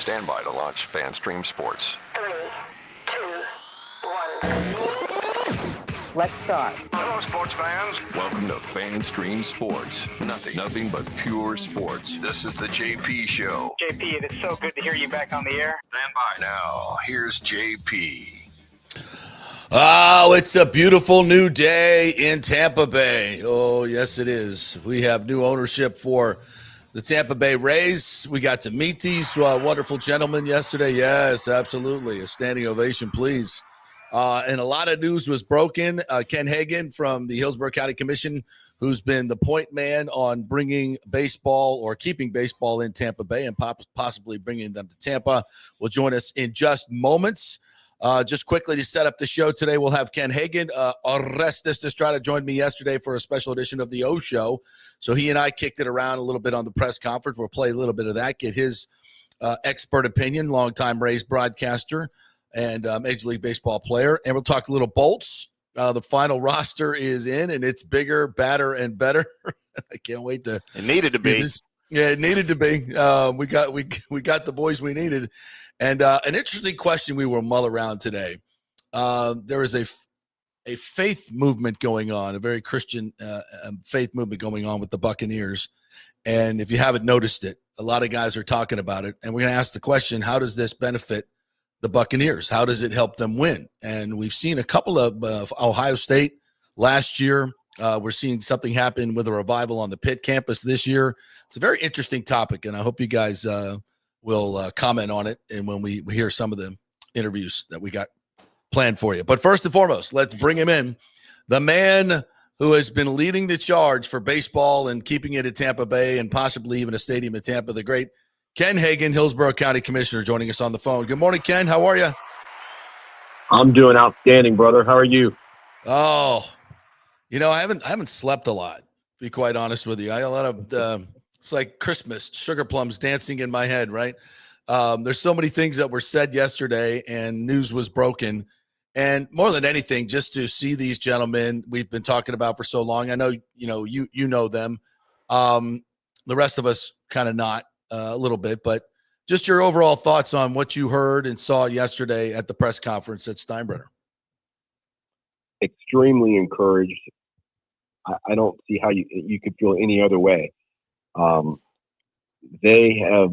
Stand by to launch FanStream Sports. 3, 2, 1. Let's start. Hello, sports fans. Welcome to FanStream Sports. Nothing but pure sports. This is the JP Show. JP, it is so good to hear you back on the air. Stand by. Now, here's JP. Oh, it's a beautiful new day in Tampa Bay. Oh, yes, it is. We have new ownership for the Tampa Bay Rays. We got to meet these wonderful gentlemen yesterday. Yes, absolutely. A standing ovation, please. And a lot of news was broken. Ken Hagan from the Hillsborough County Commission, who's been the point man on bringing baseball or keeping baseball in Tampa Bay and possibly bringing them to Tampa, will join us in just moments. Just quickly to set up the show today, we'll have Ken Hagan. Orestes Estrada joined me yesterday for a special edition of the O Show. So he and I kicked it around a little bit on the press conference. We'll play a little bit of that, get his expert opinion, longtime Rays broadcaster and Major League Baseball player. And we'll talk a little Bolts. The final roster is in, and it's bigger, badder, and better. I can't wait to. It needed to be. Yeah, it needed to be. We got the boys we needed. And an interesting question we will mull around today. There is a faith movement going on, a very Christian faith movement going on with the Buccaneers. And if you haven't noticed it, a lot of guys are talking about it. And we're going to ask the question, how does this benefit the Buccaneers? How does it help them win? And we've seen a couple of Ohio State last year. We're seeing something happen with a revival on the Pitt campus this year. It's a very interesting topic, and I hope you guys will comment on it and when we hear some of the interviews that we got planned for you. But first and foremost, let's bring him in. The man who has been leading the charge for baseball and keeping it at Tampa Bay and possibly even a stadium in Tampa, the great Ken Hagan, Hillsborough County Commissioner, joining us on the phone. Good morning, Ken. How are you? I'm doing outstanding, brother. How are you? Oh, I haven't slept a lot, to be quite honest with you. I got a lot of it's like Christmas, sugar plums dancing in my head, right? There's so many things that were said yesterday and news was broken. And more than anything, just to see these gentlemen we've been talking about for so long. I know, you know them. The rest of us kind of not a little bit, but just your overall thoughts on what you heard and saw yesterday at the press conference at Steinbrenner. Extremely encouraged. I don't see how you could feel any other way. They have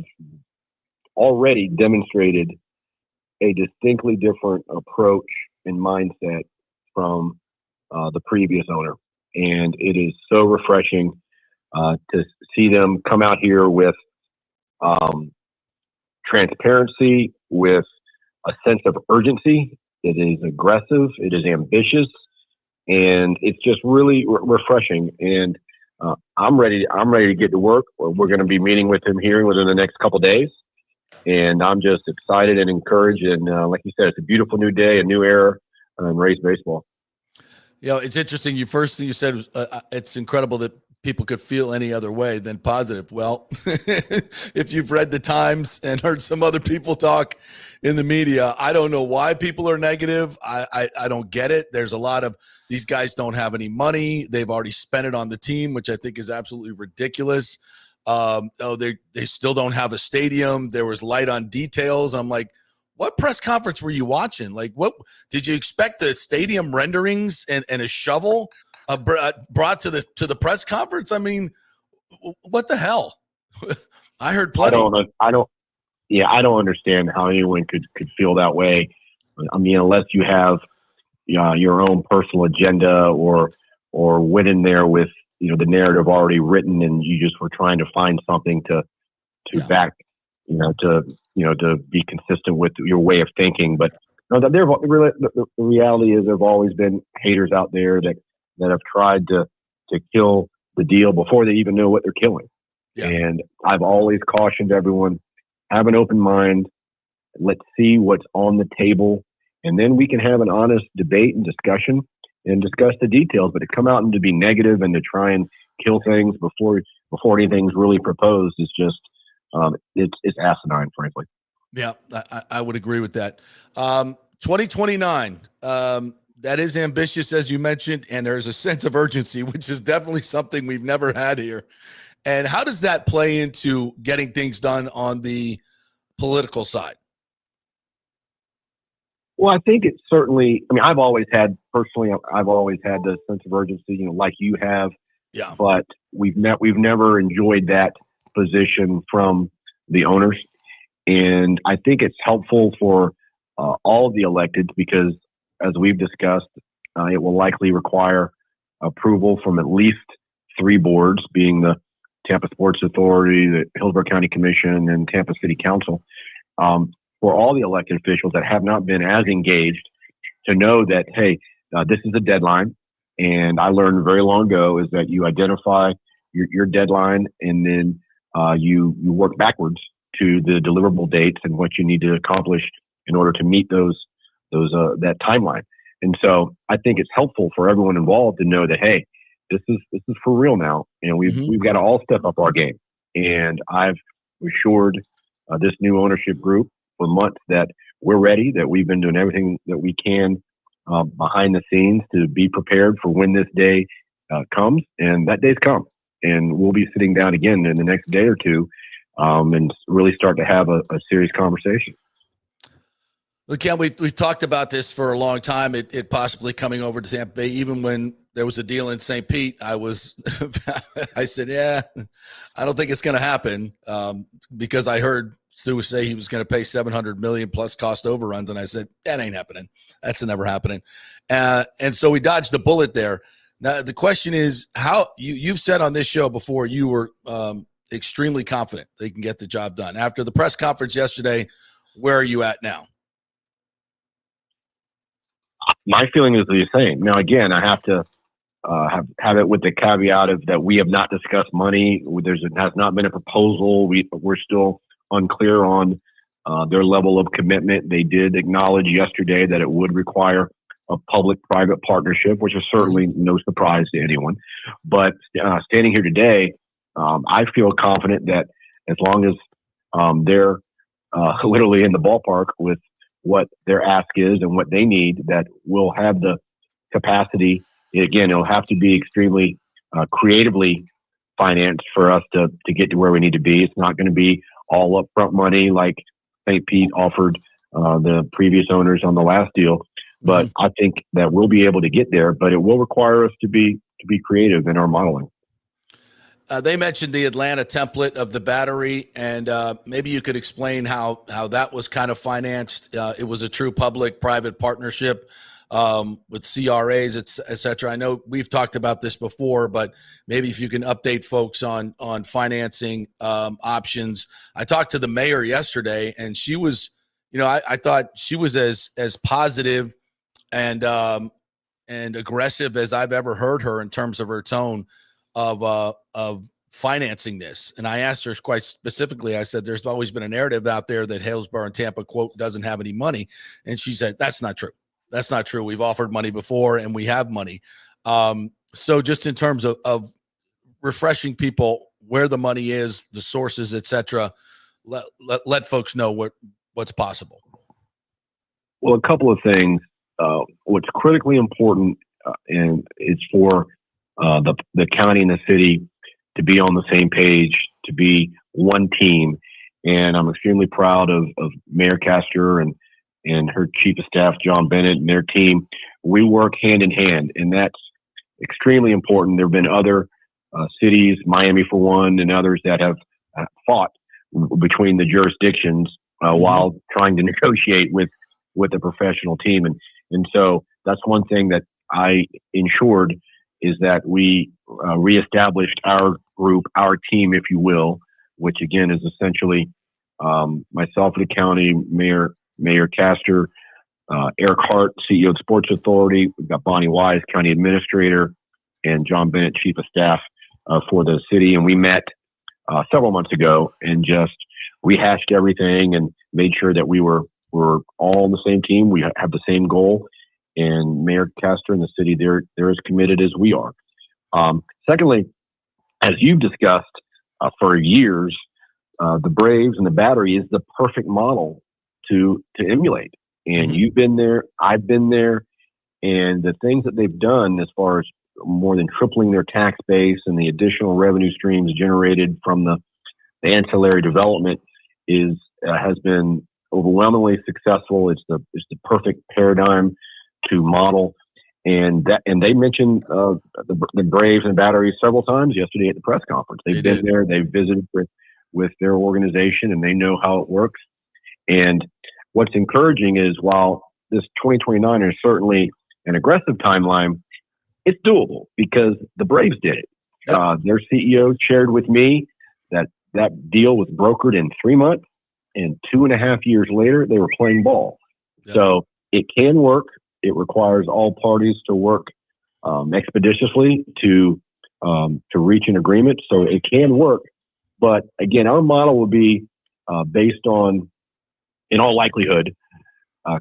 already demonstrated a distinctly different approach and mindset from the previous owner. And it is so refreshing to see them come out here with transparency, with a sense of urgency. It is aggressive. It is ambitious. And it's just really refreshing. And I'm ready to get to work. We're going to be meeting with him here within the next couple of days. And I'm just excited and encouraged. And like you said, it's a beautiful new day, a new era in Rays baseball. It's interesting. First thing you said was it's incredible that people could feel any other way than positive. Well, if you've read the Times and heard some other people talk in the media, I don't know why people are negative. I don't get it. There's a lot of these guys don't have any money. They've already spent it on the team, which I think is absolutely ridiculous. They still don't have a stadium. There was light on details. I'm like, what press conference were you watching? Like, what did you expect? The stadium renderings and a shovel brought to the press conference? I mean, what the hell? I heard plenty. I don't understand how anyone could feel that way. I mean, unless you have your own personal agenda or went in there with the narrative already written and you just were trying to find something to back to be consistent with your way of thinking. But the reality is there've always been haters out there that have tried to kill the deal before they even know what they're killing. Yeah. And I've always cautioned everyone, have an open mind. Let's see what's on the table. And then we can have an honest debate and discussion and discuss the details. But to come out and to be negative and to try and kill things before anything's really proposed is just it's asinine, frankly. Yeah, I would agree with that. 2029, that is ambitious, as you mentioned, and there's a sense of urgency, which is definitely something we've never had here. And how does that play into getting things done on the political side? Well, I think it's certainly, I mean, I've always had the sense of urgency, like you have, Yeah. but we've never enjoyed that position from the owners. And I think it's helpful for all of the electeds because, as we've discussed, it will likely require approval from at least 3 boards, being the Tampa Sports Authority, the Hillsborough County Commission, and Tampa City Council, for all the elected officials that have not been as engaged to know that, hey, this is a deadline. And I learned very long ago is that you identify your deadline and then you work backwards to the deliverable dates and what you need to accomplish in order to meet that timeline. And so I think it's helpful for everyone involved to know that, hey, this is for real now, and we've got to all step up our game. And I've assured this new ownership group for months that we're ready, that we've been doing everything that we can behind the scenes to be prepared for when this day comes, and that day's come. And we'll be sitting down again in the next day or two and really start to have a serious conversation. Look, Ken, we've talked about this for a long time, it possibly coming over to Tampa Bay. Even when there was a deal in St. Pete, I said, yeah, I don't think it's going to happen because I heard Stu say he was going to pay $700 million plus cost overruns, and I said that ain't happening. That's never happening. And so we dodged the bullet there. Now the question is, how you've said on this show before you were extremely confident they can get the job done. After the press conference yesterday, where are you at now? My feeling is the same. Now, again, I have to have it with the caveat of that we have not discussed money. It has not been a proposal. We're still unclear on their level of commitment. They did acknowledge yesterday that it would require a public-private partnership, which is certainly no surprise to anyone. But standing here today, I feel confident that as long as they're literally in the ballpark with what their ask is and what they need, that we'll have the capacity. Again, it'll have to be extremely creatively financed for us to get to where we need to be. It's not going to be all upfront money like St. Pete offered the previous owners on the last deal. But I think that we'll be able to get there, but it will require us to be creative in our modeling. They mentioned the Atlanta template of the battery, and maybe you could explain how that was kind of financed. It was a true public-private partnership with CRAs, et cetera. I know we've talked about this before, but maybe if you can update folks on financing options. I talked to the mayor yesterday, and she was, I thought she was as positive and aggressive as I've ever heard her in terms of her tone of financing this. And I asked her quite specifically, I said, there's always been a narrative out there that Hillsborough and Tampa, quote, doesn't have any money. And she said, that's not true. That's not true. We've offered money before and we have money. So just in terms of refreshing people where the money is, the sources, et cetera, let folks know what's possible. Well, a couple of things. What's critically important, and it's for the county and the city to be on the same page, to be one team. And I'm extremely proud of Mayor Castor and her chief of staff, John Bennett, and their team. We work hand in hand, and that's extremely important. There have been other cities, Miami for one, and others that have fought between the jurisdictions while trying to negotiate with a professional team. And so that's one thing that I ensured is that we reestablished our group, our team, if you will, which again is essentially myself at the county, Mayor Castor, Eric Hart, CEO of the Sports Authority. We've got Bonnie Wise, County Administrator, and John Bennett, Chief of Staff for the city. And we met several months ago and just rehashed everything and made sure that we're all on the same team. We have the same goal. And Mayor Castor and the city, they're as committed as we are. Secondly, as you've discussed for years, the Braves and the Battery is the perfect model to emulate. And you've been there, I've been there, and the things that they've done as far as more than tripling their tax base and the additional revenue streams generated from the ancillary development is has been overwhelmingly successful. It's the perfect paradigm to model. And they mentioned the Braves and Batteries several times yesterday at the press conference. They've been there. They've visited with their organization, and they know how it works. And what's encouraging is while this 2029 is certainly an aggressive timeline, it's doable because the Braves did it. Yep. Their CEO shared with me that deal was brokered in 3 months, and 2.5 years later, they were playing ball. Yep. So it can work. It requires all parties to work expeditiously to reach an agreement. So it can work. But again, our model will be based on, in all likelihood,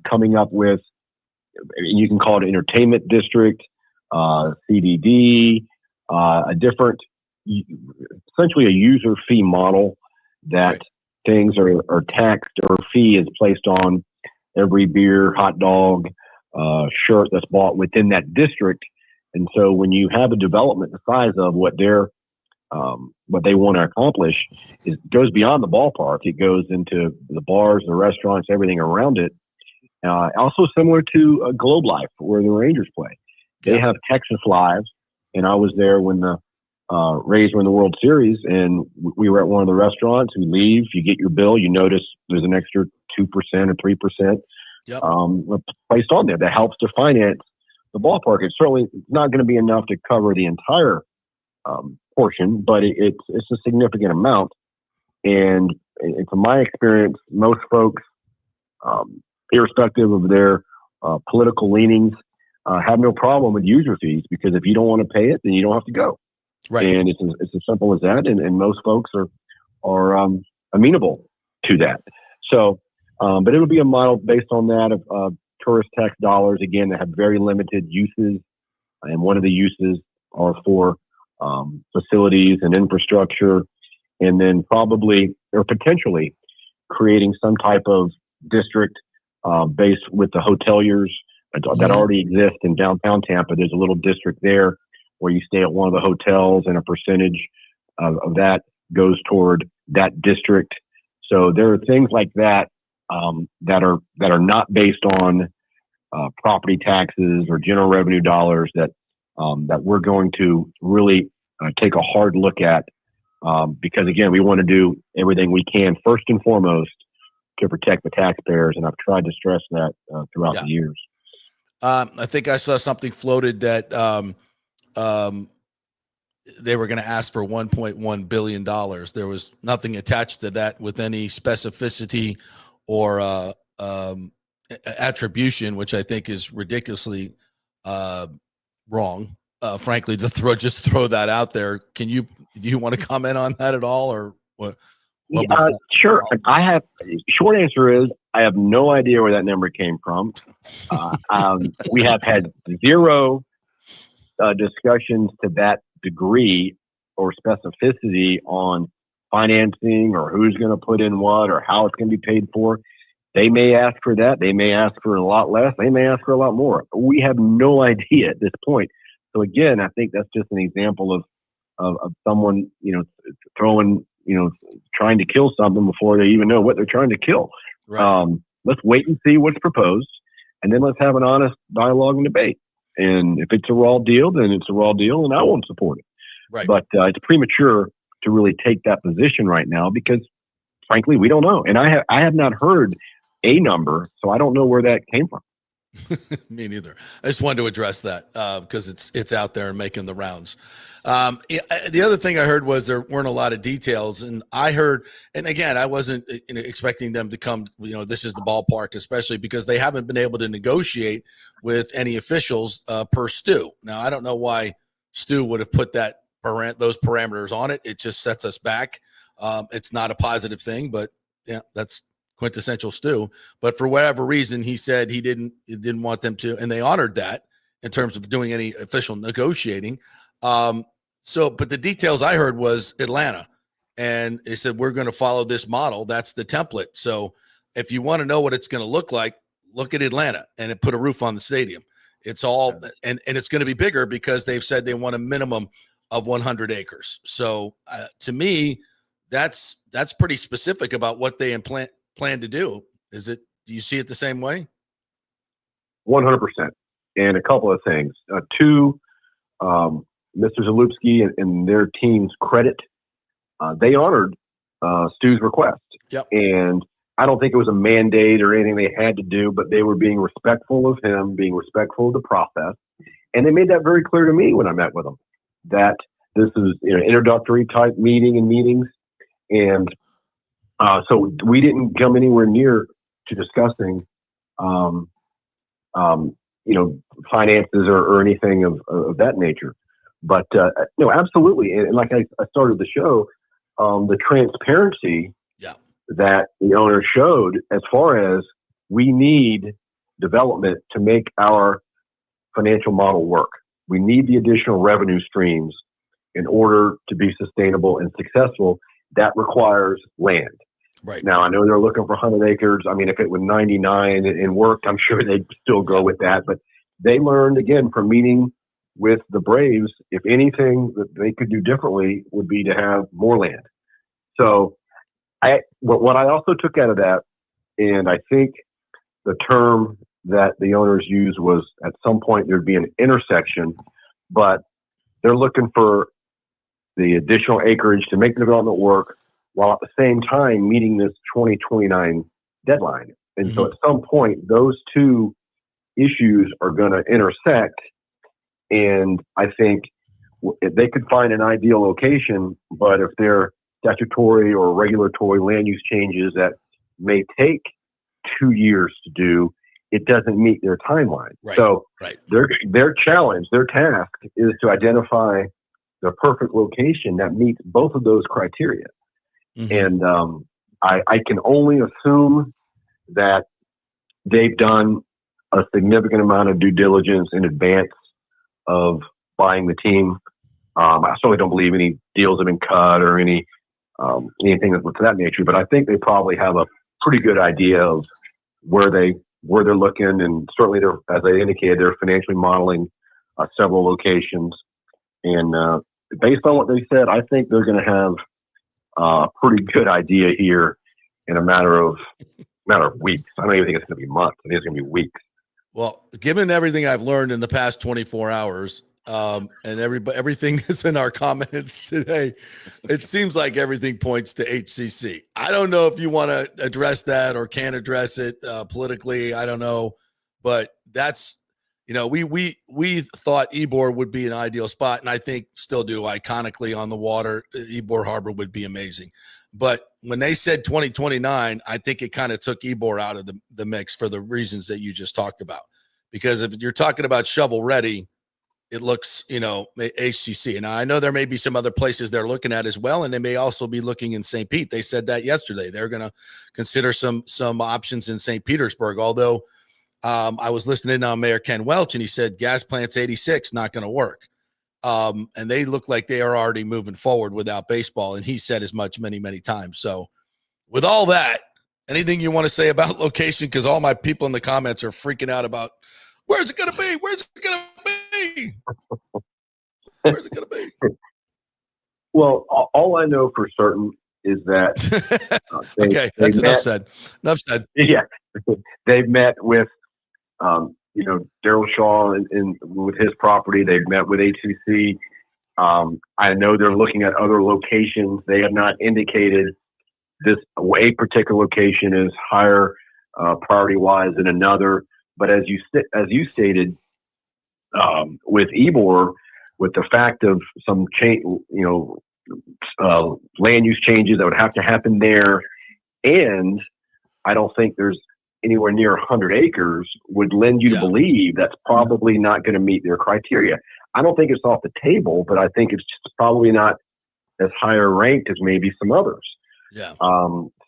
coming up with, you can call it entertainment district, CDD, a different, essentially a user fee model that things are taxed, or fee is placed on every beer, hot dog, shirt that's bought within that district. And so when you have a development the size of what they want to accomplish, it goes beyond the ballpark. It goes into the bars, the restaurants, everything around it. Also similar to Globe Life, where the Rangers play. They have Texas Live, and I was there when the Rays were in the World Series, and we were at one of the restaurants. We leave, you get your bill, you notice there's an extra 2% or 3% placed on there that helps to finance the ballpark. It's certainly not going to be enough to cover the entire portion, but it's a significant amount. And from my experience, most folks, irrespective of their political leanings, have no problem with user fees, because if you don't want to pay it, then you don't have to go. Right. And it's as simple as that. And most folks are amenable to that. So, but it'll be a model based on that of tourist tax dollars, again, that have very limited uses. And one of the uses are for facilities and infrastructure, and then probably or potentially creating some type of district based with the hoteliers that already exist in downtown Tampa. There's a little district there where you stay at one of the hotels, and a percentage of that goes toward that district. So there are things like that that are not based on property taxes or general revenue dollars that we're going to really take a hard look at, because again, we want to do everything we can first and foremost to protect the taxpayers, and I've tried to stress that throughout the years. I think I saw something floated that they were going to ask for $1.1 billion. There was nothing attached to that with any specificity or attribution, which I think is ridiculously wrong. Frankly, to throw that out there. Do you want to comment on that at all, or what? Sure. Short answer is I have no idea where that number came from. We have had zero discussions to that degree or specificity on financing or who's going to put in what or how it's going to be paid for. They may ask for that. They may ask for a lot less. They may ask for a lot more. We have no idea at this point. So again, I think that's just an example of someone, throwing, trying to kill something before they even know what they're trying to kill. Right. Let's wait and see what's proposed, and then let's have an honest dialogue and debate. And if it's a raw deal, then it's a raw deal, and I won't support it. Right. But it's premature to really take that position right now because, frankly, we don't know. And I have not heard a number, so I don't know where that came from. Me neither. I just wanted to address that because it's out there and making the rounds. The other thing I heard was there weren't a lot of details, and I heard, and again, I wasn't expecting them to come. This is the ballpark, especially because they haven't been able to negotiate with any officials per Stu. Now, I don't know why Stu would have put those parameters on it. It just sets us back. It's not a positive thing, but yeah, that's quintessential Stu. But for whatever reason, he said he didn't want them to, and they honored that in terms of doing any official negotiating. But the details I heard was Atlanta, and they said, we're going to follow this model. That's the template. So if you want to know what it's going to look like, look at Atlanta, and it put a roof on the stadium. It's all, and it's going to be bigger because they've said they want a minimum of 100 acres. So to me, that's pretty specific about what they plan to do. Do you see it the same way? 100%. And a couple of things. Two, Mr. Zalewski and their team's credit, they honored Stu's request. Yep. And I don't think it was a mandate or anything they had to do, but they were being respectful of him, being respectful of the process. And they made that very clear to me when I met with them, that this is an introductory type meetings. And so we didn't come anywhere near to discussing, finances or anything of that nature. But no, absolutely. And like I started the show, the transparency that the owner showed as far as we need development to make our financial model work. We need the additional revenue streams in order to be sustainable and successful. That requires land. Right. Now, I know they're looking for 100 acres. I mean, if it was 99 and worked, I'm sure they'd still go with that. But they learned, again, from meeting with the Braves, if anything that they could do differently would be to have more land. So what I also took out of that, and I think the term that the owners used was at some point there'd be an intersection, but they're looking for the additional acreage to make the development work while at the same time meeting this 2029 deadline. And so at some point, those two issues are going to intersect. And I think if they could find an ideal location, but if there are statutory or regulatory land use changes that may take 2 years to do, it doesn't meet their timeline. Right. So right. Their challenge, their task is to identify the perfect location that meets both of those criteria. And I can only assume that they've done a significant amount of due diligence in advance of buying the team. I certainly don't believe any deals have been cut or anything to that nature, but I think they probably have a pretty good idea of where they're looking, and certainly as I indicated, they're financially modeling several locations. And based on what they said, I think they're going to have a pretty good idea here in a matter of weeks. I don't even think it's going to be months. I think it's going to be weeks. Well, given everything I've learned in the past 24 hours, and everything that's in our comments today, it seems like everything points to HCC. I don't know if you want to address that or can address it politically. I don't know, but that's, we thought Ybor would be an ideal spot, and I think still do. Iconically on the water, Ybor Harbor would be amazing. But when they said 2029, I think it kind of took Ybor out of the mix for the reasons that you just talked about. Because if you're talking about shovel ready, it looks, HCC. And I know there may be some other places they're looking at as well, and they may also be looking in St. Pete. They said that yesterday. They're going to consider some options in St. Petersburg, although I was listening on Mayor Ken Welch, and he said gas plants 86 not going to work. And they look like they are already moving forward without baseball, and he said as much many, many times. So with all that, anything you want to say about location? Because all my people in the comments are freaking out about where's it going to be? Where's it going to be? Where's it going to be? Well, all I know for certain is that okay, that's enough said. Enough said. Yeah, they've met with Daryl Shaw with his property. They've met with HCC. I know they're looking at other locations. They have not indicated a particular location is higher priority wise than another. But as you stated, with Ybor, with the fact of some change, land use changes that would have to happen there, and I don't think there's anywhere near 100 acres would lend you to believe that's probably not going to meet their criteria. I don't think it's off the table, but I think it's just probably not as higher ranked as maybe some others. Yeah.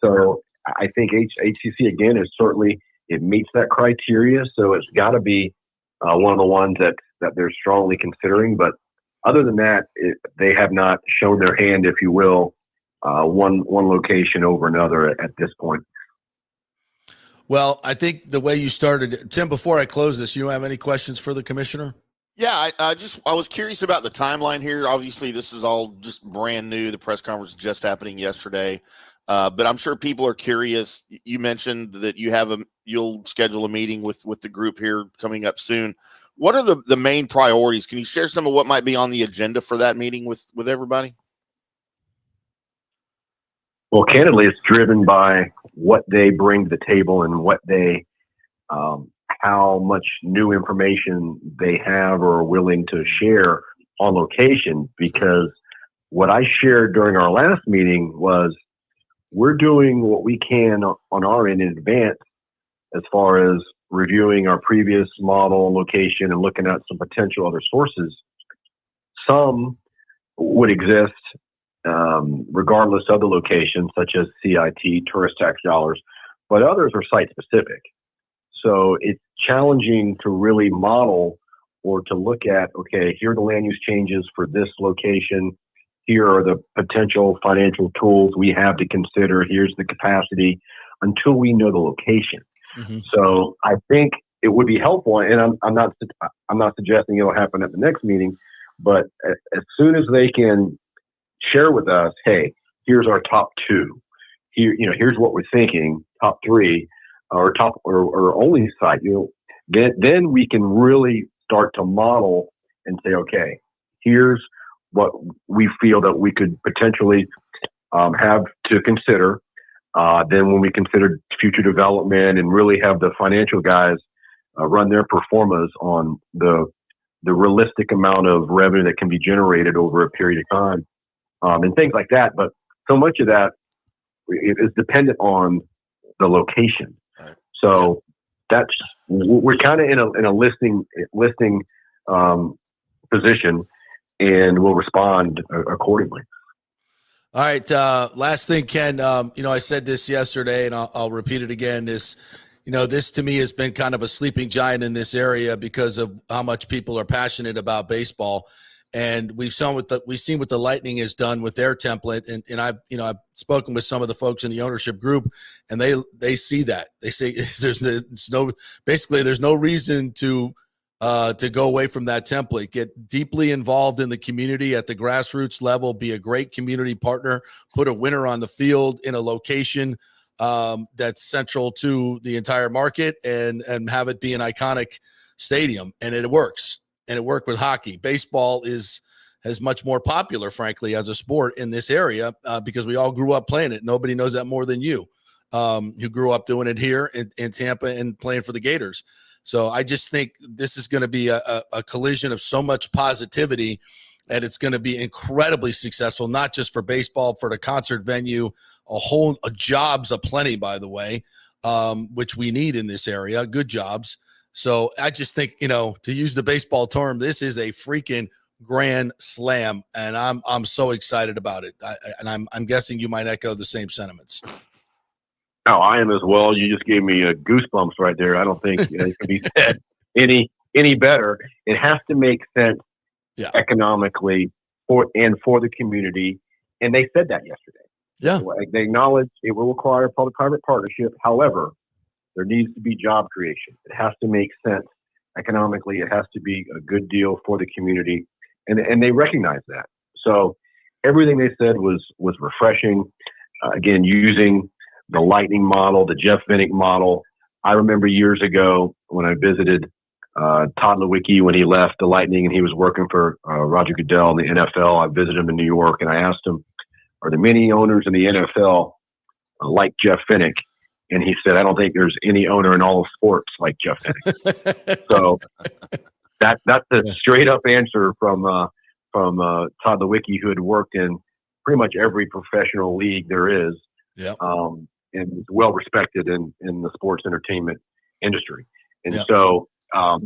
So I think HCC again is certainly, it meets that criteria. So it's got to be one of the ones that they're strongly considering. But other than that, they have not shown their hand, if you will, one location over another at this point. Well, I think the way you started, Tim, before I close this, you have any questions for the commissioner? Yeah, I was curious about the timeline here. Obviously, this is all just brand new. The press conference just happening yesterday. But I'm sure people are curious. You mentioned that you'll schedule a meeting with the group here coming up soon. What are the main priorities? Can you share some of what might be on the agenda for that meeting with everybody? Well, candidly, it's driven by what they bring to the table and what they, how much new information they have or are willing to share on location. Because what I shared during our last meeting was we're doing what we can on our end in advance as far as reviewing our previous model location and looking at some potential other sources. Some would exist regardless of the location, such as CIT, tourist tax dollars, but others are site specific. So it's challenging to really model or to look at, okay, here are the land use changes for this location. Here are the potential financial tools we have to consider. Here's the capacity until we know the location. Mm-hmm. So I think it would be helpful, and I'm not suggesting it'll happen at the next meeting, but as soon as they can share with us, hey, here's our top two. Here's what we're thinking, top three, or top or only site. Then we can really start to model and say, okay, here's what we feel that we could potentially have to consider. Then when we consider future development and really have the financial guys run their performance on the realistic amount of revenue that can be generated over a period of time, and things like that. But so much of that is dependent on the location. Right. So we're kind of in a listing position, and we'll respond accordingly. All right. Last thing, Ken, I said this yesterday and I'll repeat it again. This to me has been kind of a sleeping giant in this area because of how much people are passionate about baseball. And we've seen what the Lightning has done with their template. And I've spoken with some of the folks in the ownership group, and they see that. They say there's no reason to go away from that template. Get deeply involved in the community at the grassroots level, be a great community partner, put a winner on the field in a location that's central to the entire market, and have it be an iconic stadium. And it works. And it worked with hockey. Baseball is much more popular, frankly, as a sport in this area because we all grew up playing it. Nobody knows that more than you, who grew up doing it here in Tampa and playing for the Gators. So I just think this is going to be a collision of so much positivity, and it's going to be incredibly successful, not just for baseball, for the concert venue, jobs aplenty, by the way, which we need in this area, good jobs. So I just think, to use the baseball term, this is a freaking grand slam, and I'm so excited about it. I'm guessing you might echo the same sentiments. No, I am as well. You just gave me goosebumps right there. I don't think it can be said any better. It has to make sense economically for the community, and they said that yesterday. Yeah, so they acknowledge it will require a public-private partnership. However, there needs to be job creation. It has to make sense economically. It has to be a good deal for the community, and they recognize that. So everything they said was refreshing. Again, using the Lightning model, the Jeff Vinik model. I remember years ago when I visited Todd Lewicki when he left the Lightning and he was working for Roger Goodell in the NFL. I visited him in New York and I asked him, are there many owners in the NFL like Jeff Vinik? And he said, I don't think there's any owner in all of sports like Jeff Vinik. So that's a straight up answer from Todd Lewicki, who had worked in pretty much every professional league there is. Yeah. And is well respected in the sports entertainment industry. And so I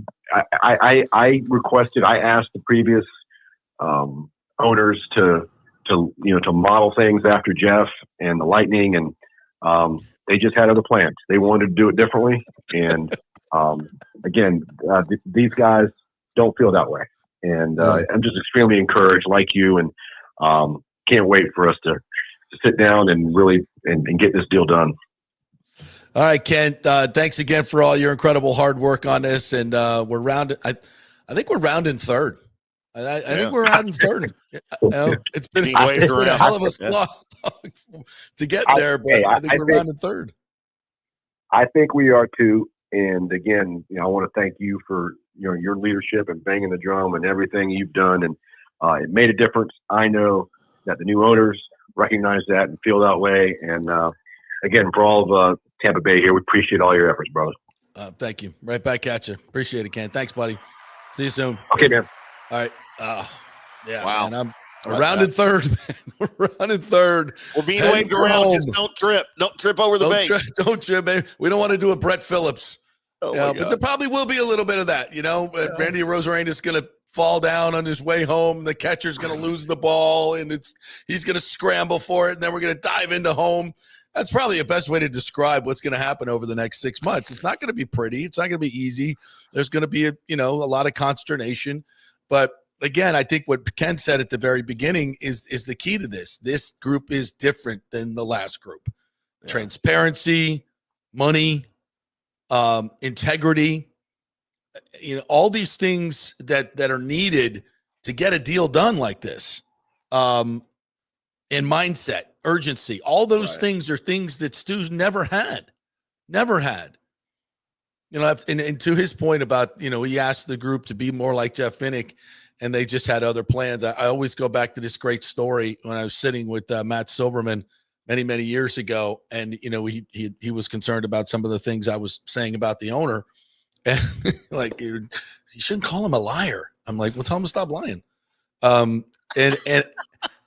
asked the previous owners to model things after Jeff and the Lightning, and they just had other plans. They wanted to do it differently. And again, these guys don't feel that way. And I'm just extremely encouraged, like you, and can't wait for us to sit down and really and get this deal done. All right, Ken, thanks again for all your incredible hard work on this. And we're rounding third. I think we're out in third. It's been Being waved a around. hell of a Yeah. slog to get there, but I think we're around in third. I think we are too. And again, I want to thank you for your leadership and banging the drum and everything you've done, and it made a difference. I know that the new owners recognize that and feel that way. And again, for all of Tampa Bay here, we appreciate all your efforts, brother. Thank you. Right back at you. Appreciate it, Ken. Thanks, buddy. See you soon. Okay, man. All right. Yeah, Wow. man, I'm around in third, man. We're around in third. We're being waved around. Just don't trip. Don't trip over the base. Don't trip, baby. We don't want to do a Brett Phillips. Oh, But there probably will be a little bit of that, Randy Rosarena is going to fall down on his way home. The catcher's going to lose the ball, and he's going to scramble for it, and then we're going to dive into home. That's probably the best way to describe what's going to happen over the next 6 months. It's not going to be pretty. It's not going to be easy. There's going to be a lot of consternation. But again, I think what Ken said at the very beginning is the key to this. This group is different than the last group. Yeah. Transparency, money, integrity, all these things that are needed to get a deal done like this. And mindset, urgency, all those things are things that Stu's never had. And to his point about, he asked the group to be more like Jeff Vinnick, and they just had other plans. I always go back to this great story when I was sitting with Matt Silverman many, many years ago. And, he was concerned about some of the things I was saying about the owner. And like, you shouldn't call him a liar. I'm like, well, tell him to stop lying. And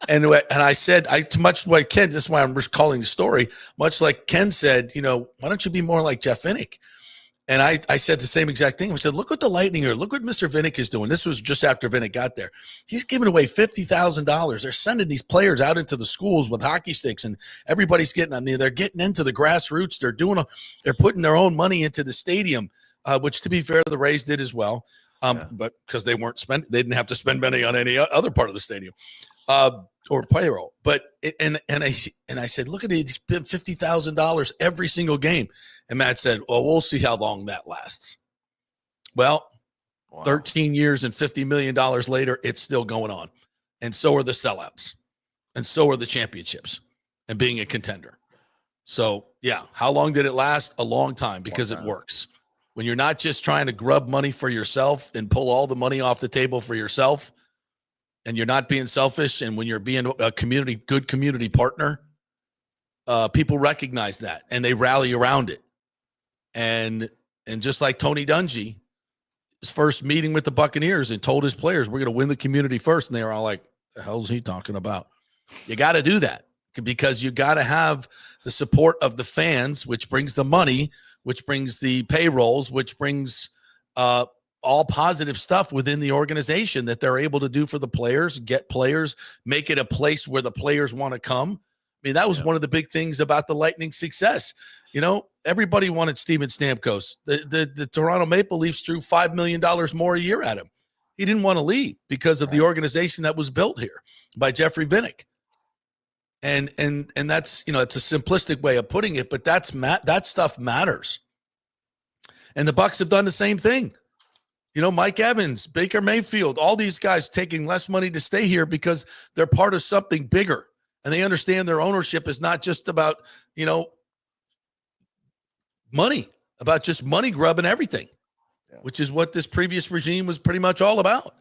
I said, much like Ken, this is why I'm recalling the story, much like Ken said, why don't you be more like Jeff Vinnick? And I said the same exact thing. I said, look what the Lightning are. Look what Mr. Vinnick is doing. This was just after Vinnick got there. He's giving away $50,000. They're sending these players out into the schools with hockey sticks, and everybody's getting on there. They're getting into the grassroots. They're putting their own money into the stadium, which, to be fair, the Rays did as well. But because they didn't have to spend money on any other part of the stadium or payroll. But and I said, look at it, he's spent $50,000 every single game. And Matt said, well, we'll see how long that lasts. Well, 13 years and $50 million later, it's still going on. And so are the sellouts. And so are the championships and being a contender. So, yeah, how long did it last? A long time, because it works. When you're not just trying to grub money for yourself and pull all the money off the table for yourself, and you're not being selfish, and when you're being a good community partner, people recognize that and they rally around it. And just like Tony Dungy, his first meeting with the Buccaneers, and told his players, we're going to win the community first. And they were all like, the hell's he talking about? You got to do that, because you got to have the support of the fans, which brings the money, which brings the payrolls, which brings all positive stuff within the organization that they're able to do for the players, get players, make it a place where the players want to come. I mean, that was one of the big things about the Lightning's success. Everybody wanted Steven Stamkos. The Toronto Maple Leafs threw $5 million more a year at him. He didn't want to leave because of the organization that was built here by Jeffrey Vinnick. And that's, it's a simplistic way of putting it, but that stuff matters. And the Bucs have done the same thing. Mike Evans, Baker Mayfield, all these guys taking less money to stay here because they're part of something bigger. And they understand their ownership is not just about, money, about just money grubbing everything, which is what this previous regime was pretty much all about.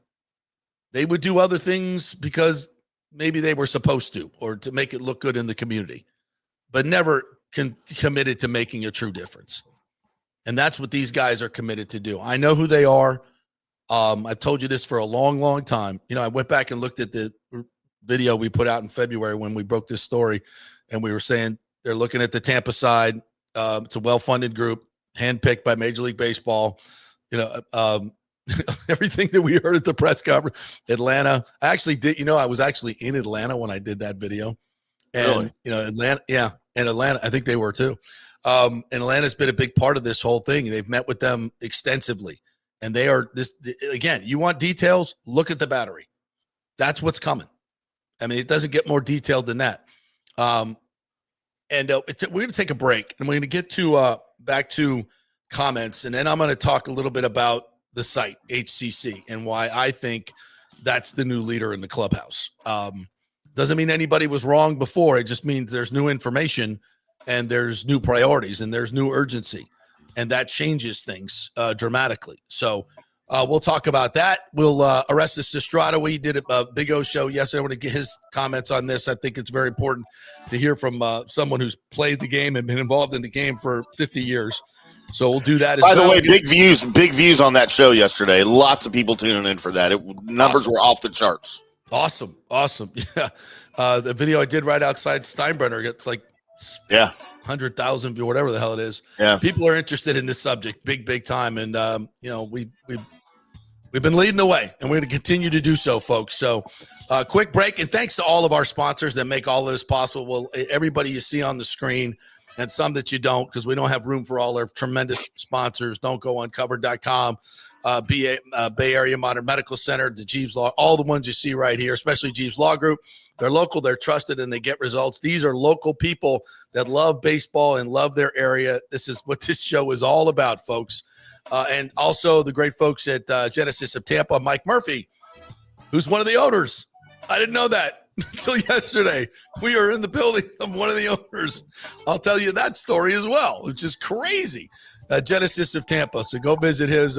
They would do other things because maybe they were supposed to, or to make it look good in the community, but never committed to making a true difference. And that's what these guys are committed to do. I know who they are. I've told you this for a long, long time. I went back and looked at the video we put out in February when we broke this story, and we were saying they're looking at the Tampa side. It's a well-funded group, handpicked by Major League Baseball. Everything that we heard at the press conference. Atlanta. I actually did. I was actually in Atlanta when I did that video. And, really? Atlanta. Yeah. And Atlanta, I think they were too. And Atlanta's been a big part of this whole thing. They've met with them extensively. And they are again, you want details? Look at the Battery. That's what's coming. I mean, it doesn't get more detailed than that. We're going to take a break, and we're going to get to back to comments, and then I'm going to talk a little bit about the site, HCC, and why I think that's the new leader in the clubhouse. Doesn't mean anybody was wrong before. It just means there's new information and there's new priorities and there's new urgency. And that changes things dramatically. So we'll talk about that. We'll Orestes Estrada. We did a Big O show yesterday. I want to get his comments on this. I think it's very important to hear from someone who's played the game and been involved in the game for 50 years. So we'll do that. By the way, big views on that show yesterday. Lots of people tuning in for that. Numbers were off the charts. Awesome. Yeah. The video I did right outside Steinbrenner gets like 100,000 views, whatever the hell it is. Yeah. People are interested in this subject, big time. And, we've been leading the way, and we're going to continue to do so, folks. So quick break, and thanks to all of our sponsors that make all of this possible. Well, everybody you see on the screen and some that you don't, because we don't have room for all our tremendous sponsors. Don't go uncovered.com, Bay Area Modern Medical Center, the Jeeves Law, all the ones you see right here, especially Jeeves Law Group. They're local, they're trusted, and they get results. These are local people that love baseball and love their area. This is what this show is all about, folks. And also the great folks at Genesis of Tampa, Mike Murphy, who's one of the owners. I didn't know that until yesterday. We are in the building of one of the owners. I'll tell you that story as well, which is crazy. Genesis of Tampa. So go visit his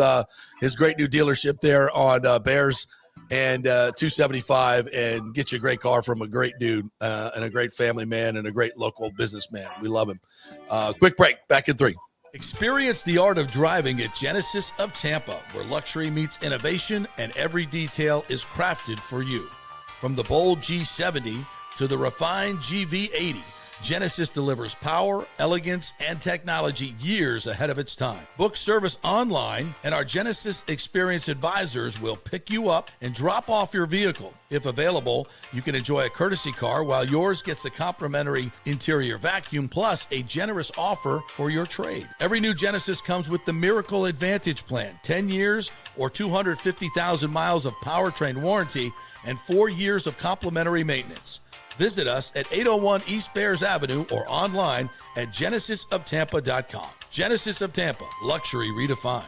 great new dealership there on Bears and 275 and get you a great car from a great dude and a great family man and a great local businessman. We love him. Quick break. Back in 3. Experience the art of driving at Genesis of Tampa, where luxury meets innovation and every detail is crafted for you. From the bold G70 to the refined GV80, Genesis delivers power, elegance, and technology years ahead of its time. Book service online, and our Genesis Experience Advisors will pick you up and drop off your vehicle. If available, you can enjoy a courtesy car while yours gets a complimentary interior vacuum plus a generous offer for your trade. Every new Genesis comes with the Miracle Advantage Plan, 10 years or 250,000 miles of powertrain warranty and 4 years of complimentary maintenance. Visit us at 801 East Bears Avenue or online at genesisoftampa.com. Genesis of Tampa, luxury redefined.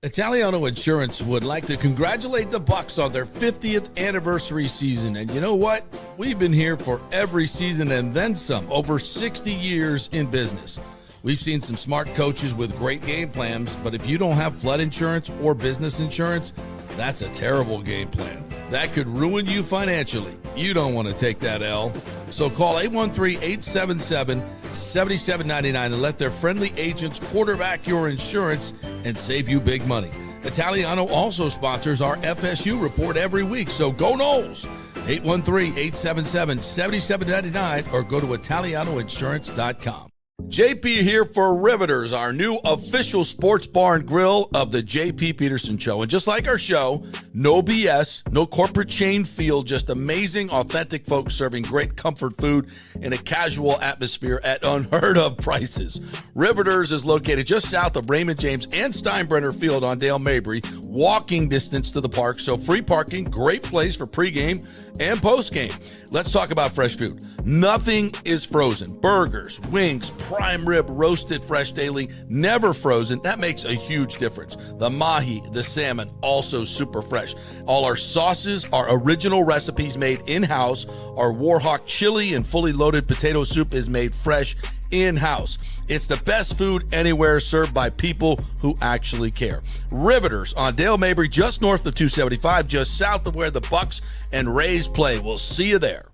Italiano Insurance would like to congratulate the Bucs on their 50th anniversary season. And you know what? We've been here for every season and then some, over 60 years in business. We've seen some smart coaches with great game plans, but if you don't have flood insurance or business insurance, that's a terrible game plan. That could ruin you financially. You don't want to take that L. So call 813-877-7799 and let their friendly agents quarterback your insurance and save you big money. Italiano also sponsors our FSU report every week. So go Noles. 813-877-7799 or go to italianoinsurance.com. JP here for Riveters, our new official sports bar and grill of the JP Peterson Show. And just like our show, no BS, no corporate chain feel, just amazing, authentic folks serving great comfort food in a casual atmosphere at unheard of prices. Riveters is located just south of Raymond James and Steinbrenner Field on Dale Mabry, walking distance to the park, so free parking, great place for pregame and postgame. Let's talk about fresh food. Nothing is frozen. Burgers, wings, prime rib, roasted fresh daily, never frozen. That makes a huge difference. The mahi, the salmon, also super fresh. All our sauces are original recipes made in-house. Our Warhawk chili and fully loaded potato soup is made fresh in-house. It's the best food anywhere, served by people who actually care. Riveters on Dale Mabry, just north of 275, just south of where the Bucs and Rays play. We'll see you there.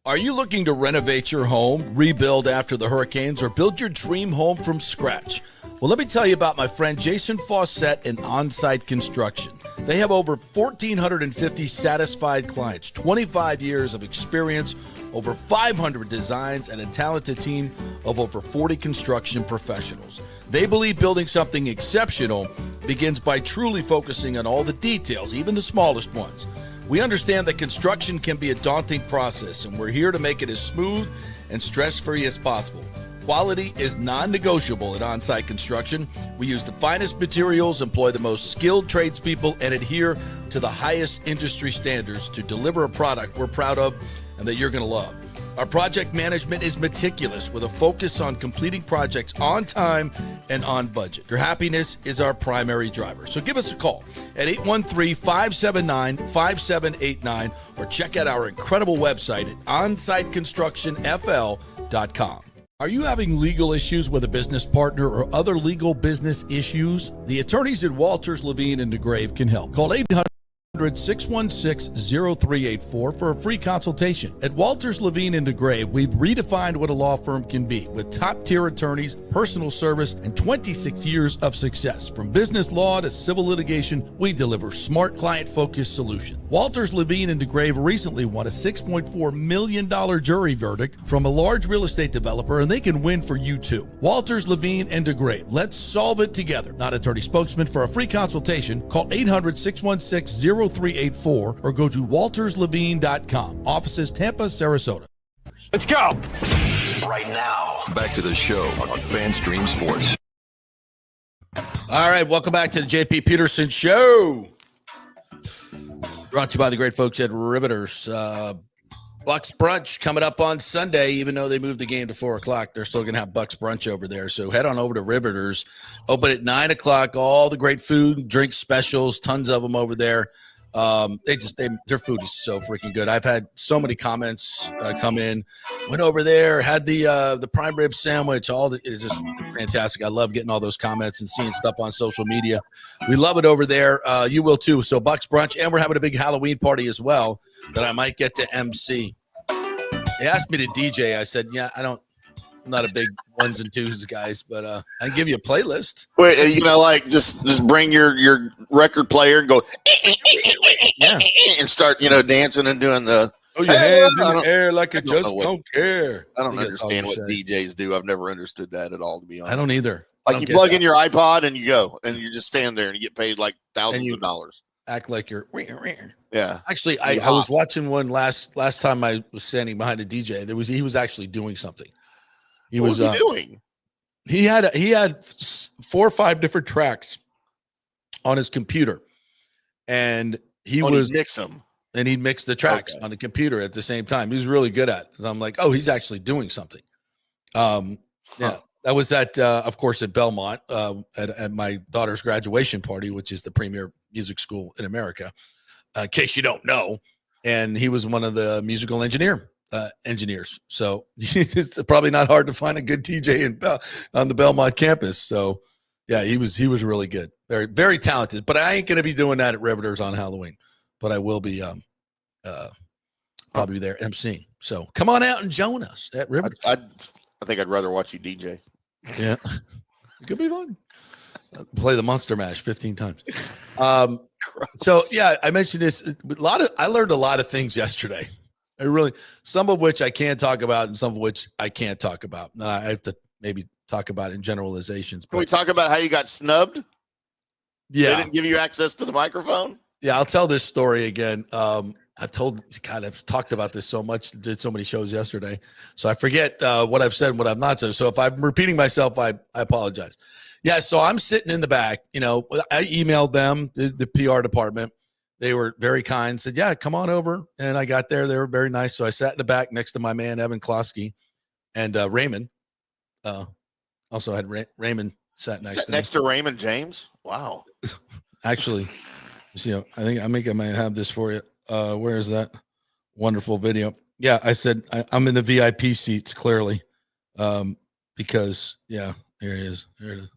Are you looking to renovate your home, rebuild after the hurricanes, or build your dream home from scratch? Well, let me tell you about my friend Jason Fawcett and On-Site Construction. They have over 1,450 satisfied clients, 25 years of experience, over 500 designs, and a talented team of over 40 construction professionals. They believe building something exceptional begins by truly focusing on all the details, even the smallest ones. We understand that construction can be a daunting process, and we're here to make it as smooth and stress-free as possible. Quality is non-negotiable at On-Site Construction. We use the finest materials, employ the most skilled tradespeople, and adhere to the highest industry standards to deliver a product we're proud of and that you're going to love. Our project management is meticulous with a focus on completing projects on time and on budget. Your happiness is our primary driver. So give us a call at 813-579-5789 or check out our incredible website at onsiteconstructionfl.com. Are you having legal issues with a business partner or other legal business issues? The attorneys at Walters, Levine, and DeGrave can help. Call 800-616-0384 for a free consultation. At Walters, Levine, and DeGrave, we've redefined what a law firm can be with top-tier attorneys, personal service, and 26 years of success. From business law to civil litigation, we deliver smart, client-focused solutions. Walters, Levine, and DeGrave recently won a $6.4 million jury verdict from a large real estate developer, and they can win for you too. Walters, Levine, and DeGrave. Let's solve it together. Not attorney spokesman. For a free consultation, call 800-616-0384 or go to walterslevine.com. Offices Tampa, Sarasota. Let's go. Right now, back to the show on FanStream Sports. All right, welcome back to the JP Peterson Show. Brought to you by the great folks at Riveters. Bucs brunch coming up on Sunday. Even though they moved the game to 4 o'clock, they're still going to have Bucs brunch over there. So head on over to Riveters. Open at 9 o'clock. All the great food, drink specials, tons of them over there. Their food is so freaking good. I've had so many comments come in. Went over there, had the prime rib sandwich. It's just fantastic. I love getting all those comments and seeing stuff on social media. We love it over there. You will too. So Bucs brunch, and we're having a big Halloween party as well that I might get to MC. They asked me to DJ. I said, yeah, I'm not a big ones and twos guys, but I can give you a playlist. Wait, just bring your record player and go Yeah. and start, dancing and doing the your hands in the air like you just don't care. I don't understand what DJs do. I've never understood that at all, to be honest. I don't either. Like you plug in your iPod and you go and you just stand there and you get paid like thousands of dollars. Act like you're yeah. Actually, I was watching one last time I was standing behind a DJ. He was actually doing something. What was he doing? He had 4 or 5 different tracks on his computer, and he'd mix them, and he'd mix the tracks on the computer at the same time. He was really good at it. And I'm like, oh, he's actually doing something. Yeah, that was of course, at Belmont at my daughter's graduation party, which is the premier music school in America. In case you don't know, and he was one of the musical engineers. So it's probably not hard to find a good DJ on the Belmont campus. So yeah, he was really good. Very, very talented, but I ain't going to be doing that at Riveters on Halloween, but I will be probably there emceeing. So come on out and join us at Riveters. I think I'd rather watch you DJ. Yeah. It could be fun. Play the Monster Mash 15 times. So yeah, I mentioned this. I learned a lot of things yesterday. Some of which I can talk about and some of which I can't talk about. And I have to maybe talk about in generalizations. Can we talk about how you got snubbed? Yeah. They didn't give you access to the microphone? Yeah, I'll tell this story again. I've talked about this so much, did so many shows yesterday. So I forget what I've said and what I've not said. So if I'm repeating myself, I apologize. Yeah, so I'm sitting in the back. I emailed them, the PR department. They were very kind, said, yeah, come on over. And I got there. They were very nice. So I sat in the back next to my man, Evan Klosky, and Raymond. Also had Raymond sat next to Raymond James. Wow. Actually, I think I might have this for you. Where is that wonderful video? Yeah, I said I'm in the VIP seats, clearly. Because, yeah, here it is. Here it is.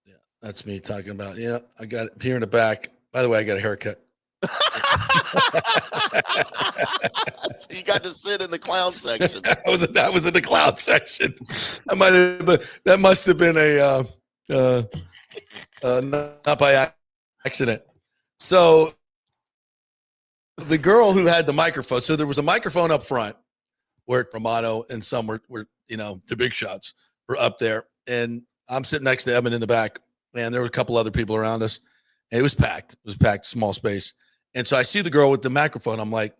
Yeah, that's me talking about. Yeah, I got it here in the back. By the way, I got a haircut. So you got to sit in the clown section. That was in the clown section. That must have been not by accident. So the girl who had the microphone. So there was a microphone up front where Romano and some were the big shots were up there, and I'm sitting next to Evan in the back, and there were a couple other people around us. It was packed. It was packed, small space. And so I see the girl with the microphone. I'm like,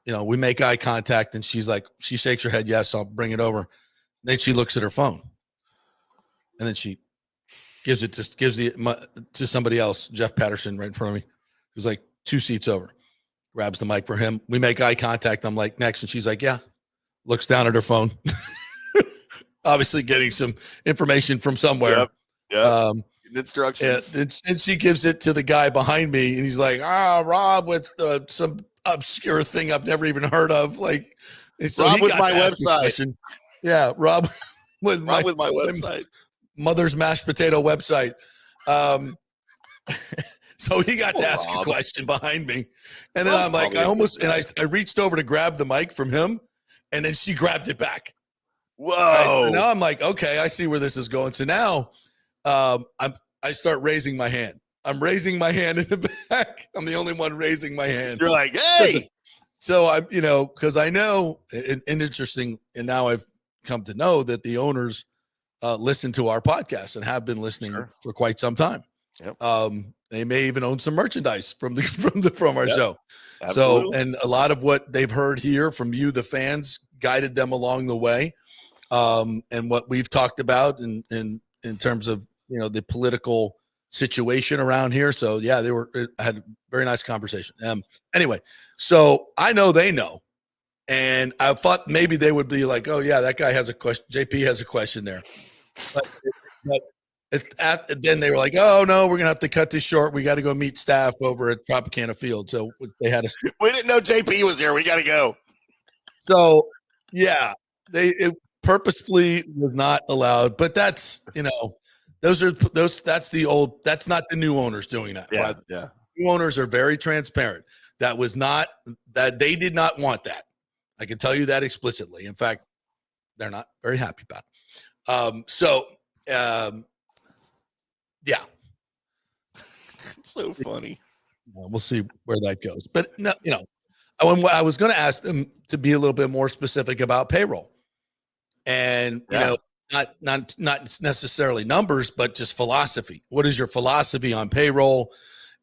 we make eye contact, and she's like, she shakes her head, yes, I'll bring it over. Then she looks at her phone, and then she gives it to somebody else, Jeff Patterson, right in front of me, who's like 2 seats over. grabs the mic for him. We make eye contact. I'm like, next. And she's like, yeah. Looks down at her phone. Obviously getting some information from somewhere. Yep. Instructions. And she gives it to the guy behind me. And he's like, Rob with some obscure thing I've never even heard of. Like, so Rob with my website. Yeah, Rob with my website. Mother's mashed potato website. So he got to ask a question behind me. And then I'm like, I reached over to grab the mic from him, and then she grabbed it back. Whoa. Right? And now I'm like, okay, I see where this is going. So now I start raising my hand. I'm raising my hand in the back. I'm the only one raising my hand. You're like, hey. So I'm, because I know, and interesting, and now I've come to know that the owners listen to our podcast and have been listening for quite some time. Yep. They may even own some merchandise from our show. Absolutely. So, and a lot of what they've heard here from you, the fans, guided them along the way. And what we've talked about in terms of, the political situation around here. So yeah, had a very nice conversation. Anyway, so I know they know. And I thought maybe they would be like, oh yeah, that guy has a question. JP has a question there. But then they were like, oh no, we're going to have to cut this short. We got to go meet staff over at Tropicana Field. So they had we didn't know JP was there. We got to go. So yeah, it purposefully was not allowed, but that's, that's not the new owners doing that. Yeah. New owners are very transparent. That they did not want that. I can tell you that explicitly. In fact, they're not very happy about it. Yeah. So funny. We'll see where that goes. But no, I was going to ask them to be a little bit more specific about payroll, and not necessarily numbers, but just philosophy. What is your philosophy on payroll?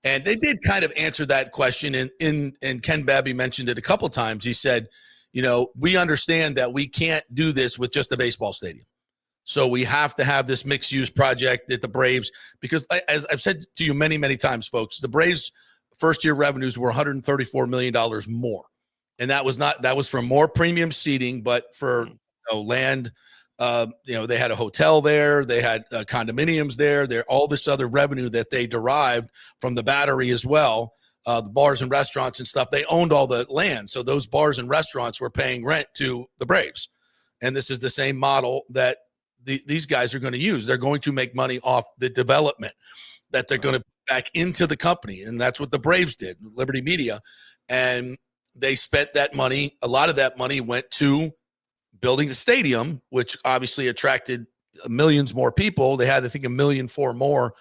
And they did kind of answer that question. And Ken Babby mentioned it a couple of times. He said, we understand that we can't do this with just a baseball stadium. So we have to have this mixed use project at the Braves, because as I've said to you many, many times, folks, the Braves first year revenues were $134 million more. And that was from more premium seating, but for land, they had a hotel there, they had condominiums there, all this other revenue that they derived from the Battery as well, the bars and restaurants and stuff. They owned all the land. So those bars and restaurants were paying rent to the Braves. And this is the same model that these guys are going to use. They're going to make money off the development that they're going to back into the company. And that's what the Braves did, Liberty Media. And they spent that money. A lot of that money went to building the stadium, which obviously attracted millions more people. They had, I think, 1.4 million more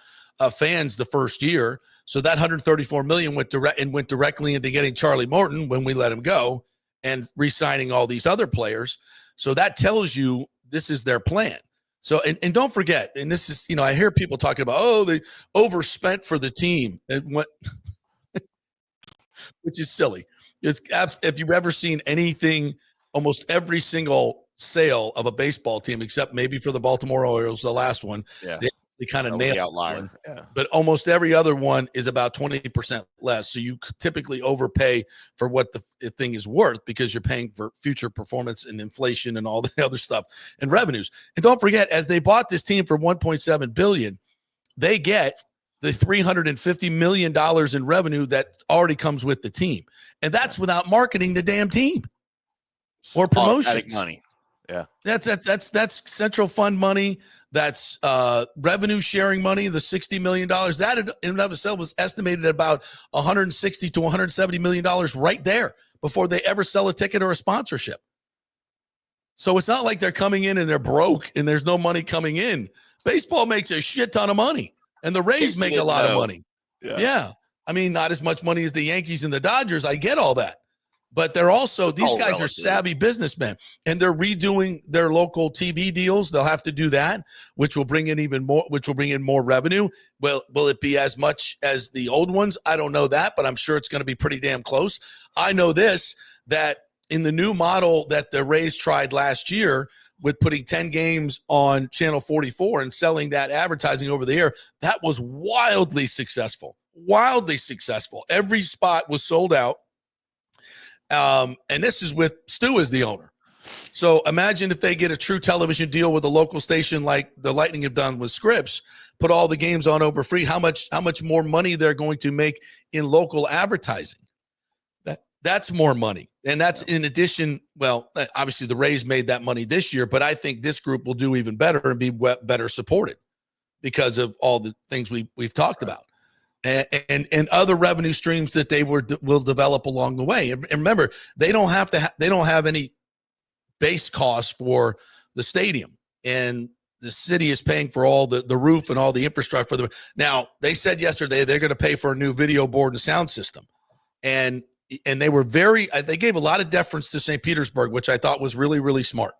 fans the first year. So that $134 million went directly into getting Charlie Morton when we let him go and re-signing all these other players. So that tells you this is their plan. So, and don't forget, and this is, I hear people talking about, they overspent for the team, and which is silly. If you've ever seen anything, almost every single sale of a baseball team, except maybe for the Baltimore Orioles, the last one, they kind of nailed the outlier. But almost every other one is about 20% less. So you typically overpay for what the thing is worth, because you're paying for future performance and inflation and all the other stuff and revenues. And don't forget, as they bought this team for $1.7 billion, they get the $350 million in revenue that already comes with the team. And that's without marketing the damn team or promotions. Money. Yeah. That's central fund money. That's revenue sharing money, the $60 million. That in and of itself was estimated at about $160 to $170 million right there before they ever sell a ticket or a sponsorship. So it's not like they're coming in and they're broke and there's no money coming in. Baseball makes a shit ton of money, and the Rays make a lot of money. Yeah. I mean, not as much money as the Yankees and the Dodgers. I get all that. But they're also, these guys are savvy businessmen, and they're redoing their local TV deals. They'll have to do that, which will bring in more revenue. Will it be as much as the old ones? I don't know that, but I'm sure it's going to be pretty damn close. I know this, that in the new model that the Rays tried last year with putting 10 games on Channel 44 and selling that advertising over the air, that was wildly successful. Every spot was sold out. And this is with Stu as the owner. So imagine if they get a true television deal with a local station like the Lightning have done with Scripps, put all the games on over free, how much more money they're going to make in local advertising. That's more money. And that's in addition, well, obviously the Rays made that money this year, but I think this group will do even better and be better supported because of all the things we've talked about. And other revenue streams that they will develop along the way. And remember, they don't have any base costs for the stadium, and the city is paying for all the roof and all the infrastructure. Now, they said yesterday they're going to pay for a new video board and sound system, and they were they gave a lot of deference to St. Petersburg, which I thought was really, really smart,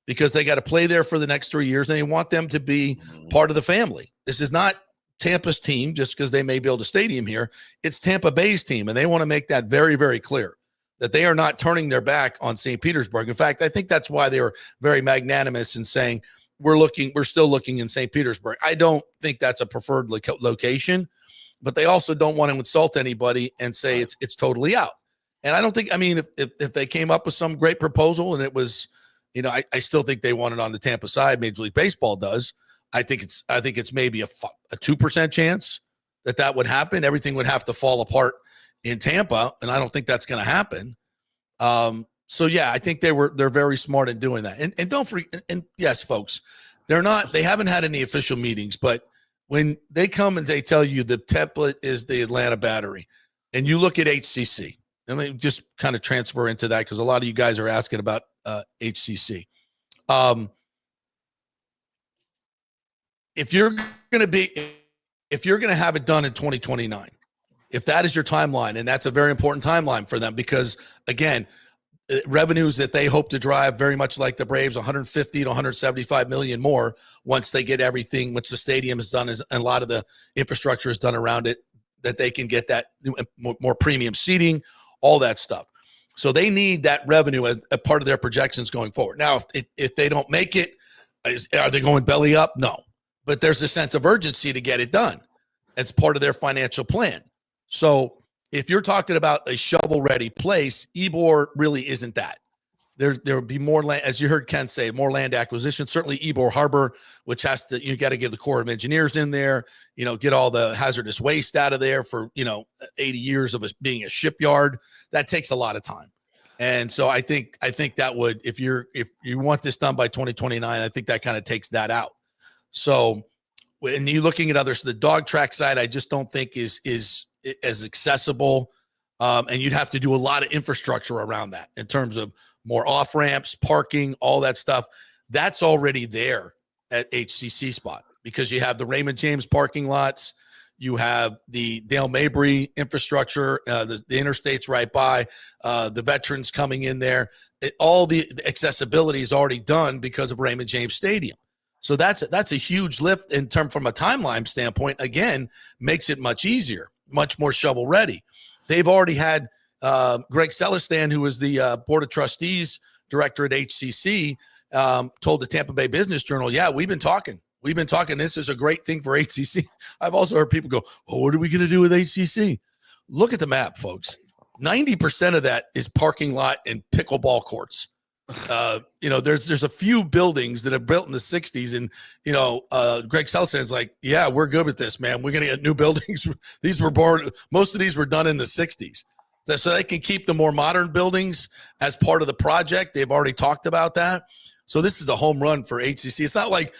because they got to play there for the next 3 years, and they want them to be part of the family. This is not Tampa's team just because they may build a stadium here. It's Tampa Bay's team, and they want to make that very, very clear that they are not turning their back on St. Petersburg. In fact, I think that's why they were very magnanimous in saying we're still looking in St. Petersburg. I don't think that's a preferred location, but they also don't want to insult anybody and say it's totally out. And I don't think, if they came up with some great proposal and it was, I still think they want it on the Tampa side. Major League Baseball does. I think it's maybe a 2% chance that would happen. Everything would have to fall apart in Tampa, and I don't think that's going to happen. So yeah, I think they're very smart in doing that. And don't forget, and yes, folks, they haven't had any official meetings, but when they come and they tell you the template is the Atlanta Battery, and you look at HCC, let me just kind of transfer into that because a lot of you guys are asking about HCC. If you're going to have it done in 2029, if that is your timeline, and that's a very important timeline for them because, again, revenues that they hope to drive very much like the Braves, 150 to 175 million more once they get everything, once the stadium is done and a lot of the infrastructure is done around it, that they can get that more premium seating, all that stuff. So they need that revenue as a part of their projections going forward. Now, if they don't make it, are they going belly up? No. But there's a sense of urgency to get it done. It's part of their financial plan. So if you're talking about a shovel-ready place, Ybor really isn't that. There would be more land, as you heard Ken say, more land acquisition. Certainly Ybor Harbor, which you got to get the Corps of Engineers in there, get all the hazardous waste out of there for, 80 years of being a shipyard. That takes a lot of time. And so I think that would, if you want this done by 2029, I think that kind of takes that out. So when you're looking at others, the dog track side, I just don't think is as accessible. And you'd have to do a lot of infrastructure around that in terms of more off ramps, parking, all that stuff. That's already there at HCC spot because you have the Raymond James parking lots. You have the Dale Mabry infrastructure, the interstate's right by, the veterans coming in there. All the accessibility is already done because of Raymond James Stadium. So that's a huge lift in terms from a timeline standpoint. Again, makes it much easier, much more shovel ready. They've already had Greg Celestin, who is the Board of Trustees director at HCC, told the Tampa Bay Business Journal, yeah, we've been talking. This is a great thing for HCC. I've also heard people go, oh, what are we going to do with HCC? Look at the map, folks. 90% of that is parking lot and pickleball courts. There's a few buildings that are built in the 60s, and Greg Celestin's like, yeah, we're good with this, man. We're gonna get new buildings. Most of these were done in the 60s, so they can keep the more modern buildings as part of the project. They've already talked about that. So this is a home run for HCC. It's not like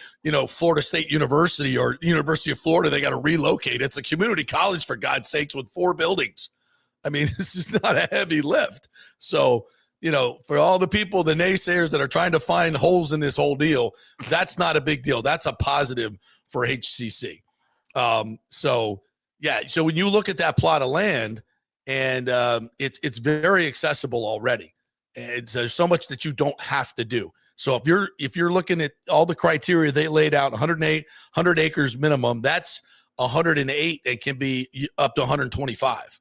Florida State University or University of Florida. They got to relocate. It's a community college, for God's sakes, with 4 buildings. I mean, this is not a heavy lift. So for all the people, the naysayers that are trying to find holes in this whole deal, that's not a big deal. That's a positive for HCC. So when you look at that plot of land, and it's very accessible already. There's so much that you don't have to do. So if you're looking at all the criteria they laid out, 100 acres minimum, that's 108. It can be up to 125.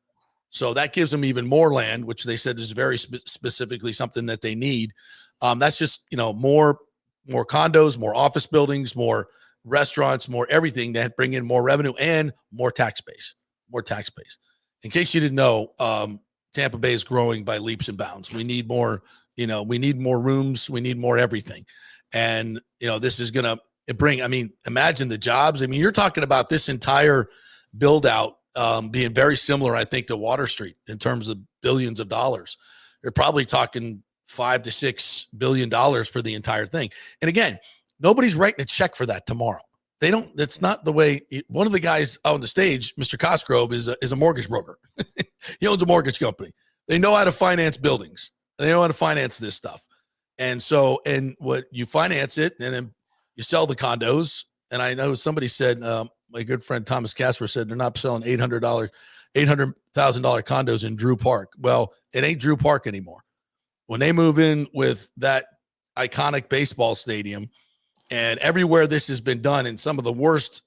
So that gives them even more land, which they said is very specifically something that they need. That's just, more condos, more office buildings, more restaurants, more everything that bring in more revenue and more tax base. In case you didn't know, Tampa Bay is growing by leaps and bounds. We need more, we need more rooms. We need more everything. And, this is going to bring, imagine the jobs. You're talking about this entire build out being very similar, I think, to Water Street in terms of billions of dollars. You're probably talking $5 to $6 billion for the entire thing. And again, nobody's writing a check for that tomorrow. They don't. That's not the way. One of the guys on the stage, Mr. Cosgrove, is a mortgage broker. He owns a mortgage company. They know how to finance buildings. They know how to finance this stuff. And so, and what you finance it, and then you sell the condos. And I know somebody said, my good friend Thomas Casper said they're not selling $800,000 condos in Drew Park. Well, it ain't Drew Park anymore. When they move in with that iconic baseball stadium, and everywhere this has been done in some of the worst,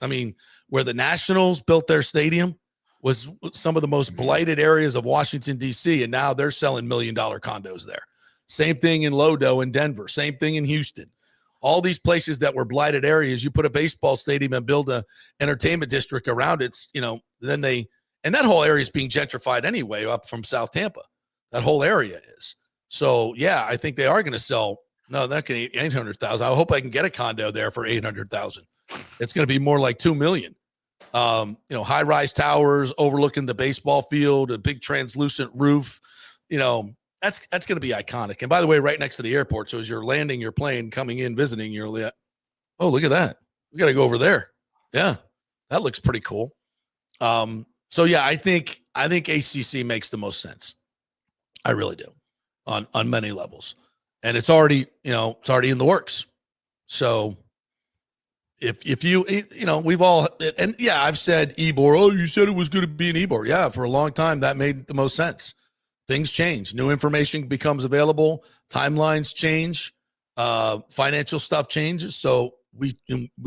where the Nationals built their stadium was some of the most blighted areas of Washington, D.C., and now they're selling $1 million condos there. Same thing in Lodo in Denver. Same thing in Houston. All these places that were blighted areas, you put a baseball stadium and build a entertainment district around it, then and that whole area is being gentrified anyway up from South Tampa. That whole area is. So, yeah, I think they are going to sell. No, that can $800,000. I hope I can get a condo there for $800,000. It's going to be more like $2 million. High-rise towers overlooking the baseball field, a big translucent roof. That's going to be iconic. And by the way, right next to the airport. So as you're landing your plane, coming in, visiting, you're like, oh, look at that. We got to go over there. Yeah, that looks pretty cool. So yeah, I think ACC makes the most sense. I really do, on many levels. And it's already in the works. So if you we've all, and yeah, I've said Ybor. Oh, you said it was going to be an Ybor. Yeah, for a long time that made the most sense. Things change. New information becomes available. Timelines change. Financial stuff changes. So we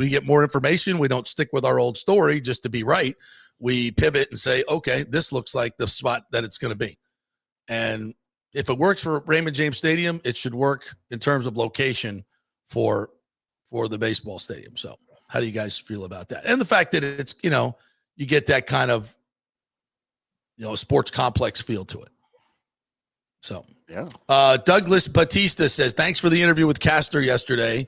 get more information. We don't stick with our old story just to be right. We pivot and say, okay, this looks like the spot that it's going to be. And if it works for Raymond James Stadium, it should work in terms of location for the baseball stadium. So how do you guys feel about that? And the fact that it's, you get that kind of, sports complex feel to it. So, yeah. Douglas Batista says, thanks for the interview with Castor yesterday.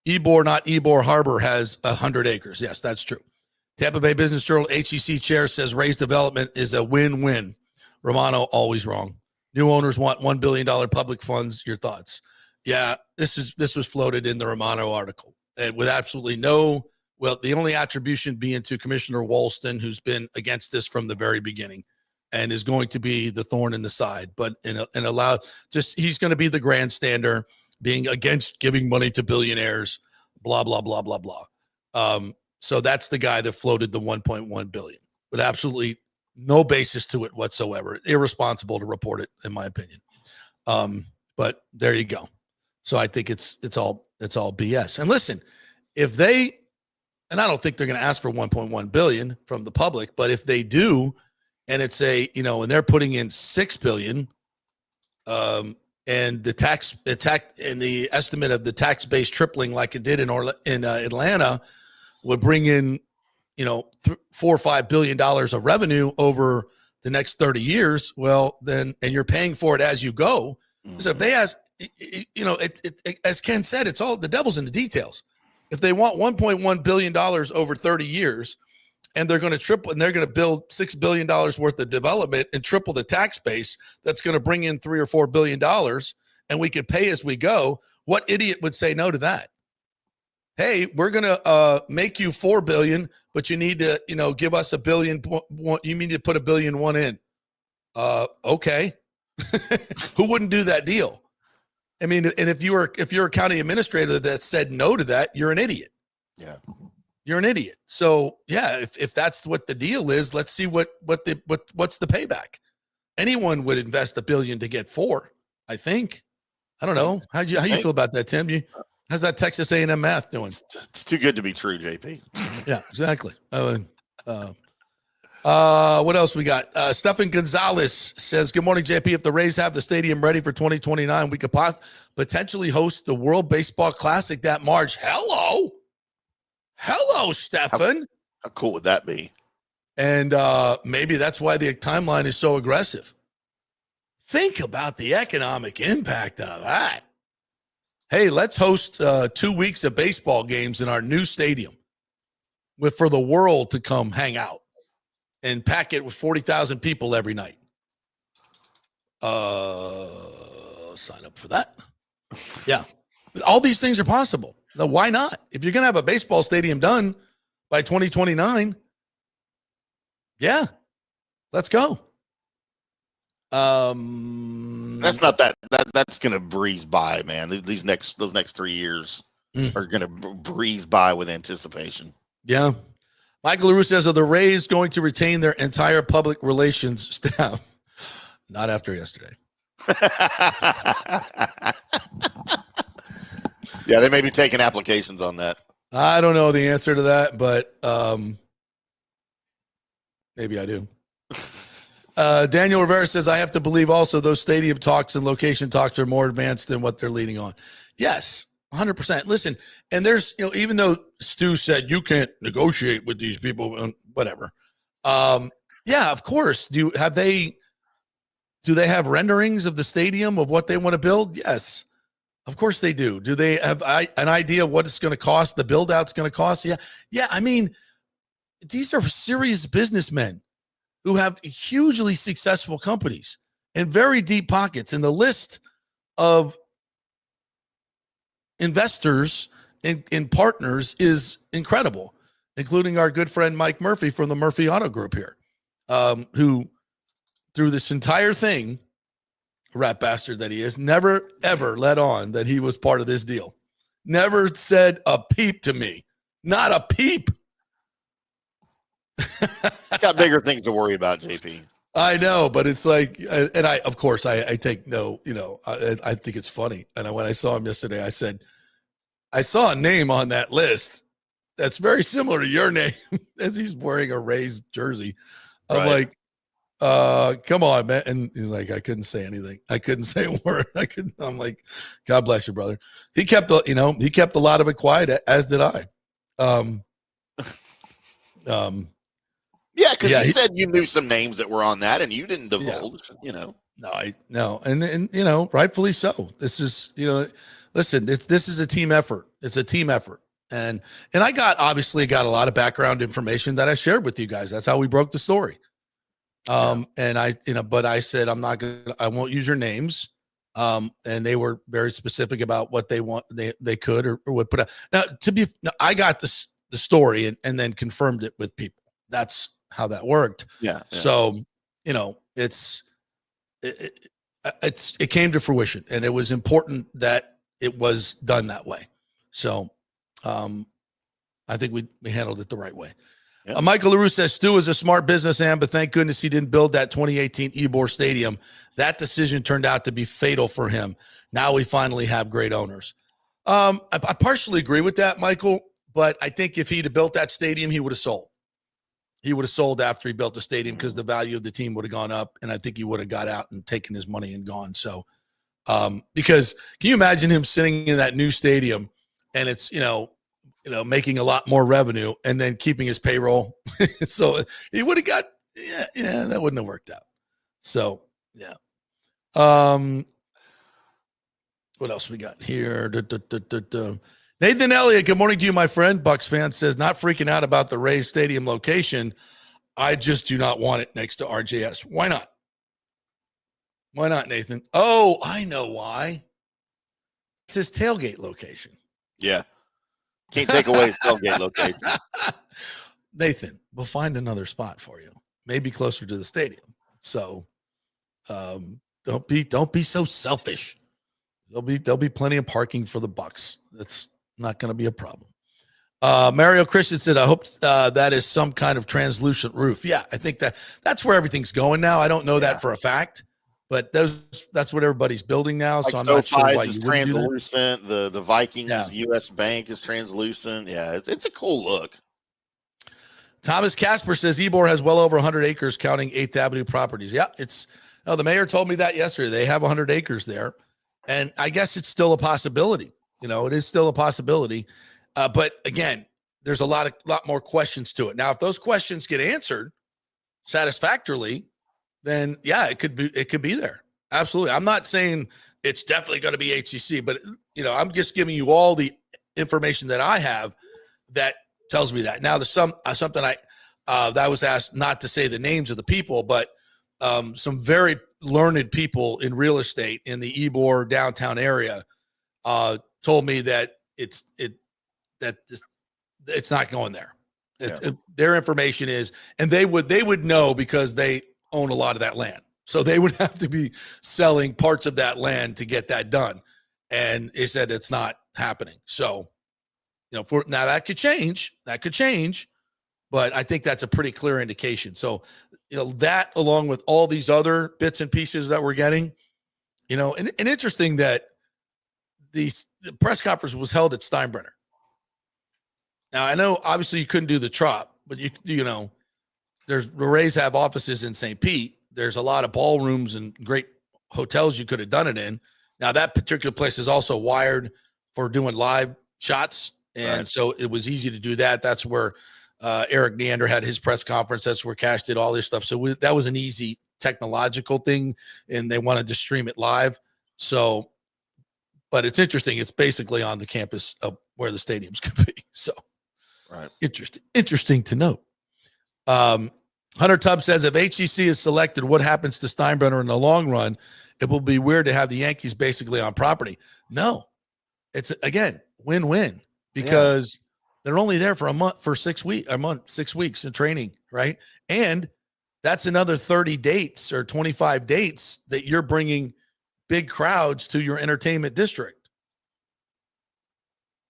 Ybor, not Ybor Harbor, has 100 acres. Yes, that's true. Tampa Bay Business Journal HEC chair says Rays development is a win-win. Romano, always wrong. New owners want $1 billion public funds. Your thoughts? Yeah, this was floated in the Romano article. And with absolutely the only attribution being to Commissioner Walston, who's been against this from the very beginning and is going to be the thorn in the side. But he's going to be the grandstander, being against giving money to billionaires, blah, blah, blah, blah, blah. So that's the guy that floated the $1.1 billion, with absolutely no basis to it whatsoever. Irresponsible to report it, in my opinion. But there you go. So I think it's all BS. And listen, if they, and I don't think they're going to ask for $1.1 billion from the public, but if they do, and it's and they're putting in $6 billion, and the estimate of the tax base tripling like it did in Atlanta would bring in, $4 or $5 billion of revenue over the next 30 years. Well, then, and you're paying for it as you go. Mm-hmm. So if they ask, as Ken said, it's all the devil's in the details. If they want $1.1 billion over 30 years, and they're going to triple, and they're going to build $6 billion worth of development and triple the tax base, that's going to bring in $3 or $4 billion, and we could pay as we go. What idiot would say no to that? Hey, we're going to make you $4 billion, but you need to, give us $1 billion. You need to put $1.1 billion in. Okay. Who wouldn't do that deal? I mean, and if you're a county administrator that said no to that, you're an idiot. Yeah. You're an idiot. So yeah, if that's what the deal is, let's see what's the payback. Anyone would invest $1 billion to get $4 billion, I think. I don't know. How you feel about that, Tim? How's that Texas A&M math doing? It's too good to be true, JP. Yeah, exactly. What else we got? Stefan Gonzalez says, good morning, JP. If the Rays have the stadium ready for 2029, we could potentially host the World Baseball Classic that March. Hello, Stefan. How cool would that be? And maybe that's why the timeline is so aggressive. Think about the economic impact of that. Hey, let's host 2 weeks of baseball games in our new stadium for the world to come hang out and pack it with 40,000 people every night. Sign up for that. Yeah. All these things are possible. Now, why not? If you're going to have a baseball stadium done by 2029, yeah, let's go. That's not that's going to breeze by, man. Those next 3 years are going to breeze by with anticipation. Yeah. Michael LaRue says, are the Rays going to retain their entire public relations staff? Not after yesterday. Yeah, they may be taking applications on that. I don't know the answer to that, but maybe I do. Daniel Rivera says, I have to believe also those stadium talks and location talks are more advanced than what they're leading on. Yes, 100%. Listen, and there's, even though Stu said you can't negotiate with these people, whatever. Yeah, of course. Do they have renderings of the stadium of what they want to build? Yes, of course they do. Do they have an idea what it's going to cost? The build out's going to cost? Yeah. Yeah. I mean, these are serious businessmen who have hugely successful companies and very deep pockets. And the list of investors and partners is incredible, including our good friend Mike Murphy from the Murphy Auto Group here, who through this entire thing, rat bastard that he is, never, ever let on that he was part of this deal. Never said a peep to me. Not a peep. Got bigger things to worry about, JP. I know, but it's like, and I, of course, I take no, I think it's funny. And when I saw him yesterday, I said, I saw a name on that list that's very similar to your name as he's wearing a Rays jersey. I'm like, come on, man. And he's like, I couldn't say anything. I couldn't say a word. I'm like, God bless you, brother. He kept a lot of it quiet, as did I. Yeah, because you said you knew some names that were on that, and you didn't divulge. No, and rightfully so. This is, listen, this is a team effort. It's a team effort, and I obviously got a lot of background information that I shared with you guys. That's how we broke the story. And but I said I won't use your names. And they were very specific about what they want, they could or would put out. Now, I got the story and then confirmed it with people. That's how that worked. Yeah. So, it came to fruition, and it was important that it was done that way. So, I think we handled it the right way. Yeah. Michael LaRue says Stu is a smart businessman, but thank goodness he didn't build that 2018 Ybor Stadium. That decision turned out to be fatal for him. Now we finally have great owners. I partially agree with that, Michael, but I think if he'd have built that stadium, he would have sold. He would have sold after he built the stadium because the value of the team would have gone up, and I think he would have got out and taken his money and gone. So, because can you imagine him sitting in that new stadium and it's, making a lot more revenue and then keeping his payroll? So he would have got, that wouldn't have worked out. So, yeah. What else we got here? Nathan Elliott, good morning to you, my friend. Bucs fan says, not freaking out about the Rays Stadium location. I just do not want it next to RJS. Why not? Why not, Nathan? Oh, I know why. It's his tailgate location. Yeah. Can't take away his tailgate location. Nathan, we'll find another spot for you. Maybe closer to the stadium. So don't be so selfish. There'll be plenty of parking for the Bucs. That's not going to be a problem. Mario Christian said, I hope that is some kind of translucent roof. Yeah, I think that's where everything's going now. I don't know that for a fact, but that's what everybody's building now. So I'm not sure why you wouldn't do that. Translucent. The Vikings U.S. Bank is translucent. Yeah, it's a cool look. Thomas Casper says Ybor has well over 100 acres counting 8th Avenue properties. Yeah, the mayor told me that yesterday. They have 100 acres there, and I guess it's still a possibility. It is still a possibility. But again, there's a lot more questions to it. Now, if those questions get answered satisfactorily, then yeah, it could be there. Absolutely. I'm not saying it's definitely going to be HCC, but I'm just giving you all the information that I have that tells me that. Now, there's something that I was asked not to say the names of the people, but some very learned people in real estate in the Ybor downtown area told me that it's not going there. Their information is, and they would know because they own a lot of that land. So they would have to be selling parts of that land to get that done. And they said it's not happening. So, now that could change. But I think that's a pretty clear indication. So, that along with all these other bits and pieces that we're getting, and interesting that the press conference was held at Steinbrenner. Now, I know obviously you couldn't do the Trop, but the Rays have offices in St. Pete. There's a lot of ballrooms and great hotels you could have done it in. Now, that particular place is also wired for doing live shots. And so it was easy to do that. That's where Eric Neander had his press conference. That's where Cash did all this stuff. So that was an easy technological thing, and they wanted to stream it live. So, but it's interesting. It's basically on the campus of where the stadium's going to be. So, interesting to note. Hunter Tubbs says, if HCC is selected, what happens to Steinbrenner in the long run? It will be weird to have the Yankees basically on property. No, it's again, win-win because they're only there for 6 weeks in training. Right. And that's another 30 dates or 25 dates that you're bringing big crowds to your entertainment district.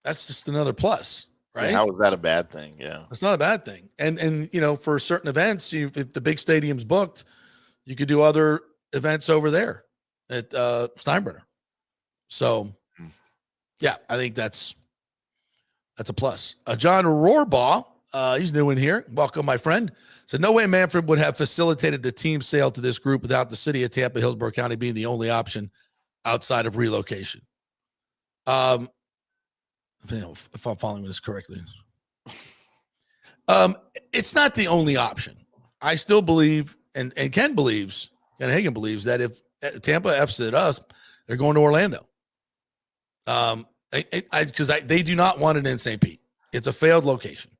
That's just another plus. Right? How is that a bad thing? Yeah, it's not a bad thing. And for certain events, if the big stadium's booked, you could do other events over there at Steinbrenner. So, yeah, I think that's a plus. John Rohrbaugh, he's new in here. Welcome, my friend. Said, no way Manfred would have facilitated the team sale to this group without the city of Tampa, Hillsborough County being the only option outside of relocation. If I'm following this correctly. It's not the only option. I still believe, and Ken Hagan believes that if Tampa F's it us, they're going to Orlando. Because they do not want it in St. Pete. It's a failed location.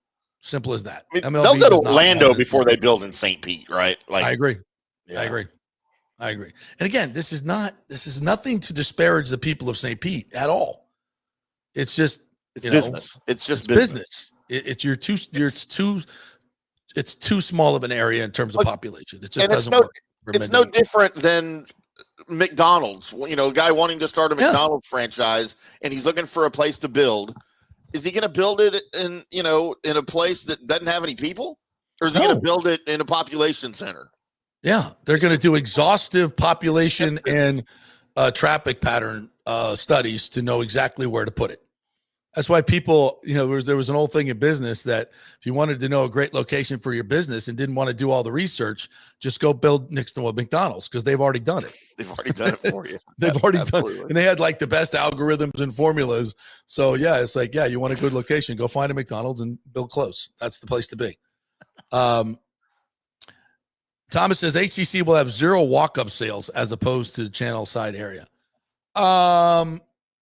Simple as that. I mean, they'll go to Orlando before they build in St. Pete, right? I agree. Yeah. I agree. And again, this is nothing to disparage the people of St. Pete at all. It's just business. It's just business. It's too small of an area in terms of population. It just doesn't work. It's no different than McDonald's. A guy wanting to start a McDonald's franchise and he's looking for a place to build. Is he going to build it in a place that doesn't have any people, or is he going to build it in a population center? Yeah, they're going to do exhaustive population and traffic pattern studies to know exactly where to put it. That's why people, there was an old thing in business that if you wanted to know a great location for your business and didn't want to do all the research, just go build next to a McDonald's because they've already done it. They've already done it for you. They've already done it. And they had like the best algorithms and formulas. So, it's like, you want a good location, go find a McDonald's and build close. That's the place to be. Thomas says HCC will have 0 walk-up sales as opposed to channel side area.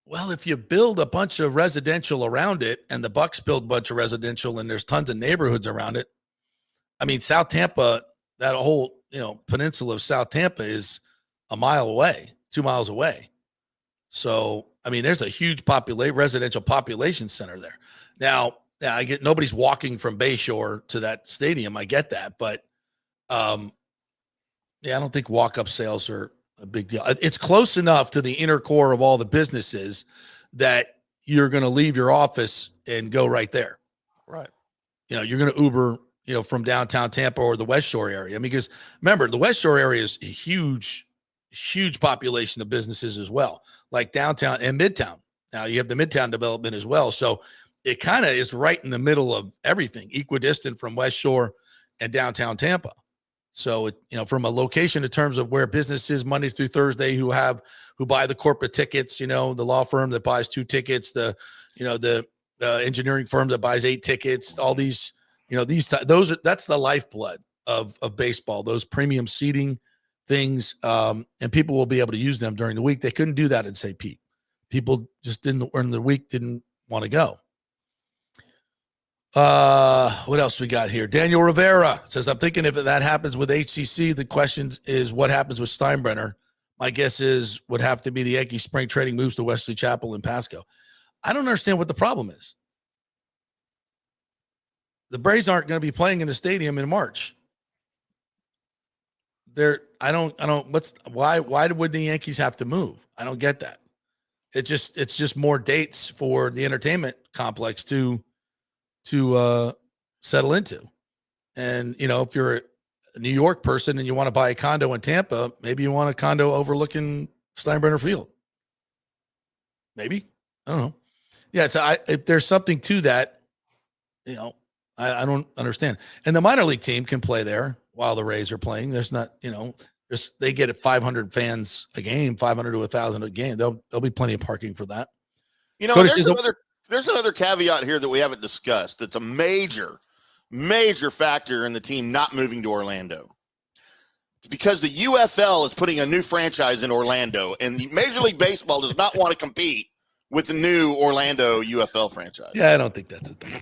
Well, if you build a bunch of residential around it and the Bucs build a bunch of residential and there's tons of neighborhoods around it. I mean, South Tampa, that whole, peninsula of South Tampa is a mile away, 2 miles away. So, I mean, there's a huge residential population center there. Now, I get nobody's walking from Bayshore to that stadium. I get that. But, I don't think walk-up sales are a big deal. It's close enough to the inner core of all the businesses that you're going to leave your office and go right there. Right. You're going to Uber, from downtown Tampa or the West Shore area. I mean, because remember, the West Shore area is a huge population of businesses as well, like downtown and Midtown. Now you have the Midtown development as well. So it kind of is right in the middle of everything, equidistant from West Shore and downtown Tampa. So, from a location in terms of where businesses Monday through Thursday who buy the corporate tickets, the law firm that buys 2 tickets, the engineering firm that buys 8 tickets, all these, that's the lifeblood of baseball, those premium seating things, and people will be able to use them during the week. They couldn't do that in St. Pete. People just didn't want to go. What else we got here? Daniel Rivera says, I'm thinking if that happens with HCC, the question is what happens with Steinbrenner. My guess is would have to be the Yankee spring trading moves to Wesley Chapel and Pasco. I don't understand what the problem is. The Braves aren't going to be playing in the stadium in March. Why would the Yankees have to move? I don't get that. It's just more dates for the entertainment complex to settle into. And, if you're a New York person and you want to buy a condo in Tampa, maybe you want a condo overlooking Steinbrenner Field. Maybe. I don't know. Yeah, so if there's something to that, I don't understand. And the minor league team can play there while the Rays are playing. There's not, they get 500 fans a game, 500 to 1,000 a game. There'll be plenty of parking for that. There's another caveat here that we haven't discussed. That's a major factor in the team not moving to Orlando. It's because the UFL is putting a new franchise in Orlando, and Major League Baseball does not want to compete with the new Orlando UFL franchise. Yeah, I don't think that's a thing.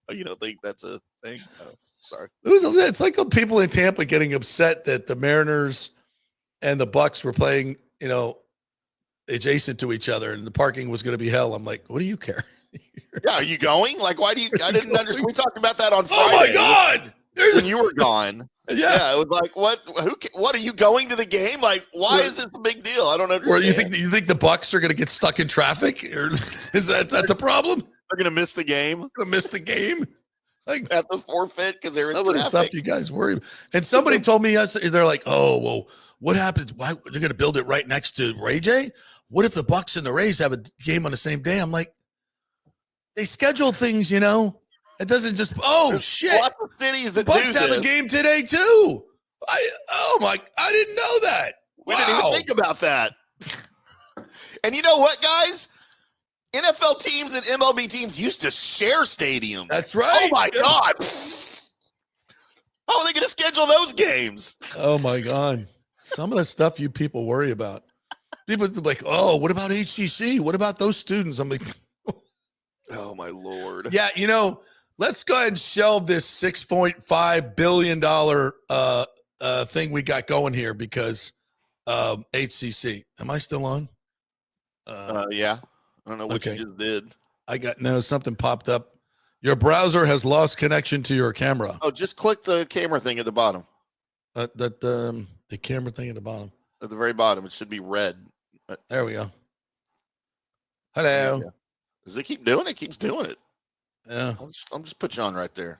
Oh, you don't think that's a thing? Oh, sorry. It's like people in Tampa getting upset that the Mariners and the Bucs were playing, adjacent to each other, and the parking was going to be hell. I'm like, what do you care? Yeah, are you going? Like, why do you? I didn't understand. We talked about that on Friday. Oh my God! When you were gone. Yeah, it was like, what are you going to the game? Like, why is this a big deal? I don't understand. Or you think the Bucs are going to get stuck in traffic? Or is that the problem? They're going to miss the game. Like at the forfeit because there is some of the stuff you guys worry about. And somebody told me they're like, oh well, what happens? Why they're going to build it right next to Ray J? What if the Bucs and the Rays have a game on the same day? I'm like, they schedule things, It doesn't just shit. Lots of cities that Bucs have a game today too. I didn't know that. We didn't even think about that. And you know what, guys? NFL teams and MLB teams used to share stadiums. That's right. Oh my God. How are they going to schedule those games? Oh my God. Some of the stuff you people worry about. People are like, oh, what about HCC? What about those students? I'm like, oh my Lord. Yeah, let's go ahead and shelve this $6.5 billion thing we got going here because HCC. Am I still on? Yeah. I don't know what you just did. Something popped up. Your browser has lost connection to your camera. Oh, just click the camera thing at the bottom. The camera thing at the bottom. At the very bottom. It should be red. There we go. Hello. Does it keep doing it? It keeps doing it. Yeah. I'll just put you on right there.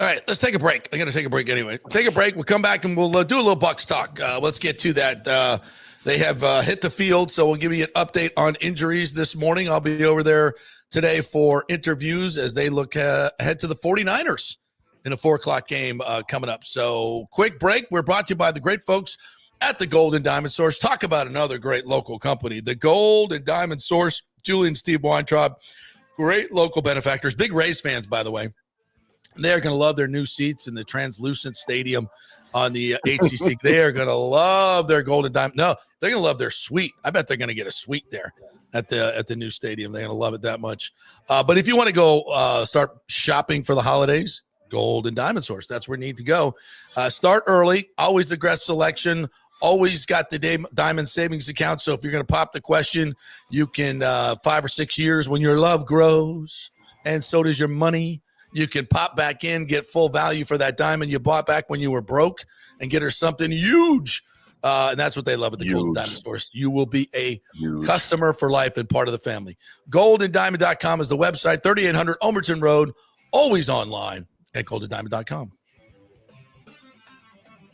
All right, let's take a break. I'm going to take a break anyway. Take a break. We'll come back and we'll do a little Bucs talk. Let's get to that. They have hit the field, so we'll give you an update on injuries this morning. I'll be over there today for interviews as they look ahead to the 49ers in a 4 o'clock game coming up. So quick break. We're brought to you by the great folks at the Gold and Diamond Source. Talk about another great local company, the Gold and Diamond Source. Julie and Steve Weintraub, great local benefactors, big Rays fans, by the way. They're going to love their new seats in the translucent stadium on the HCC. They are going to love their Gold and Diamond. No, they're going to love their suite. I bet they're going to get a suite there at the new stadium. They're going to love it that much. But if you want to go start shopping for the holidays, Gold and Diamond Source, that's where you need to go. Start early, always the best selection. Always got the Diamond Savings Account. So if you're going to pop the question, you can 5 or 6 years when your love grows and so does your money. You can pop back in, get full value for that diamond you bought back when you were broke and get her something huge. And that's what they love at the Gold and Diamond Source. You will be a customer for life and part of the family. Goldanddiamond.com is the website, 3800 Omerton Road, always online at goldanddiamond.com.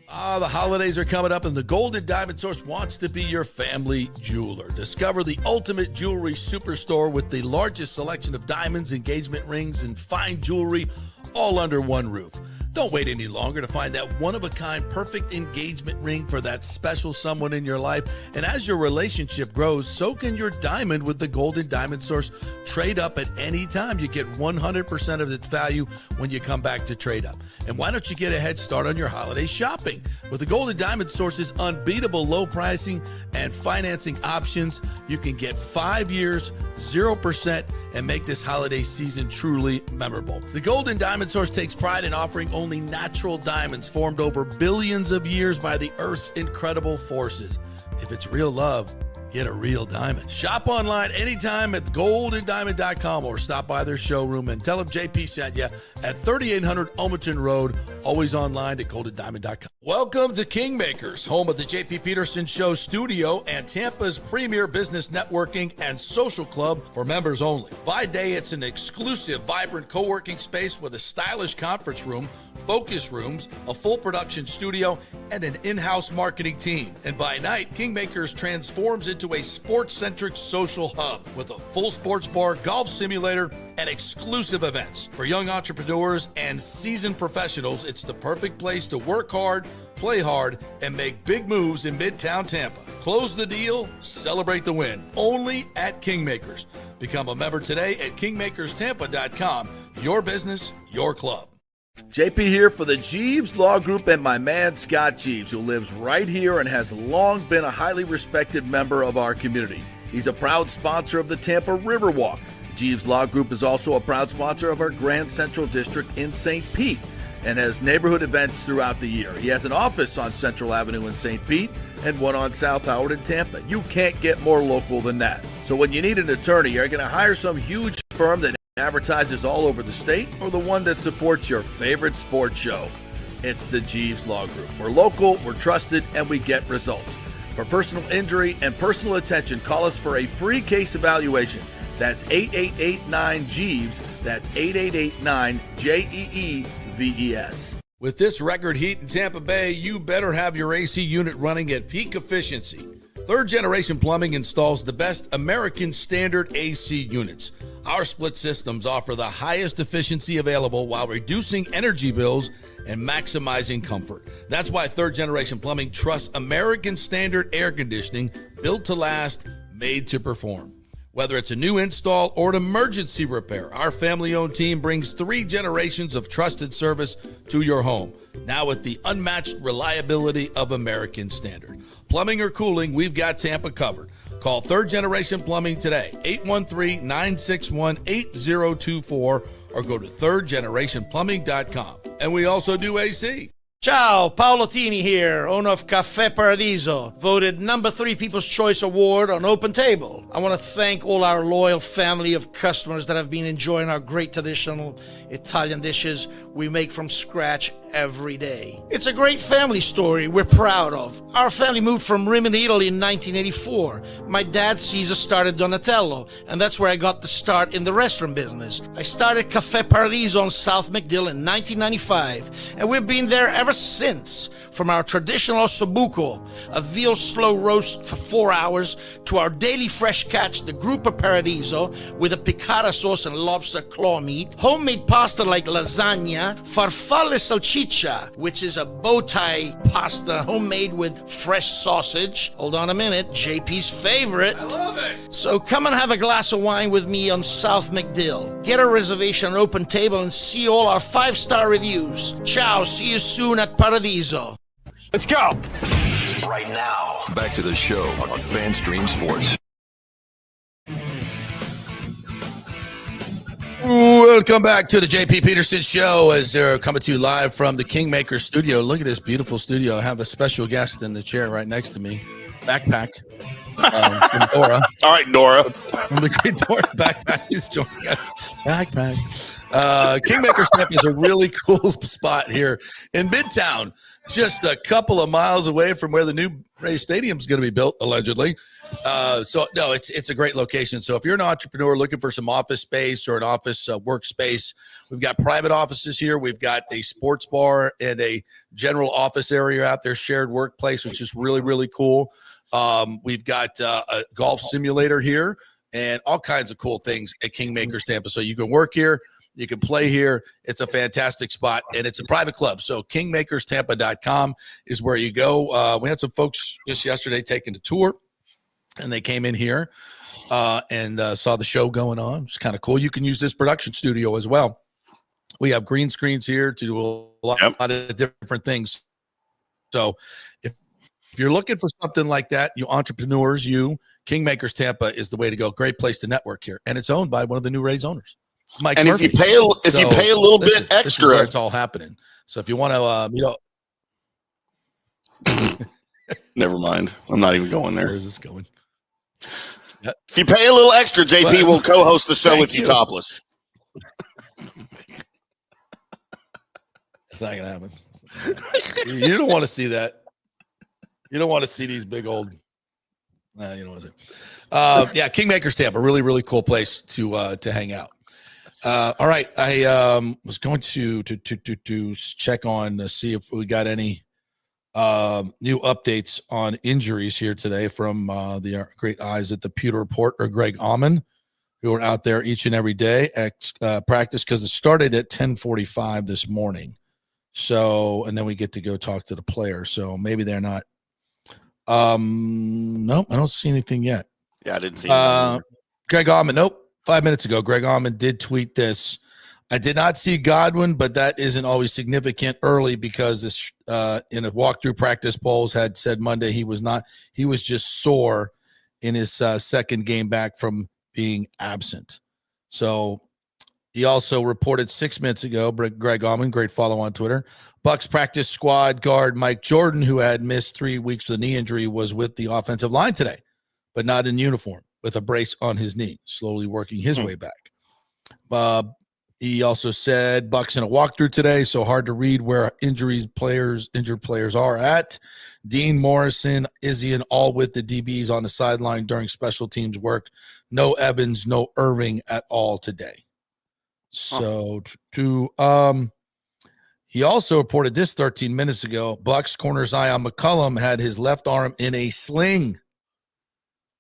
The holidays are coming up, and the Gold and Diamond Source wants to be your family jeweler. Discover the ultimate jewelry superstore with the largest selection of diamonds, engagement rings, and fine jewelry all under one roof. Don't wait any longer to find that one-of-a-kind perfect engagement ring for that special someone in your life. And as your relationship grows, so can your diamond with the Golden Diamond Source. Trade up at any time. You get 100% of its value when you come back to trade up. And why don't you get a head start on your holiday shopping? With the Golden Diamond Source's unbeatable low pricing and financing options, you can get 5 years, 0%, and make this holiday season truly memorable. The Golden Diamond Source takes pride in offering only natural diamonds formed over billions of years by the Earth's incredible forces. If it's real love, get a real diamond. Shop online anytime at goldendiamond.com or stop by their showroom and tell them JP sent you at 3800 Almaton Road, always online at goldendiamond.com. Welcome to Kingmakers, home of the JP Peterson Show studio and Tampa's premier business networking and social club for members only. By day, it's an exclusive, vibrant co-working space with a stylish conference room, focus rooms, a full production studio, and an in-house marketing team. And by night, Kingmakers transforms into a sports-centric social hub with a full sports bar, golf simulator, and exclusive events. For young entrepreneurs and seasoned professionals, it's the perfect place to work hard, play hard, and make big moves in Midtown Tampa. Close the deal, celebrate the win. Only at Kingmakers. Become a member today at kingmakerstampa.com. Your business, your club. JP here for the Jeeves Law Group and my man Scott Jeeves, who lives right here and has long been a highly respected member of our community. He's a proud sponsor of the Tampa Riverwalk. Jeeves Law Group is also a proud sponsor of our Grand Central District in St. Pete and has neighborhood events throughout the year. He has an office on Central Avenue in St. Pete and one on South Howard in Tampa. You can't get more local than that. So when you need an attorney, you're going to hire some huge firm that advertises all over the state or the one that supports your favorite sports show. It's the Jeeves Law Group. We're local, we're trusted, and we get results. For personal injury and personal attention, call us for a free case evaluation. That's 8889-JEEVES. That's 8889-JEEVES. With this record heat in Tampa Bay, you better have your AC unit running at peak efficiency. Third Generation Plumbing installs the best American standard AC units. Our split systems offer the highest efficiency available while reducing energy bills and maximizing comfort. That's why Third Generation Plumbing trusts American standard air conditioning, built to last, made to perform. Whether it's a new install or an emergency repair, our family-owned team brings 3 generations of trusted service to your home, now with the unmatched reliability of American standard. Plumbing or cooling, we've got Tampa covered. Call Third Generation Plumbing today, 813-961-8024, or go to thirdgenerationplumbing.com. And we also do AC. Ciao, Paolo Tini here, owner of Caffè Paradiso, voted number 3 People's Choice Award on Open Table. I want to thank all our loyal family of customers that have been enjoying our great traditional Italian dishes we make from scratch every day. It's a great family story we're proud of. Our family moved from Rimini, Italy in 1984. My dad, Caesar, started Donatello, and that's where I got the start in the restaurant business. I started Caffè Paradiso on South McDill in 1995, and we've been there ever since. From our traditional ossobuco, a veal slow roast for 4 hours, to our daily fresh catch, the Gruppo Paradiso, with a piccata sauce and lobster claw meat, homemade pasta like lasagna, farfalle salchicha, which is a bow tie pasta homemade with fresh sausage. Hold on a minute, JP's favorite. I love it. So come and have a glass of wine with me on South McDill. Get a reservation on Open Table and see all our 5-star reviews. Ciao, see you soon at Paradiso. Let's go. Right now, back to the show on FanStream Sports. Welcome back to the JP Peterson Show as they're coming to you live from the Kingmaker studio. Look at this beautiful studio. I have a special guest in the chair right next to me. Backpack from Dora. All right, Dora. From the great Dora Backpack is joining us. Backpack. Kingmaker Step is a really cool spot here in Midtown, just a couple of miles away from where the new Rays Stadium is going to be built, allegedly. It's a great location. So if you're an entrepreneur looking for some office space or an office workspace, we've got private offices here. We've got a sports bar and a general office area out there, shared workplace, which is really, really cool. We've got a golf simulator here and all kinds of cool things at Kingmakers Tampa. So you can work here, You can play here. It's a fantastic spot, and it's a private club. So kingmakerstampa.com is where you go. We had some folks just yesterday taking a tour, and they came in here and saw the show going on. It's kind of cool. You can use this production studio as well. We have green screens here to do a lot of different things. So if you're looking for something like that, you entrepreneurs, Kingmakers Tampa is the way to go. Great place to network here. And it's owned by one of the new Rays owners, Mike and Murphy. If you pay a little bit extra, this is where it's all happening. So if you want to, never mind. I'm not even going there. Where's this going? If you pay a little extra, JP will co-host the show with you topless. It's not gonna happen. You don't want to see that. You don't want to see these big old. You don't want to. Yeah, Kingmakers Tampa, really, really cool place to hang out. All right, I was going to check on see if we got any new updates on injuries here today from the great eyes at the Pewter Report or Greg Auman, who are out there each and every day at practice because it started at 10:45 this morning. So, and then we get to go talk to the player. So maybe they're not. No, I don't see anything yet. Yeah, I didn't see anything. Greg Auman, nope. 5 minutes ago, Greg Auman did tweet this. I did not see Godwin, but that isn't always significant early because this in a walkthrough practice, Bowles had said Monday he was just sore in his second game back from being absent. So he also reported 6 minutes ago, Greg Auman, great follow on Twitter, Bucs practice squad guard Mike Jordan, who had missed 3 weeks with a knee injury, was with the offensive line today, but not in uniform with a brace on his knee, slowly working his way back. He also said Bucs in a walkthrough today, so hard to read where injured players are at. Dean Morrison, Izzy, and all with the DBs on the sideline during special teams work. No Evans, no Irving at all today. So he also reported this 13 minutes ago. Bucs corner Zion McCollum had his left arm in a sling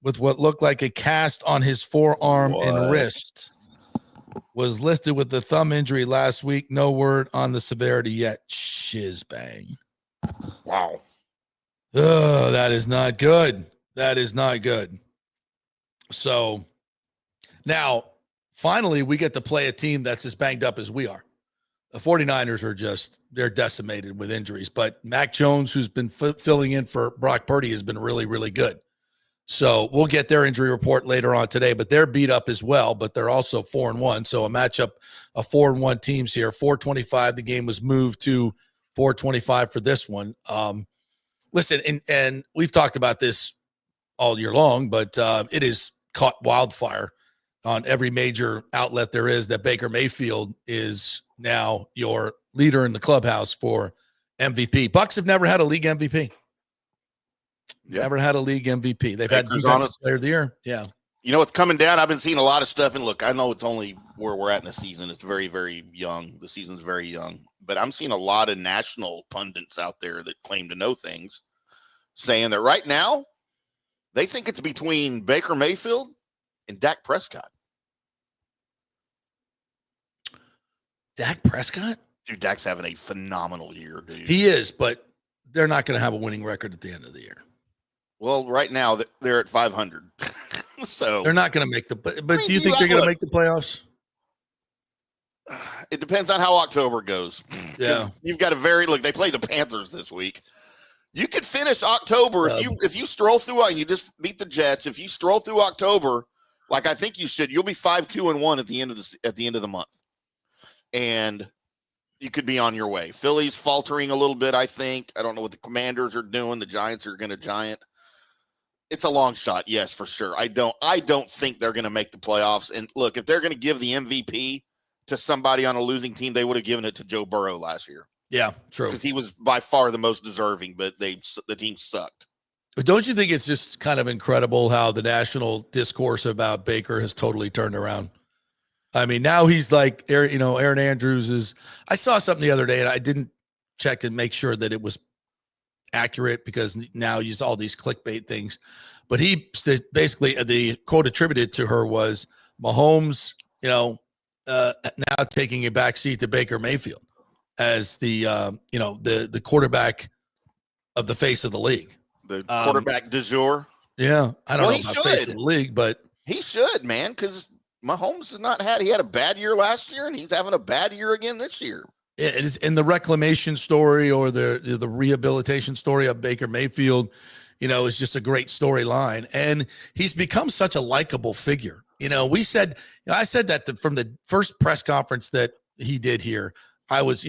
with what looked like a cast on his forearm and wrist. Was listed with the thumb injury last week. No word on the severity yet. Shiz bang. Wow. Oh, that is not good. That is not good. So now, finally, we get to play a team that's as banged up as we are. The 49ers are they're decimated with injuries. But Mac Jones, who's been filling in for Brock Purdy, has been really, really good. So we'll get their injury report later on today, but they're beat up as well, but they're also 4-1. So a matchup of 4-1 teams here. 425, the game was moved to 425 for this one. Listen, and we've talked about this all year long, but it is caught wildfire on every major outlet there is that Baker Mayfield is now your leader in the clubhouse for MVP. Bucs have never had a league MVP. Yeah. Never had a league MVP. They've had Baker's defensive player of the year. Yeah. You know, it's coming down. I've been seeing a lot of stuff. And look, I know it's only where we're at in the season. It's very, very young. The season's very young. But I'm seeing a lot of national pundits out there that claim to know things saying that right now they think it's between Baker Mayfield and Dak Prescott. Dak Prescott? Dude, Dak's having a phenomenal year, dude. He is, but they're not going to have a winning record at the end of the year. Well, right now they're at 500. So they're not going to make but do you think they're going to make the playoffs? It depends on how October goes. Yeah. You've got they play the Panthers this week. You could finish October if you stroll through and you just beat the Jets. If you stroll through October, like I think you should, you'll be 5-2-1 at the end of the month. And you could be on your way. Philly's faltering a little bit, I think. I don't know what the Commanders are doing. The Giants are going to giant. It's a long shot, yes, for sure. I don't think they're going to make the playoffs. And look, if they're going to give the MVP to somebody on a losing team, they would have given it to Joe Burrow last year. Yeah, true. Because he was by far the most deserving, but the team sucked. But don't you think it's just kind of incredible how the national discourse about Baker has totally turned around? I mean, now he's like, Aaron Andrews is. I saw something the other day, and I didn't check and make sure that it was accurate because now you use all these clickbait things. But he basically, the quote attributed to her was Mahomes, now taking a back seat to Baker Mayfield as the the quarterback of the face of the league. The quarterback du jour. Yeah, I don't know about should. face of the league, but He should, man, because Mahomes has not had. He had a bad year last year, and he's having a bad year again this year. it's in the reclamation story or the rehabilitation story of Baker Mayfield. Is just a great storyline, and he's become such a likable figure. I said that from the first press conference that he did here. I was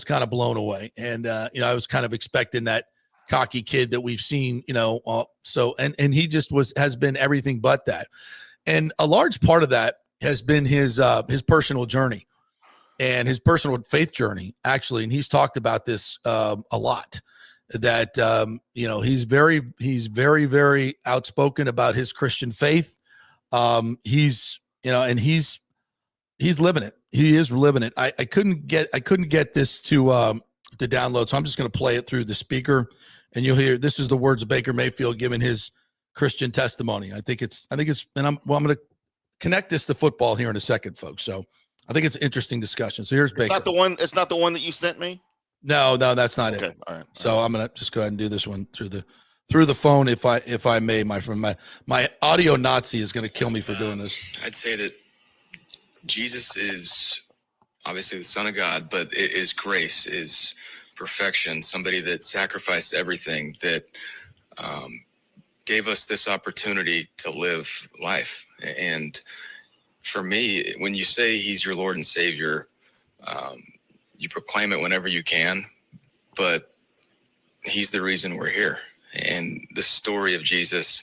kind of blown away, and I was kind of expecting that cocky kid that we've seen, and he just has been everything but that. And a large part of that has been his personal journey and his personal faith journey, actually. And he's talked about this a lot, that, he's very, very outspoken about his Christian faith. He's living it. He is living it. I couldn't get this to download. So I'm just going to play it through the speaker, and you'll hear, this is the words of Baker Mayfield giving his Christian testimony. I think it's, and I'm going to connect this to football here in a second, folks. So I think it's an interesting discussion. So here's Baker. It's not the one that you sent me. No, that's not it. All right. So I'm going to just go ahead and do this one through the phone. If I may, my friend, my audio Nazi is going to kill me for doing this. I'd say that Jesus is obviously the Son of God, but his grace is perfection, somebody that sacrificed everything, that gave us this opportunity to live life. And for me, when you say he's your Lord and Savior, you proclaim it whenever you can, but he's the reason we're here. And the story of Jesus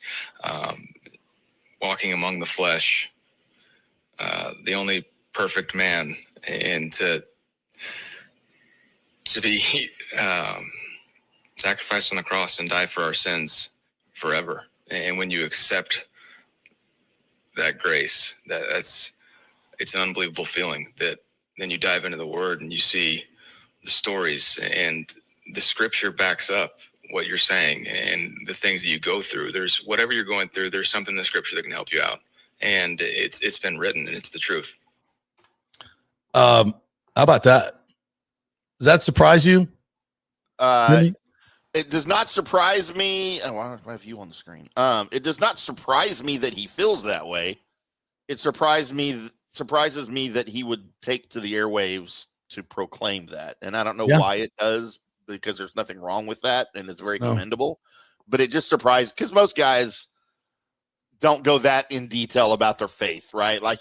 walking among the flesh, the only perfect man, and to be sacrificed on the cross and die for our sins forever. And when you accept that grace, it's an unbelievable feeling. That then you dive into the Word and you see the stories, and the Scripture backs up what you're saying and the things that you go through. There's whatever you're going through, there's something in the Scripture that can help you out. And it's been written, and it's the truth. How about that? Does that surprise you? It does not surprise me. Oh, I don't have you on the screen. It does not surprise me that he feels that way. It surprises me that he would take to the airwaves to proclaim that. And I don't know why it does, because there's nothing wrong with that, and it's very commendable. But it just surprised, because most guys don't go that in detail about their faith, right? Like,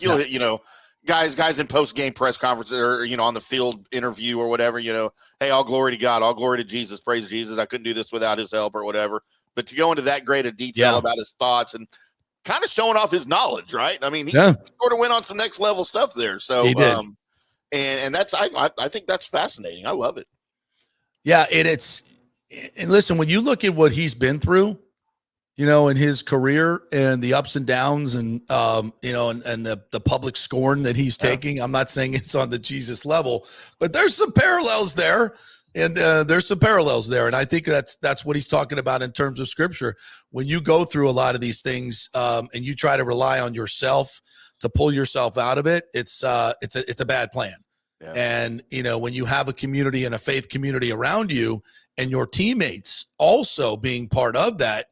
guys in post-game press conferences or, on the field interview or whatever, hey, all glory to God, all glory to Jesus, praise Jesus. I couldn't do this without his help or whatever. But to go into that great a detail about his thoughts and kind of showing off his knowledge, right? I mean, he sort of went on some next level stuff there. So, he did. And that's, I think that's fascinating. I love it. Yeah. And listen, when you look at what he's been through, in his career and the ups and downs and, and the public scorn that he's taking, I'm not saying it's on the Jesus level, but there's some parallels there. And And I think that's what he's talking about in terms of Scripture. When you go through a lot of these things and you try to rely on yourself to pull yourself out of it, it's a bad plan. Yeah. And, when you have a community and a faith community around you and your teammates also being part of that,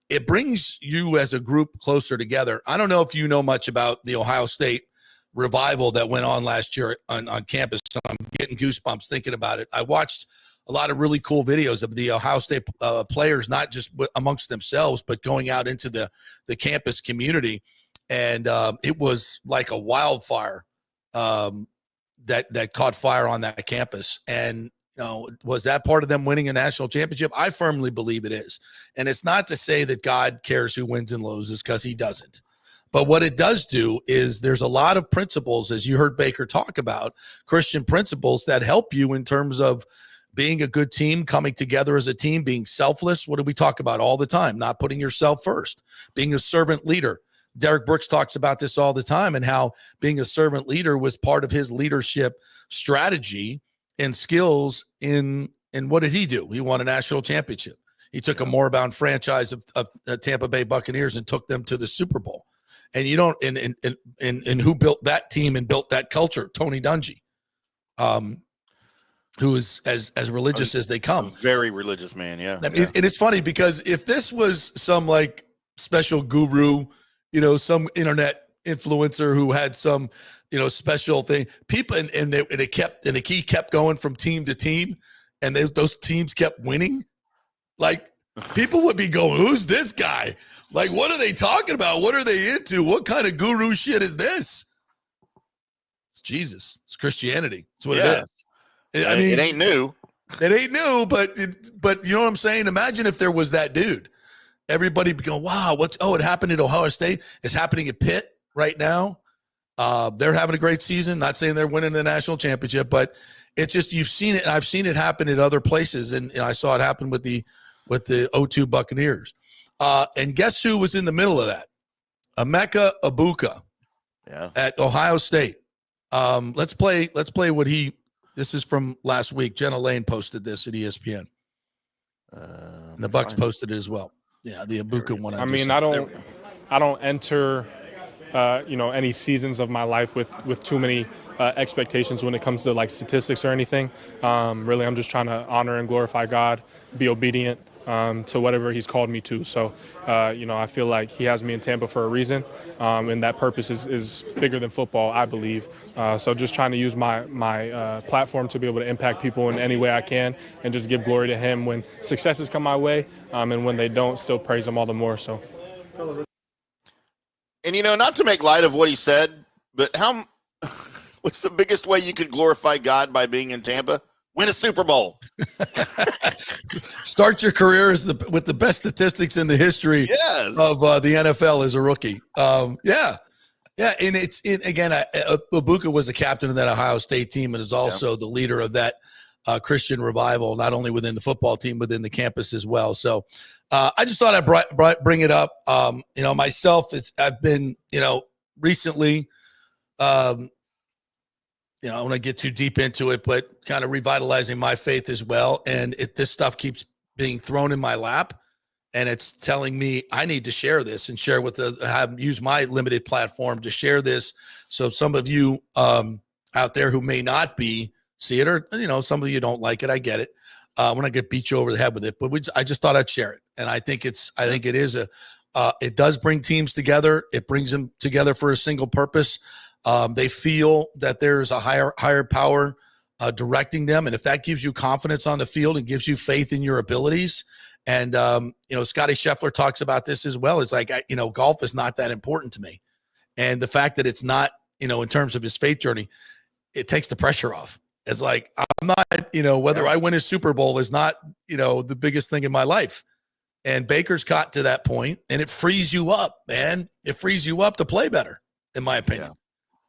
it brings you as a group closer together. I don't know if you know much about the Ohio State revival that went on last year on campus. So I'm getting goosebumps thinking about it. I watched a lot of really cool videos of the Ohio State players, not just amongst themselves, but going out into the campus community. And it was like a wildfire that caught fire on that campus. And was that part of them winning a national championship? I firmly believe it is. And it's not to say that God cares who wins and loses, because he doesn't. But what it does do is there's a lot of principles, as you heard Baker talk about, Christian principles that help you in terms of being a good team, coming together as a team, being selfless. What do we talk about all the time? Not putting yourself first, being a servant leader. Derek Brooks talks about this all the time, and how being a servant leader was part of his leadership strategy and skills in what did he do? He won a national championship. He took a moribund franchise of Tampa Bay Buccaneers and took them to the Super Bowl. And you don't, and who built that team and built that culture? Tony Dungy, who is as religious as they come. Very religious man, yeah. I mean, and it's funny because if this was some like special guru, some internet influencer who had some, special thing, people, and he kept going from team to team, and those teams kept winning, like people would be going, "Who's this guy? Like, what are they talking about? What are they into? What kind of guru shit is this?" It's Jesus. It's Christianity. It's what it is. I mean, it ain't new. It ain't new, but you know what I'm saying? Imagine if there was that dude. Everybody be going, "Wow, it happened at Ohio State. It's happening at Pitt right now. They're having a great season." Not saying they're winning the national championship, but it's just, you've seen it. And I've seen it happen at other places. And I saw it happen with the 0-2 Buccaneers. And guess who was in the middle of that? Emeka Egbuka at Ohio State. Let's play what this is from last week. Jenna Lane posted this at ESPN. And the Bucs posted it as well. Yeah, the Egbuka one. I don't enter any seasons of my life with too many expectations when it comes to like statistics or anything. Really, I'm just trying to honor and glorify God, be obedient to whatever he's called me to. So, I feel like he has me in Tampa for a reason, and that purpose is bigger than football, I believe. So just trying to use my platform to be able to impact people in any way I can and just give glory to him when successes come my way, and when they don't, still praise him all the more. So. And, not to make light of what he said, but what's the biggest way you could glorify God by being in Tampa? Win a Super Bowl. Start your career with the best statistics in the history of the NFL as a rookie. Yeah. And Egbuka was a captain of that Ohio State team and is also the leader of that Christian revival, not only within the football team, within the campus as well. So I just thought I'd bring it up. Myself, I've been, recently, I don't want to get too deep into it, but kind of revitalizing my faith as well. And this stuff keeps being thrown in my lap, and it's telling me I need to share this and share use my limited platform to share this. So some of you out there who may not see it, or some of you don't like it, I get it. We're not going to beat you over the head with it, but I just thought I'd share it. And I think it does bring teams together. It brings them together for a single purpose. They feel that there's a higher power directing them. And if that gives you confidence on the field and gives you faith in your abilities, and, Scotty Scheffler talks about this as well. It's like, golf is not that important to me. And the fact that it's not, in terms of his faith journey, it takes the pressure off. It's like, I'm not, whether I win a Super Bowl is not, the biggest thing in my life. And Baker's got to that point, and it frees you up, man. It frees you up to play better, in my opinion.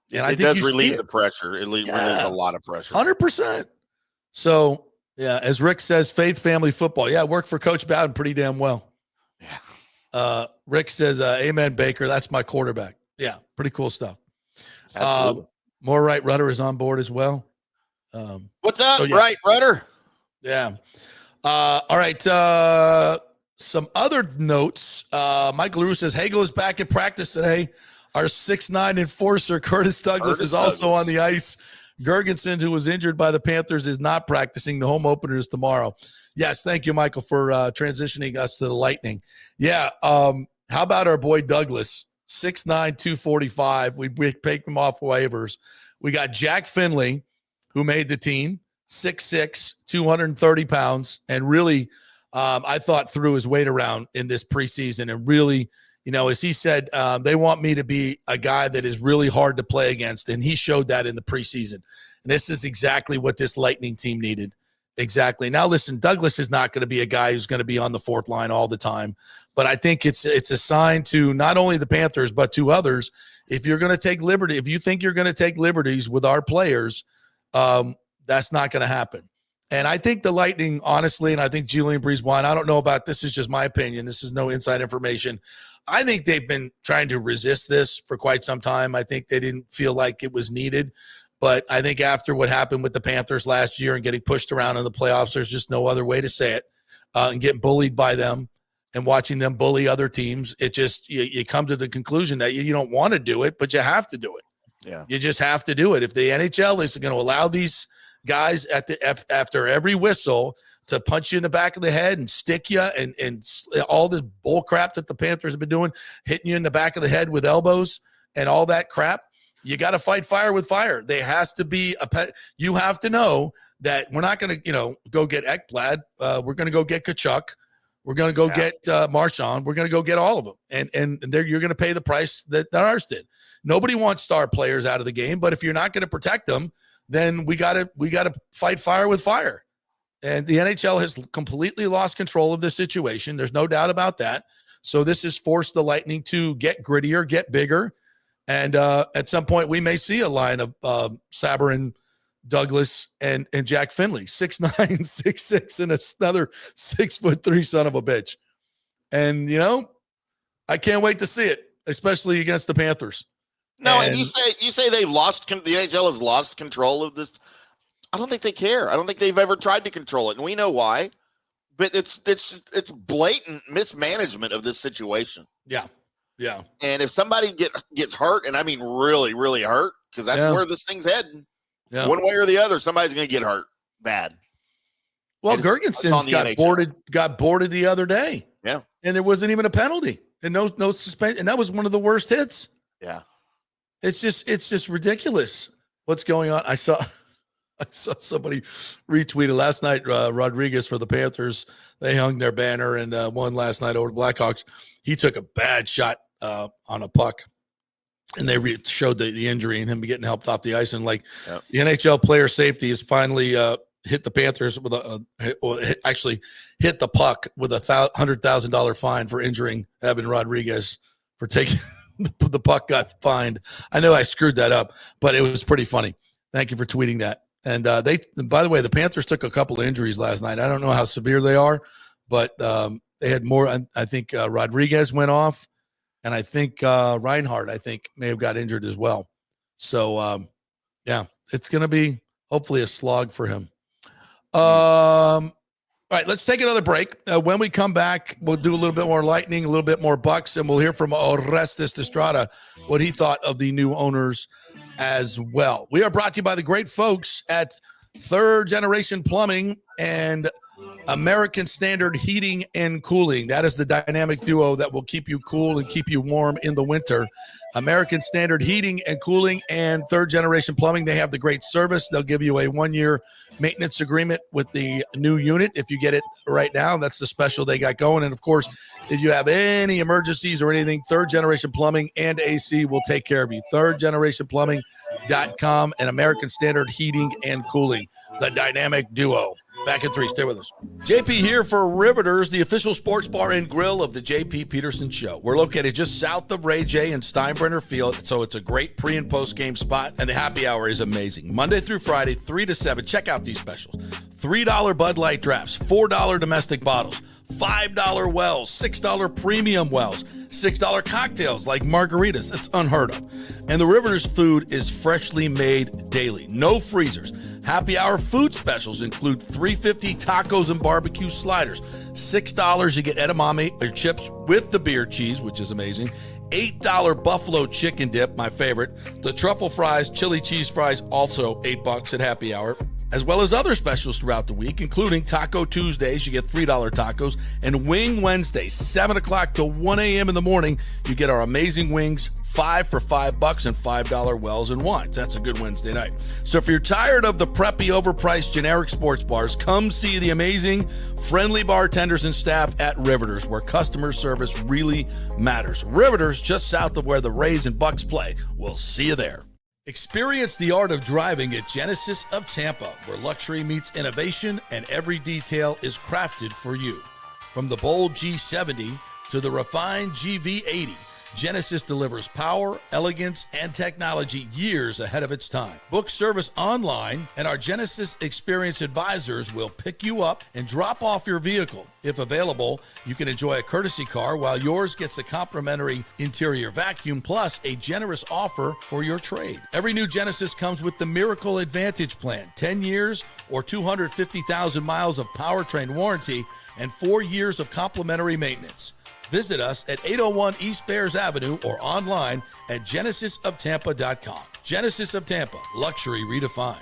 Yeah. And I think it does relieve the pressure. It relieves a lot of pressure. 100%. So, as Rick says, faith, family, football. Yeah, worked for Coach Bowden pretty damn well. Yeah. Rick says, amen, Baker. That's my quarterback. Yeah, pretty cool stuff. Absolutely. More Right Rudder is on board as well. What's up, Right Rudder? Yeah. All right. Some other notes. Michael LaRue says, Hagel is back at practice today. Our 6'9" enforcer, Curtis Douglas, is also on the ice. Gergensen, who was injured by the Panthers, is not practicing. The home opener is tomorrow. Yes, thank you, Michael, for transitioning us to the Lightning. Yeah, how about our boy Douglas, 6'9", 245. We picked him off waivers. We got Jack Finley, who made the team, 6'6", 230 pounds, and really I thought threw his weight around in this preseason and really – as he said, they want me to be a guy that is really hard to play against, and he showed that in the preseason. And this is exactly what this Lightning team needed. Exactly. Now, listen, Douglas is not going to be a guy who's going to be on the fourth line all the time, but I think it's a sign to not only the Panthers but to others. If you think you're going to take liberties with our players, that's not going to happen. And I think the Lightning, honestly, and I think Julian Brisebois, I don't know about this, is just my opinion. This is no inside information. I think they've been trying to resist this for quite some time. I think they didn't feel like it was needed. But I think after what happened with the Panthers last year and getting pushed around in the playoffs, there's just no other way to say it, and getting bullied by them. and watching them bully other teams, it just you come to the conclusion that you don't want to do it, but you have to do it. Yeah, you just have to do it. If the NHL is going to allow these guys after every whistle to punch you in the back of the head and stick you and all this bull crap that the Panthers have been doing, hitting you in the back of the head with elbows and all that crap, you got to fight fire with fire. There has to be you have to know that we're not going to, go get Ekblad. We're going to go get Kachuk. We're going to go get Marchand. We're going to go get all of them. And you're going to pay the price that ours did. Nobody wants star players out of the game, but if you're not going to protect them, then we got to fight fire with fire. And the NHL has completely lost control of this situation. There's no doubt about that. So this has forced the Lightning to get grittier, get bigger. And at some point, we may see a line of Sabourin, Douglas, and Jack Finley, 6'9", 6'6", and another 6'3" son of a bitch. And, I can't wait to see it, especially against the Panthers. No, and you say they've lost, the NHL has lost control of this. I don't think they care. I don't think they've ever tried to control it, and we know why. But it's blatant mismanagement of this situation. Yeah. And if somebody gets hurt, and I mean really, really hurt, because that's where this thing's heading. Yeah. One way or the other, somebody's going to get hurt bad. Well, Gergensen's got boarded the other day. Yeah, and there wasn't even a penalty and no suspension, and that was one of the worst hits. Yeah, it's just ridiculous what's going on. I saw somebody retweeted last night. Rodriguez for the Panthers, they hung their banner and won last night over the Blackhawks. He took a bad shot on a puck, and they showed the injury and him getting helped off the ice. And the NHL player safety has finally hit the Panthers with hit the puck with $100,000 fine for injuring Evan Rodriguez for taking the puck got fined. I know I screwed that up, but it was pretty funny. Thank you for tweeting that. And by the way, the Panthers took a couple of injuries last night. I don't know how severe they are, but they had more. I think Rodriguez went off, and I think Reinhardt, may have got injured as well. So, it's going to be hopefully a slog for him. All right, let's take another break. When we come back, we'll do a little bit more Lightning, a little bit more Bucks, and we'll hear from Orestes Estrada what he thought of the new owners as well. We are brought to you by the great folks at Third Generation Plumbing and American Standard Heating and Cooling. That is the dynamic duo that will keep you cool and keep you warm in the winter. American Standard Heating and Cooling and Third Generation Plumbing. They have the great service. They'll give you a 1-year maintenance agreement with the new unit if you get it right now. That's the special they got going. And, of course, if you have any emergencies or anything, Third Generation Plumbing and AC will take care of you. ThirdGenerationPlumbing.com and American Standard Heating and Cooling, the dynamic duo. Back in 3. Stay with us. JP here for Riveters, the official sports bar and grill of the JP Peterson Show. We're located just south of Ray J and Steinbrenner Field, so it's a great pre- and post-game spot, and the happy hour is amazing. Monday through Friday, 3 to 7. Check out these specials. $3 Bud Light drafts, $4 domestic bottles, $5 wells, $6 premium wells, $6 cocktails like margaritas. It's unheard of. And the Riveters food is freshly made daily. No freezers. Happy hour food specials include $3.50 tacos and barbecue sliders. $6 you get edamame or chips with the beer cheese, which is amazing. $8 buffalo chicken dip, my favorite. The truffle fries, chili cheese fries, also $8 at happy hour. As well as other specials throughout the week, including Taco Tuesdays, you get $3 tacos, and Wing Wednesdays, 7 o'clock to 1 a.m. in the morning, you get our amazing wings, 5 for $5 and $5 wells and wines. That's a good Wednesday night. So if you're tired of the preppy, overpriced, generic sports bars, come see the amazing, friendly bartenders and staff at Riveters, where customer service really matters. Riveters, just south of where the Rays and Bucs play. We'll see you there. Experience the art of driving at Genesis of Tampa, where luxury meets innovation and every detail is crafted for you. From the bold G70 to the refined GV80, Genesis delivers power, elegance, and technology years ahead of its time. Book service online, and our Genesis Experience advisors will pick you up and drop off your vehicle. If available, you can enjoy a courtesy car while yours gets a complimentary interior vacuum plus a generous offer for your trade. Every new Genesis comes with the Miracle Advantage Plan, 10 years or 250,000 miles of powertrain warranty and 4 years of complimentary maintenance. Visit us at 801 East Bears Avenue or online at genesisoftampa.com. Genesis of Tampa, luxury redefined.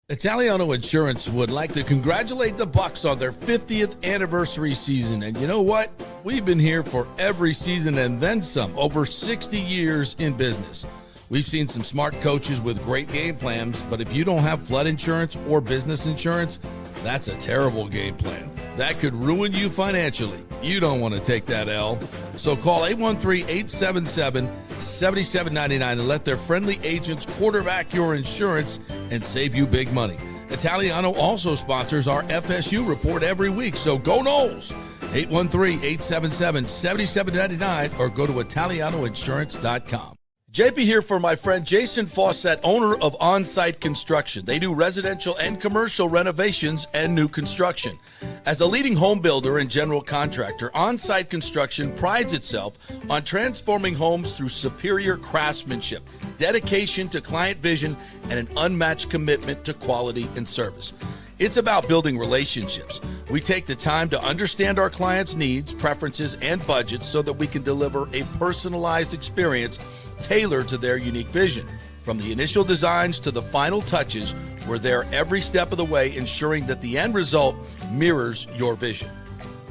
Italiano Insurance would like to congratulate the Bucs on their 50th anniversary season. And you know what? We've been here for every season and then some, over 60 years in business. We've seen some smart coaches with great game plans, but if you don't have flood insurance or business insurance, that's a terrible game plan. That could ruin you financially. You don't want to take that L. So call 813-877-7799 and let their friendly agents quarterback your insurance and save you big money. Italiano also sponsors our FSU report every week, so go Noles. 813-877-7799 or go to italianoinsurance.com. JP here for my friend Jason Fawcett, owner of On-Site Construction. They do residential and commercial renovations and new construction. As a leading home builder and general contractor, On-Site Construction prides itself on transforming homes through superior craftsmanship, dedication to client vision, and an unmatched commitment to quality and service. It's about building relationships. We take the time to understand our clients' needs, preferences, and budgets so that we can deliver a personalized experience tailored to their unique vision. From the initial designs to the final touches, we're there every step of the way, ensuring that the end result mirrors your vision.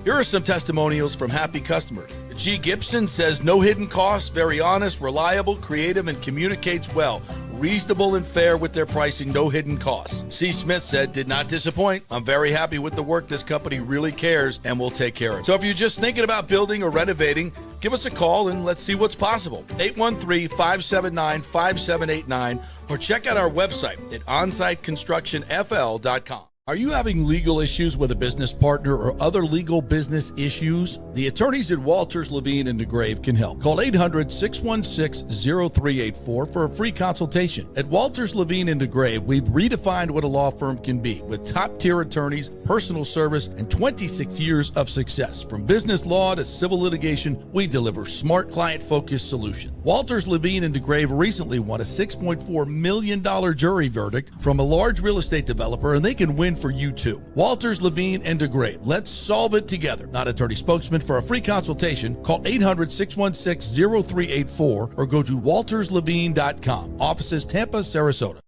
Here are some testimonials from happy customers. G. Gibson says, no hidden costs, very honest, reliable, creative, and communicates well. Reasonable and fair with their pricing, no hidden costs. C. Smith said, did not disappoint. I'm very happy with the work. This company really cares and will take care of it. So if you're just thinking about building or renovating, give us a call and let's see what's possible. 813-579-5789 or check out our website at onsiteconstructionfl.com. Are you having legal issues with a business partner or other legal business issues? The attorneys at Walters, Levine, and DeGrave can help. Call 800-616-0384 for a free consultation. At Walters, Levine, and DeGrave, we've redefined what a law firm can be with top-tier attorneys, personal service, and 26 years of success. From business law to civil litigation, we deliver smart, client-focused solutions. Walters, Levine, and DeGrave recently won a $6.4 million jury verdict from a large real estate developer, and they can win for you too. Walters, Levine, and DeGrave. Let's solve it together. Not attorney spokesman. For a free consultation, call 800-616-0384 or go to walterslevine.com. Offices Tampa, Sarasota.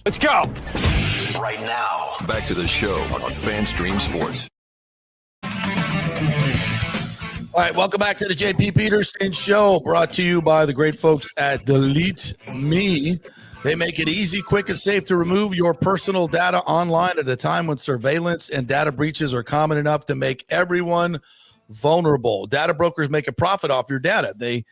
Let's go. Right now, back to the show on FanStream Sports. All right, welcome back to the JP Peterson Show, brought to you by the great folks at Delete Me. They make it easy, quick, and safe to remove your personal data online at a time when surveillance and data breaches are common enough to make everyone vulnerable. Data brokers make a profit off your data. They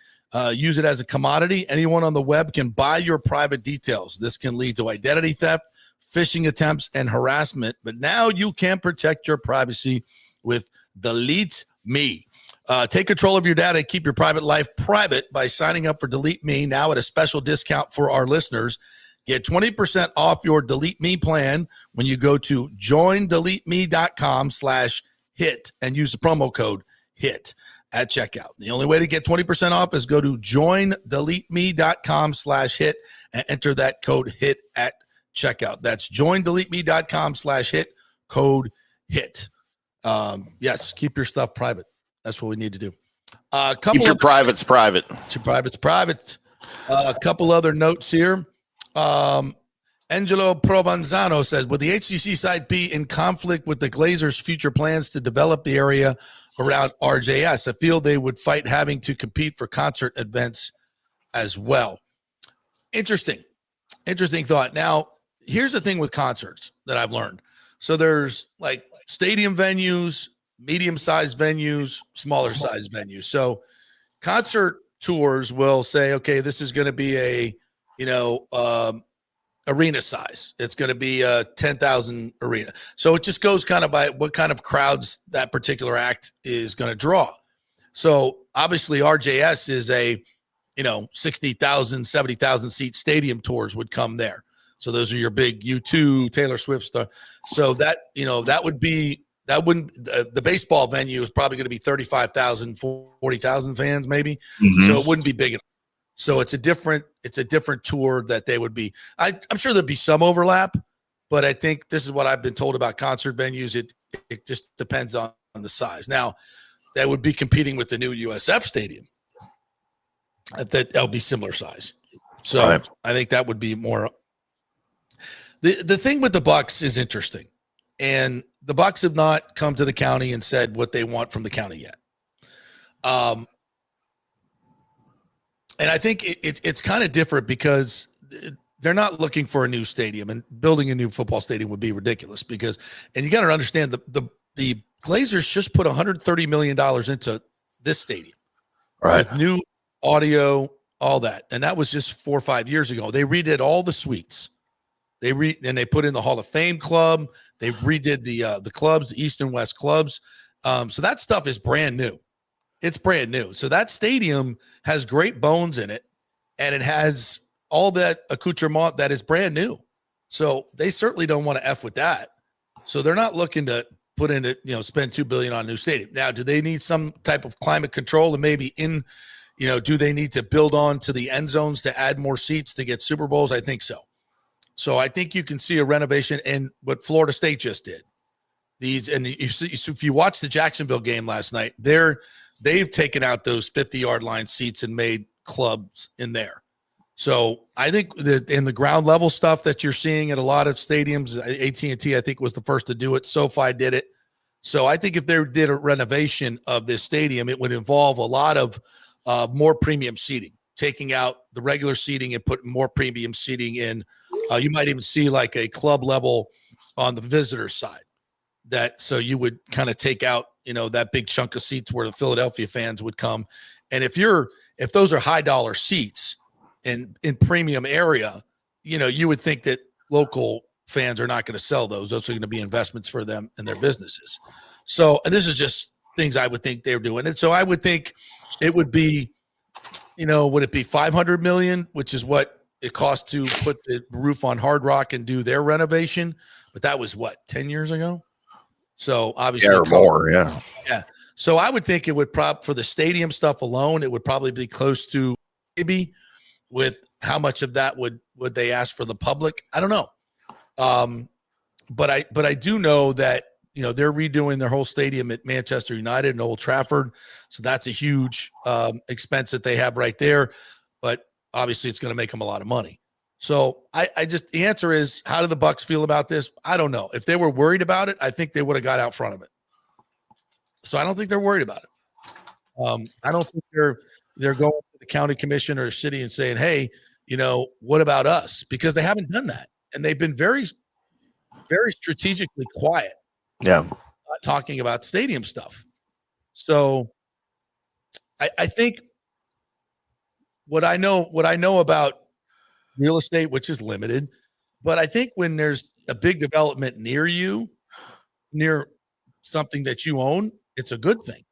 use it as a commodity. Anyone on the web can buy your private details. This can lead to identity theft, phishing attempts, and harassment. But now you can protect your privacy with Delete Me. Take control of your data and keep your private life private by signing up for Delete Me now at a special discount for our listeners. Get 20% off your Delete Me plan when you go to joindeleteme.com/hit and use the promo code HIT at checkout. The only way to get 20% off is go to joindeleteme.com/hit and enter that code HIT at checkout. That's joindeleteme.com/hit, code HIT. Yes, keep your stuff private. That's what we need to do. Keep your privates private. Keep your privates private. A couple other notes here. Angelo Provenzano says, would the HCC site be in conflict with the Glazers' future plans to develop the area around RJS? I feel they would fight having to compete for concert events as well. Interesting thought. Now, here's the thing with concerts that I've learned. So there's like stadium venues, medium-sized venues, smaller-sized venues. So concert tours will say, okay, this is going to be a, arena size. It's going to be a 10,000 arena. So it just goes kind of by what kind of crowds that particular act is going to draw. So obviously RJS is a 60,000, 70,000 seat stadium tours would come there. So those are your big U2, Taylor Swift stuff. So that wouldn't, the baseball venue is probably going to be 35,000, 40,000 fans maybe. Mm-hmm. So it wouldn't be big enough. So it's a different tour that they would be. I'm sure there'd be some overlap, but I think this is what I've been told about concert venues. It just depends on the size. Now, that would be competing with the new USF stadium. That'll be similar size. So right. I think that would be more. The thing with the Bucs is interesting, and the Bucs have not come to the county and said what they want from the county yet. And I think it's kind of different because they're not looking for a new stadium, and building a new football stadium would be ridiculous and you got to understand the Glazers just put $130 million into this stadium. Right. With new audio, all that. And that was just 4 or 5 years ago. They redid all the suites. And they put in the Hall of Fame club. They redid the clubs, the East and West clubs. So that stuff is brand new. It's brand new. So that stadium has great bones in it, and it has all that accoutrement that is brand new. So they certainly don't want to F with that. So they're not looking to put in spend $2 billion on a new stadium. Now, do they need some type of climate control and maybe do they need to build on to the end zones to add more seats to get Super Bowls? I think so. So I think you can see a renovation in what Florida State just did. If you watch the Jacksonville game last night, they've taken out those 50-yard line seats and made clubs in there. So I think that in the ground level stuff that you're seeing at a lot of stadiums, AT&T I think was the first to do it. SoFi did it. So I think if they did a renovation of this stadium, it would involve a lot of more premium seating, taking out the regular seating and putting more premium seating in. You might even see like a club level on the visitor side. So you would kind of take out, that big chunk of seats where the Philadelphia fans would come. And if those are high dollar seats in premium area, you would think that local fans are not going to sell those. Those are going to be investments for them and their businesses. So, and this is just things I would think they're doing. And so I would think it would be, would it be $500 million, which is what it costs to put the roof on Hard Rock and do their renovation? But that was 10 years ago? So obviously, or more, yeah. Yeah. So I would think it would for the stadium stuff alone, it would probably be close to maybe with how much of that would they ask for the public? I don't know. But I do know that, they're redoing their whole stadium at Manchester United and Old Trafford. So that's a huge expense that they have right there. But obviously it's going to make them a lot of money. So the answer is, how do the Bucs feel about this? I don't know. If they were worried about it, I think they would have got out front of it. So I don't think they're worried about it. I don't think they're going to the county commission or city and saying, hey, what about us? Because they haven't done that. And they've been very, very strategically quiet. Yeah. Talking about stadium stuff. So I think what I know about real estate, which is limited, but I think when there's a big development near something that you own, it's a good thing.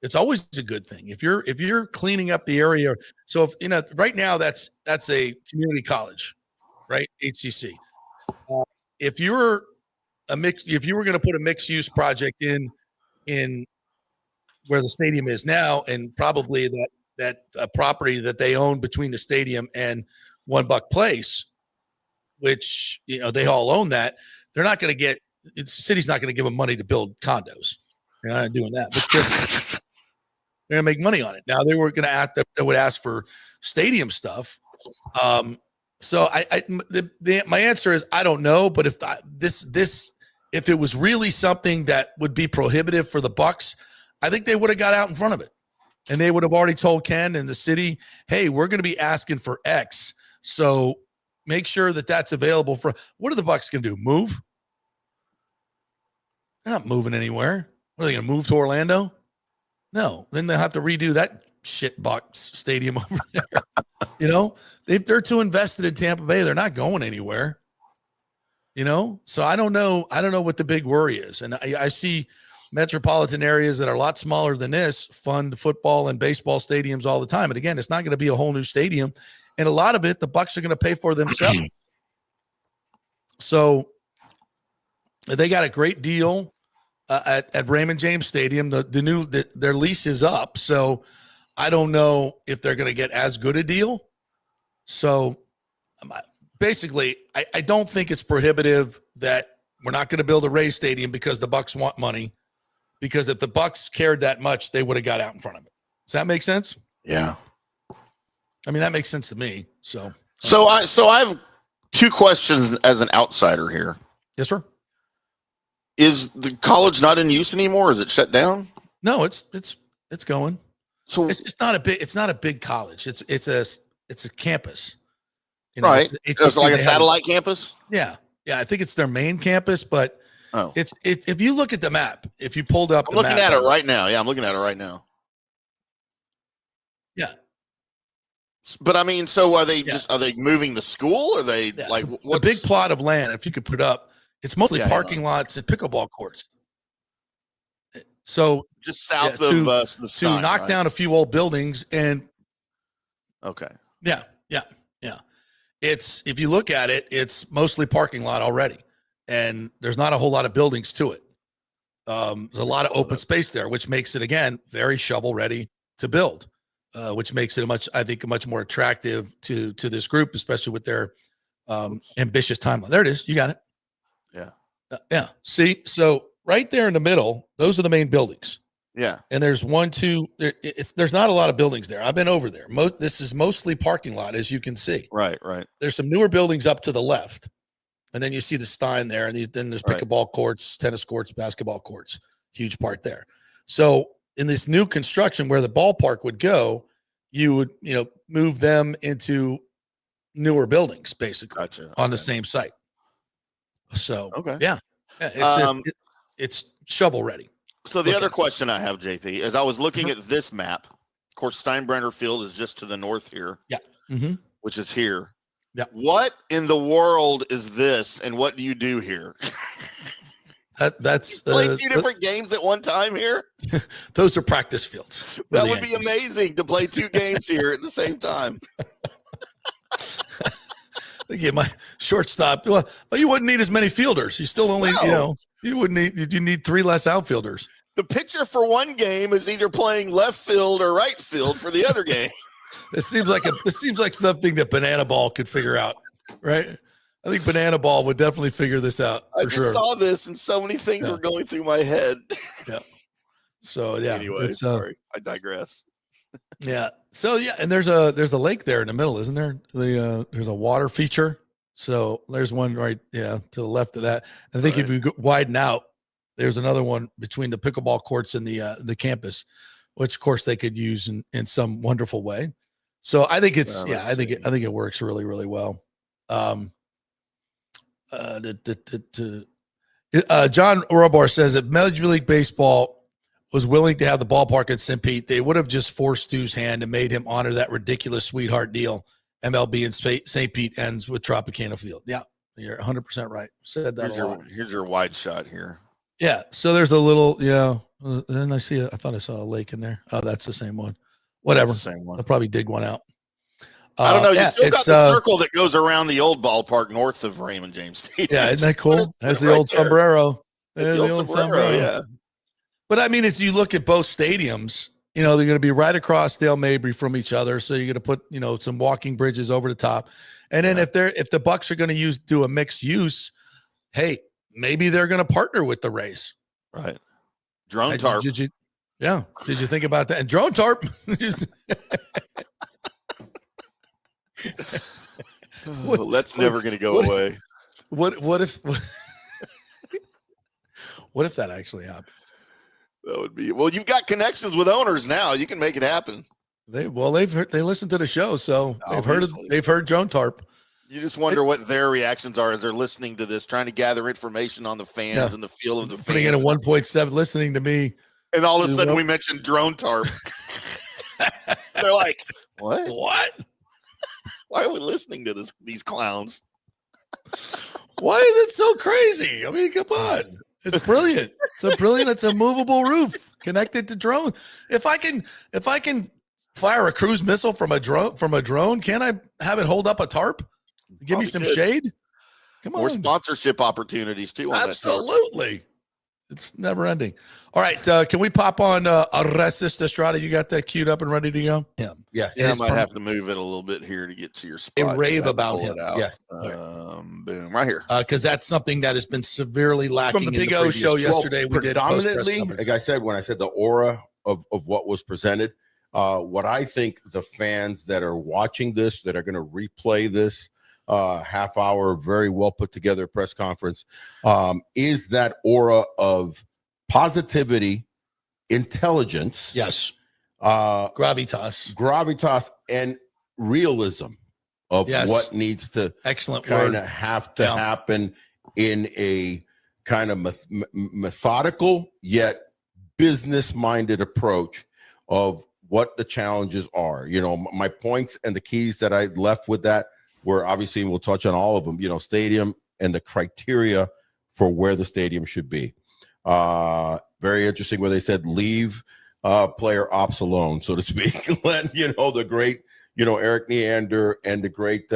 It's always a good thing. If you're cleaning up the area. So right now that's a community college, right? HCC. If you were going to put a mixed use project in where the stadium is now, and probably that property that they own between the stadium and One Buck Place, which they all own that, they're not going to get. The city's not going to give them money to build condos. They're not doing that, but they're going to make money on it. Now they were going to they would ask for stadium stuff. So my answer is I don't know, but if it was really something that would be prohibitive for the Bucs, I think they would have got out in front of it, and they would have already told Ken and the city, hey, we're going to be asking for X, so make sure that that's available for. What are the Bucs going to do? Move? They're not moving anywhere. What, are they going to move to Orlando? No. Then they'll have to redo that shit box stadium over there. They're too invested in Tampa Bay. They're not going anywhere. So I don't know what the big worry is. And I see, metropolitan areas that are a lot smaller than this fund football and baseball stadiums all the time. And again, it's not going to be a whole new stadium. And a lot of it, the Bucs are going to pay for themselves. So they got a great deal at Raymond James Stadium. Their lease is up. So I don't know if they're going to get as good a deal. So basically, I don't think it's prohibitive that we're not going to build a Rays Stadium because the Bucs want money. Because if the Bucs cared that much, they would have got out in front of it. Does that make sense? Yeah. I mean, that makes sense to me. So I have two questions as an outsider here. Yes, sir. Is the college not in use anymore? Is it shut down? No, it's going. So it's not a big college. It's a campus. Right. It's just like a satellite campus. Yeah. Yeah. I think it's their main campus, but if you look at the map, if you pulled up, I'm looking at it right now. Yeah, I'm looking at it right now. Yeah. But I mean, so are they are they moving the school? Are they like a big plot of land? If you could put up, it's mostly parking lots and pickleball courts. So just south of the Stein, to knock down a few old buildings and yeah. It's if you look at it, it's mostly parking lot already, and there's not a whole lot of buildings to it. There's a lot of open space there, which makes it again very shovel ready to build. Which makes it much more attractive to this group, especially with their ambitious timeline. There it is. You got it. Yeah. Yeah. See, so right there in the middle, those are the main buildings. Yeah. And there's there's not a lot of buildings there. I've been over there. This is mostly parking lot, as you can see. Right. There's some newer buildings up to the left. And then you see the Stein there. And then there's pickleball courts, tennis courts, basketball courts. Huge part there. So in this new construction where the ballpark would go, you would, move them into newer buildings, basically, on the same site. So, yeah, it's shovel ready. So the other question I have, JP, is I was looking at this map. Of course, Steinbrenner Field is just to the north here. Yeah. Which is here. Yeah. What in the world is this, and what do you do here? That's play two different games at one time here. Those are practice fields. That would be amazing to play two games here at the same time. Get my shortstop. Well, you wouldn't need as many fielders. You still only, you wouldn't need. You need 3 less outfielders. The pitcher for one game is either playing left field or right field for the other game. It seems like something that Banana Ball could figure out, right? I think Banana Ball would definitely figure this out. I just saw this, and so many things were going through my head. Yeah. So yeah. Anyway, sorry, I digress. Yeah. So yeah, and there's a lake there in the middle, isn't there? There's a water feature. So there's one right, to the left of that. And I think if you widen out, there's another one between the pickleball courts and the campus, which of course they could use in some wonderful way. So I think it's I think it works really, really well. John Orobar says if Major League Baseball was willing to have the ballpark at St. Pete, they would have just forced Stu's hand and made him honor that ridiculous sweetheart deal MLB and St. Pete ends with Tropicana Field. Yeah, you're 100% right. Said that here's your wide shot here. Yeah, so there's a little, then I see I thought I saw a lake in there. Oh, that's the same one. Whatever. That's the same one. I'll probably dig one out. I don't know. You still got the circle that goes around the old ballpark north of Raymond James Stadium. Yeah, isn't that cool? That's the old sombrero. There's the old sombrero, yeah. But I mean, as you look at both stadiums, they're going to be right across Dale Mabry from each other. So you're going to put, some walking bridges over the top. And then if the Bucs are going to do a mixed use, hey, maybe they're going to partner with the Rays. Right. Drone tarp. Did you think about that? And drone tarp. Well, that's never going to go away. What if that actually happened? That would be you've got connections with owners now. You can make it happen. They listened to the show, so they've heard drone tarp. You just wonder what their reactions are as they're listening to this, trying to gather information on the fans and the feel of the fans. Putting in a 1.7, listening to me. And all of a sudden we mentioned drone tarp. They're like, what? Why are we listening to these clowns? Why is it so crazy? I mean, come on. It's brilliant. It's a movable roof connected to drone. If I can fire a cruise missile from a drone, can I have it hold up a tarp? Give me some shade? Come on. More sponsorship opportunities too on Absolutely. It's never ending. All right. Can we pop on Arrestis Estrada? You got that queued up and ready to go? Yeah. Yes. Yeah, I might have to move it a little bit here to get to your spot. They rave about him. Yes. Boom. Right here. Because that's something that has been severely lacking from the in Big the O show yesterday. Well, predominantly, like I said, when I said the aura of what was presented, what I think the fans that are watching this, that are going to replay this half hour, very well put together press conference, is that aura of positivity, intelligence, yes, gravitas, and realism of what needs to kind of have to happen in a kind of methodical yet business-minded approach of what the challenges are. You know, my points and the keys that I left with that were obviously, and we'll touch on all of them, you know, stadium and the criteria for where the stadium should be. Very interesting where they said leave player ops alone, so to speak. Let, you know, the great, you know, Eric Neander and the great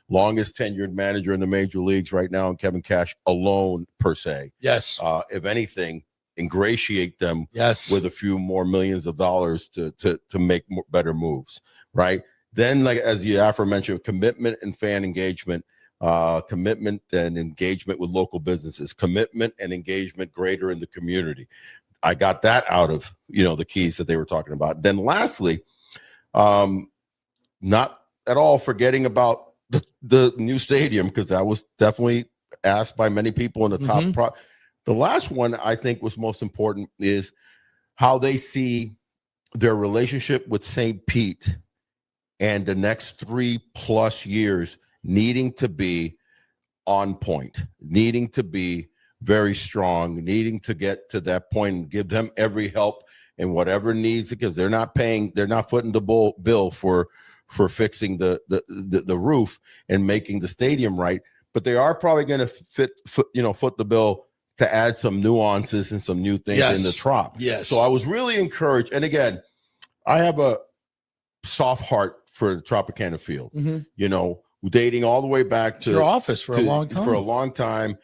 longest tenured manager in the major leagues right now, and Kevin Cash alone per se. Yes. If anything, ingratiate them with a few more millions of dollars to make better moves, right? Then, like as you aforementioned, commitment and fan engagement, commitment and engagement with local businesses, commitment and engagement greater in the community. I got that out of, you know, the keys that they were talking about. Then lastly, not at all forgetting about the new stadium, because that was definitely asked by many people in the top. The last one I think was most important is how they see their relationship with St. Pete and the next 3+ years needing to be on point, needing to be very strong, needing to get to that point and give them every help and whatever needs, because they're not footing the bill for fixing the roof and making the stadium right, but they are probably going to foot the bill to add some nuances and some new things in the Trop. Yes. So I was really encouraged. And again, I have a soft heart for Tropicana Field. You know, dating all the way back to your office for a long time.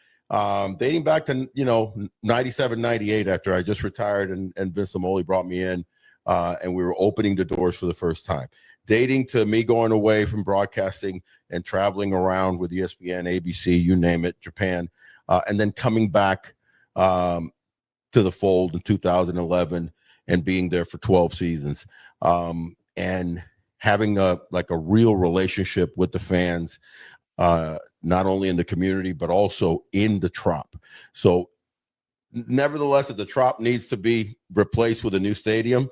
Dating back to, you know, 97, 98, after I just retired and Vince Amoli brought me in and we were opening the doors for the first time. Dating to me going away from broadcasting and traveling around with ESPN, ABC, you name it, Japan, and then coming back to the fold in 2011 and being there for 12 seasons, and having a real relationship with the fans, not only in the community, but also in the Trop. So nevertheless, if the Trop needs to be replaced with a new stadium,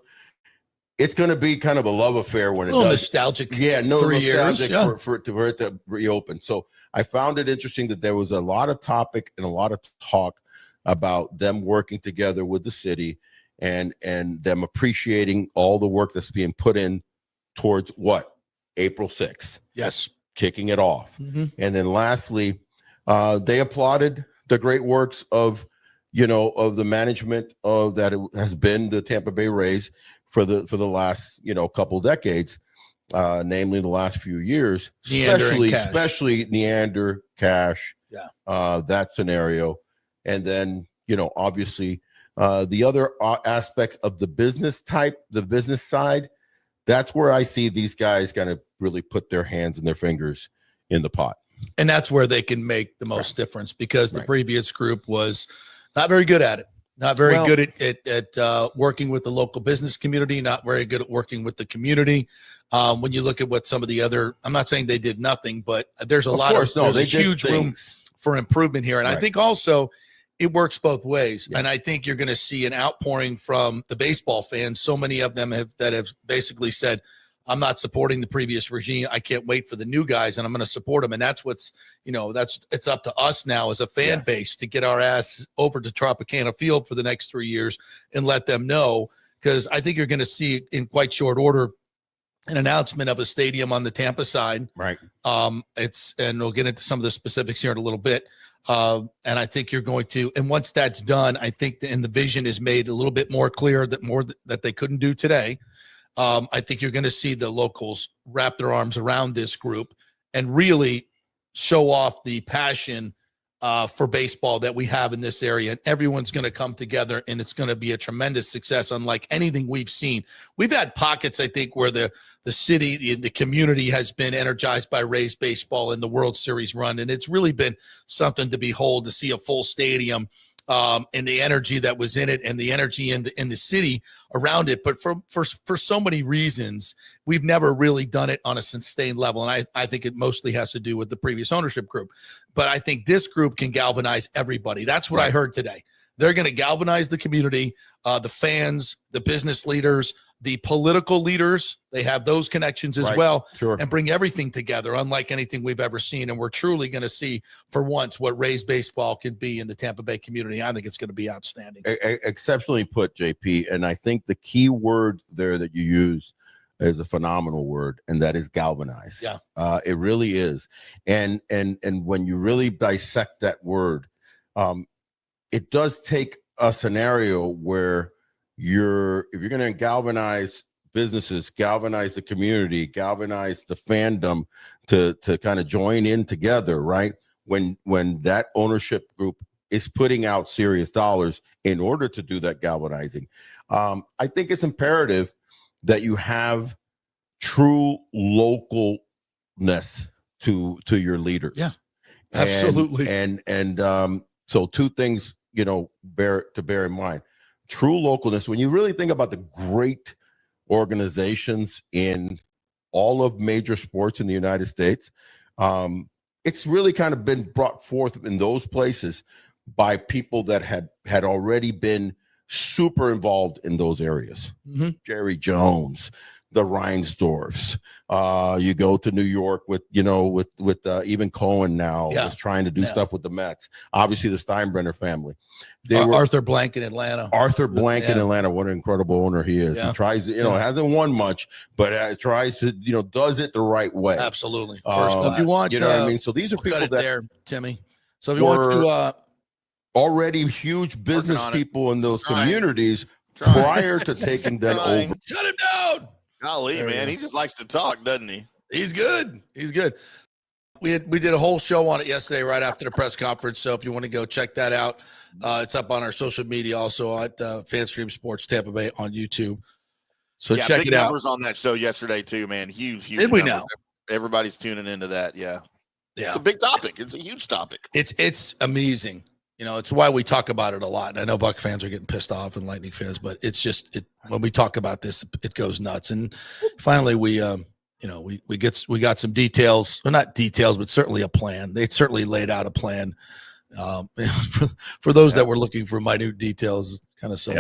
it's going to be kind of a love affair when it does. Nostalgic. Yeah, no 3 years for it to reopen. So I found it interesting that there was a lot of topic and a lot of talk about them working together with the city and them appreciating all the work that's being put in towards what? April 6th. Yes. Kicking it off. And then lastly, they applauded the great works of the management of that it has been the Tampa Bay Rays for the last, couple decades, namely the last few years, especially Neander, Cash, that scenario. And then, obviously the other aspects of the business side, that's where I see these guys kind of really put their hands and their fingers in the pot. And that's where they can make the most difference, because the previous group was not very good at it. Not very good at working with the local business community, not very good at working with the community. When you look at what some of the other, I'm not saying they did nothing, but there's a huge room for improvement here. And I think also it works both ways. And I think you're going to see an outpouring from the baseball fans. So many of them have basically said, I'm not supporting the previous regime. I can't wait for the new guys, and I'm going to support them. And that's what's, it's up to us now as a fan base to get our ass over to Tropicana Field for the next 3 years and let them know, because I think you're going to see in quite short order an announcement of a stadium on the Tampa side. Right. And we'll get into some of the specifics here in a little bit. And I think you're going to, and once that's done, I think and the vision is made a little bit more clear that they couldn't do today. I think you're going to see the locals wrap their arms around this group and really show off the passion for baseball that we have in this area, and everyone's going to come together, and it's going to be a tremendous success, unlike anything we've seen. We've had pockets, I think, where the city, the community has been energized by Rays baseball in the World Series run, and it's really been something to behold, to see a full stadium and the energy that was in it, and the energy in the city around it. But for so many reasons, we've never really done it on a sustained level, and I think it mostly has to do with the previous ownership group. But I think this group can galvanize everybody. That's what I heard today. They're going to galvanize the community, the fans, the business leaders, the political leaders. They have those connections as well, and bring everything together, unlike anything we've ever seen. And we're truly going to see, for once, what Rays baseball can be in the Tampa Bay community. I think it's going to be outstanding. Exceptionally put, JP. And I think the key word there that you use is a phenomenal word, and that is galvanize. Yeah, it really is. And when you really dissect that word, it does take a scenario where if you're going to galvanize businesses, galvanize the community, galvanize the fandom to kind of join in together, right? When that ownership group is putting out serious dollars in order to do that galvanizing, I think it's imperative that you have true localness to your leaders. Yeah, absolutely. And so two things, bear in mind. True localness. When you really think about the great organizations in all of major sports in the United States, it's really kind of been brought forth in those places by people that had already been super involved in those areas. Mm-hmm. Jerry Jones, the Reinsdorfs. You go to New York with even Cohen now is trying to do stuff with the Mets. Obviously, the Steinbrenner family. Arthur Blank in Atlanta. Arthur Blank in Atlanta. What an incredible owner he is. Yeah. He tries, hasn't won much, but tries to, does it the right way. Absolutely. First class. If you want, what I mean? So these are people that there, Timmy. So if you want to already huge business people in those communities prior to taking them over. Shut him down. Golly, man, he just likes to talk, doesn't he? He's good. We did a whole show on it yesterday right after the press conference. So if you want to go check that out, it's up on our social media, also at FanStream Sports Tampa Bay on YouTube. So check big it out. Numbers on that show yesterday too, man. Huge. Did we know? Everybody's tuning into that. Yeah. It's a big topic. It's a huge topic. It's amazing. It's why we talk about it a lot. And I know Buck fans are getting pissed off and Lightning fans, but it's just when we talk about this, it goes nuts. And finally, we got some details. Well, not details, but certainly a plan. They certainly laid out a plan. For those that were looking for minute details, kind of so.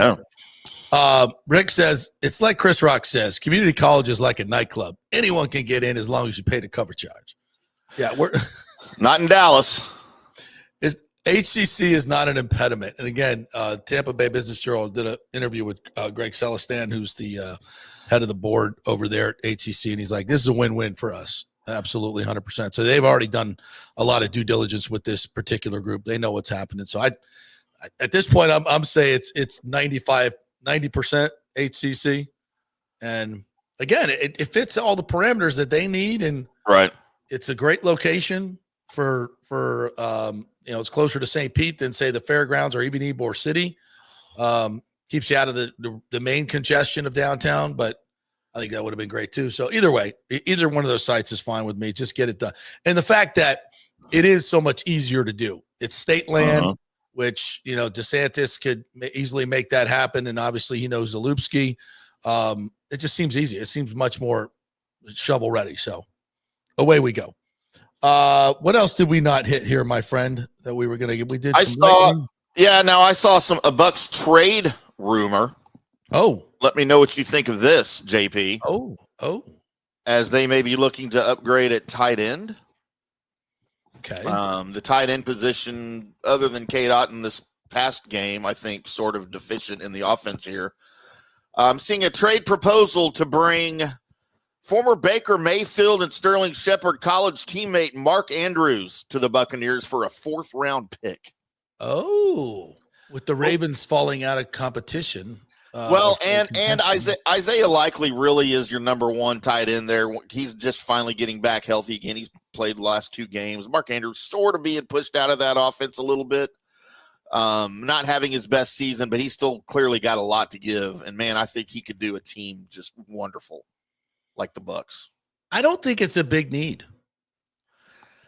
Yeah. Rick says it's like Chris Rock says, community college is like a nightclub. Anyone can get in as long as you pay the cover charge. Yeah, we're not in Dallas. HCC is not an impediment. And again, Tampa Bay Business Journal did an interview with Greg Celestin, who's the head of the board over there at HCC. And he's like, this is a win-win for us. Absolutely 100%. So they've already done a lot of due diligence with this particular group. They know what's happening. So I at this point, I'm saying it's 90% HCC. And again, it fits all the parameters that they need. And it's a great location for it's closer to St. Pete than, say, the fairgrounds or even Ybor City. Keeps you out of the main congestion of downtown, but I think that would have been great too. So either way, either one of those sites is fine with me. Just get it done. And the fact that it is so much easier to do. It's state land, which, DeSantis could easily make that happen. And obviously he knows Zalupski. It just seems easy. It seems much more shovel ready. So away we go. What else did we not hit here, my friend, that we were going to get? We did. I saw a Bucs trade rumor. Oh, let me know what you think of this, JP. Oh, as they may be looking to upgrade at tight end. Okay. The tight end position, other than K-Dot in this past game, I think sort of deficient in the offense here. I'm seeing a trade proposal to bring Former Baker Mayfield and Sterling Shepard college teammate Mark Andrews to the Buccaneers for a 4th-round pick. Oh, with the Ravens falling out of competition. And Isaiah Likely really is your number 1 tight end there. He's just finally getting back healthy again. He's played the last 2 games. Mark Andrews sort of being pushed out of that offense a little bit. Not having his best season, but he's still clearly got a lot to give. And, man, I think he could do a team just wonderful, like the Bucs. I don't think it's a big need,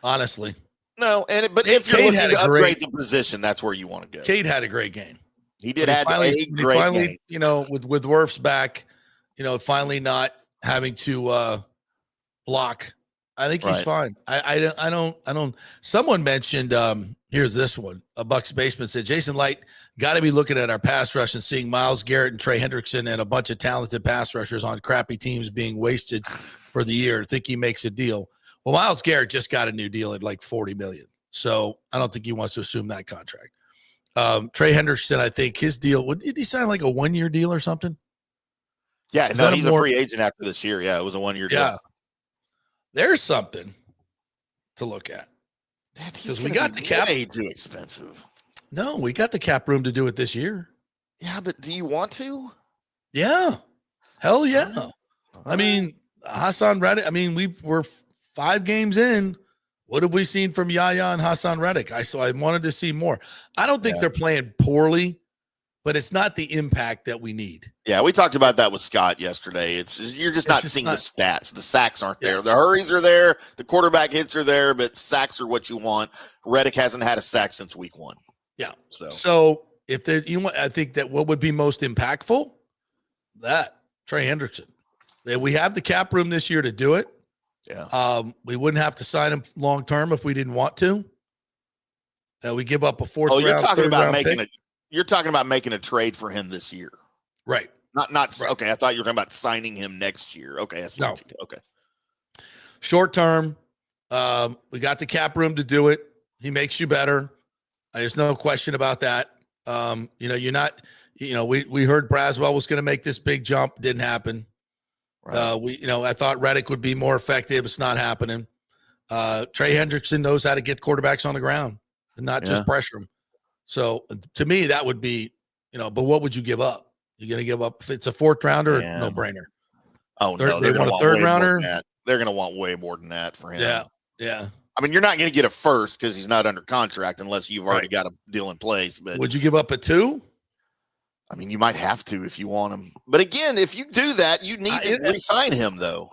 honestly. No, but if you're looking to upgrade the position, that's where you want to go. Cade had a great game. He did have a great game. You know, with Wirfs back, you know, finally not having to block. I think he's fine. I don't. Someone mentioned. Here's this one. A Bucs basement said Jason Light got to be looking at our pass rush and seeing Myles Garrett and Trey Hendrickson and a bunch of talented pass rushers on crappy teams being wasted for the year. Think he makes a deal. Well, Myles Garrett just got a new deal at like $40 million, so I don't think he wants to assume that contract. Trey Hendrickson, I think his deal. Did he sign like a 1-year deal or something? Yeah, no, he's a free agent after this year. Yeah, it was a 1-year deal. Yeah, there's something to look at because we got the cap. Way too expensive. No, we got the cap room to do it this year. Yeah, but do you want to? Yeah, hell yeah. I mean, Hassan Reddick. I mean, we're 5 games in. What have we seen from Yaya and Hassan Reddick? I wanted to see more. I don't think they're playing poorly, but it's not the impact that we need. Yeah, we talked about that with Scott yesterday. You're just not seeing the stats. The sacks aren't there. The hurries are there. The quarterback hits are there, but sacks are what you want. Reddick hasn't had a sack since week 1. Yeah. So if there, I think that what would be most impactful, that Trey Hendrickson. We have the cap room this year to do it. Yeah. We wouldn't have to sign him long term if we didn't want to. We give up a 4th round. You're talking about pick. You're talking about making a trade for him this year, right? Not right. Okay. I thought you were talking about signing him next year. Okay. No. Okay. Short term. We got the cap room to do it. He makes you better. There's no question about that. You're not. We heard Braswell was going to make this big jump. Didn't happen. Right. I thought Reddick would be more effective. It's not happening. Trey Hendrickson knows how to get quarterbacks on the ground and not just pressure them. So to me, that would be, but what would you give up? You're going to give up if it's a 4th rounder, no brainer. Oh, no, they want a 3rd rounder. They're going to want way more than that for him. Yeah. I mean, you're not going to get a 1st because he's not under contract unless you've already got a deal in place. But would you give up a 2? I mean, you might have to if you want him. But again, if you do that, you need to re-sign him, though.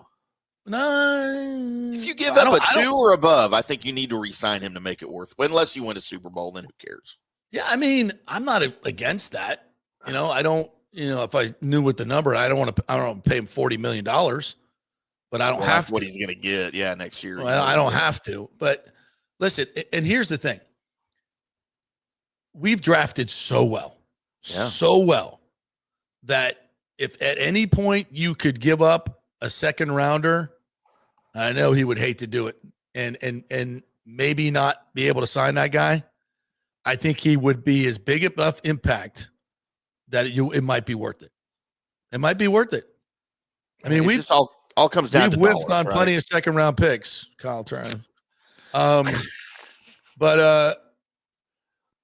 No. If you give up a 2 or above, I think you need to re-sign him to make it worth. Unless you win a Super Bowl, then who cares? Yeah, I mean, I'm not against that. I don't. If I knew what the number, I don't want to pay him $40 million, but I don't have to. What he's going to get, next year. Well, I don't have to. But listen, and here's the thing: we've drafted so well. So well that if at any point you could give up a 2nd rounder, I know he would hate to do it and maybe not be able to sign that guy. I think he would be as big enough impact that it might be worth it. It might be worth it. I mean, we just all comes down to whiffed on plenty of 2nd round picks, Kyle Turner. But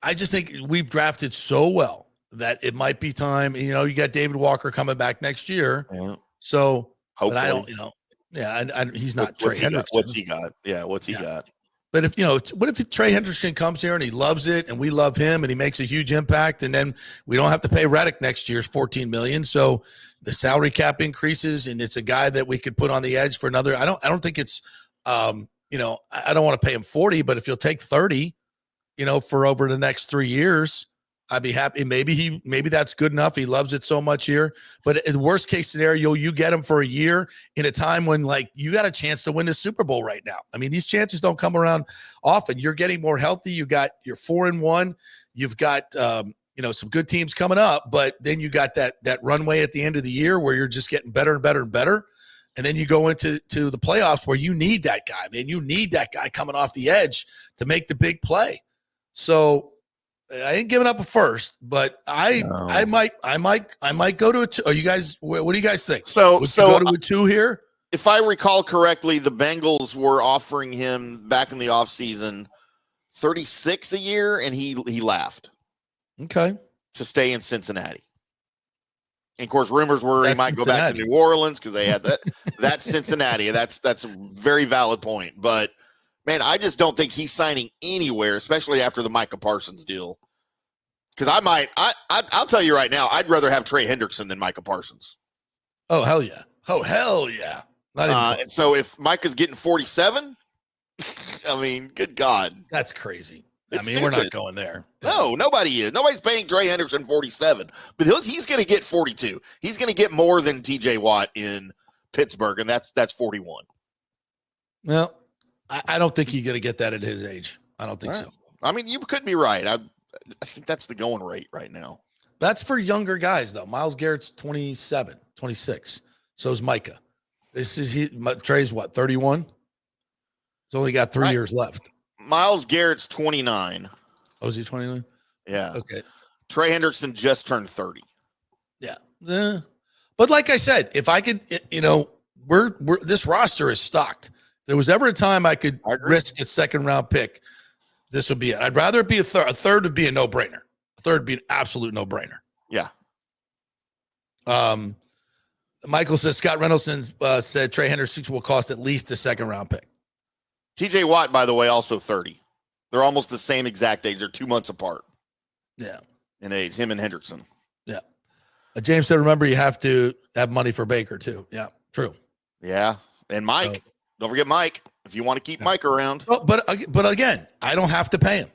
I just think we've drafted so well that it might be time. You got David Walker coming back next year. Yeah. So hopefully, I don't, he's not Trey Hendrickson. What's he got? Yeah. What's he got? But what if Trey Hendrickson comes here and he loves it and we love him and he makes a huge impact and then we don't have to pay Reddick next year's $14 million. So the salary cap increases and it's a guy that we could put on the edge for another. I don't think it's, I don't want to pay him 40, but if you'll take 30, for over the next 3 years, I'd be happy. Maybe that's good enough. He loves it so much here. But in the worst case scenario, you get him for a year in a time when you got a chance to win the Super Bowl right now. I mean, these chances don't come around often. You're getting more healthy. You got your 4-1. You've got some good teams coming up, but then you got that runway at the end of the year where you're just getting better and better and better. And then you go into the playoffs where you need that guy, man. You need that guy coming off the edge to make the big play. So I ain't giving up a 1st, but I might go to a 2. Are you guys? What do you guys think? So go to a 2 here. if I recall correctly, the Bengals were offering him back in the offseason $36 a year, and he laughed. Okay. To stay in Cincinnati. And of course, rumors were he might Cincinnati. go back to New Orleans because they had that. That's Cincinnati. That's a very valid point. But man, I just don't think he's signing anywhere, especially after the Micah Parsons deal. Because I'll tell you right now, I'd rather have Trey Hendrickson than Micah Parsons. Oh hell yeah! Oh hell yeah! And so if Micah's getting 47, I mean, good God, that's crazy. It's I mean, we're not going there. No, nobody is. Nobody's paying Trey Hendrickson 47, but he's going to get 42. He's going to get more than TJ Watt in Pittsburgh, and that's 41. Well, I don't think he's going to get that at his age. I don't think so. I mean, you could be right. I think that's the going rate right now. That's for younger guys, though. Myles Garrett's 27, 26. So is Micah. Trey's what, 31? He's only got 3 years left. Myles Garrett's 29. Oh, is he 29? Yeah. Okay. Trey Hendrickson just turned 30. Yeah. But like I said, if I could, we're this roster is stocked. There was ever a time I could risk a second round pick. This would be it. I'd rather it be a third. A third would be a no-brainer. A third would be an absolute no-brainer. Yeah. Michael says Scott Reynolds said Trey Hendrickson will cost at least a second round pick. TJ Watt, by the way, also 30. They're almost the same exact age. They're 2 months apart. Yeah. In age, him and Hendrickson. Yeah. James said, remember, you have to have money for Baker, too. Yeah, true. Yeah. And Mike. Don't forget Mike. If you want to keep Mike around. Well, but again, I don't have to pay him.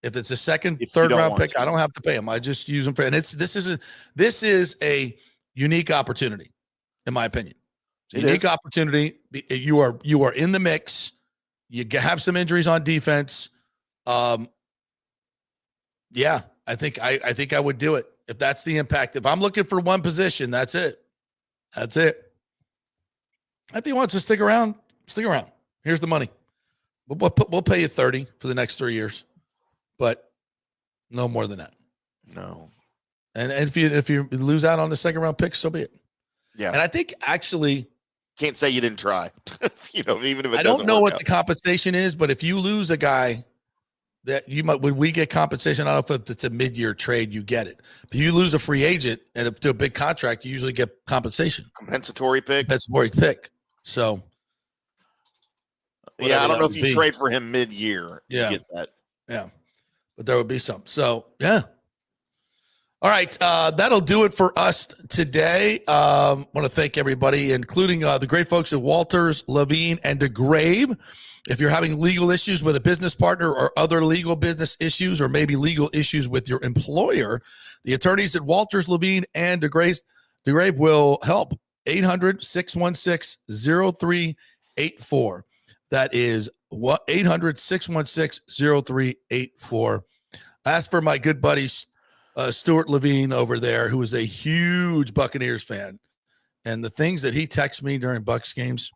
If it's a third round pick, I don't have to pay him. I just use him for, and this is a unique opportunity, in my opinion. It's a unique opportunity. You are in the mix. You have some injuries on defense. Yeah, I think I would do it if that's the impact. If I'm looking for one position, that's it. That's it. If he wants to stick around, stick around. Here's the money. We'll pay you 30 for the next 3 years, but no more than that. No. And if you lose out on the second round pick, so be it. Yeah. And I think actually can't say you didn't try. Even if it I don't know what the compensation is, but if you lose a guy that you might, when we get compensation, I don't know if it's a mid-year trade, you get it. If you lose a free agent and to a big contract, you usually get compensation. Compensatory pick. So yeah, I don't know if you trade for him mid-year. Yeah. You get that. Yeah. But there would be some. So yeah. All right, that'll do it for us today. Want to thank everybody, including the great folks at Walters, Levine, and DeGrave. If you're having legal issues with a business partner or other legal business issues or maybe legal issues with your employer, the attorneys at Walters, Levine, and DeGrave will help. 800-616-0384. That is 800-616-0384. Ask for my good buddies, Stuart Levine over there, who is a huge Buccaneers fan. And the things that he texts me during Bucs games,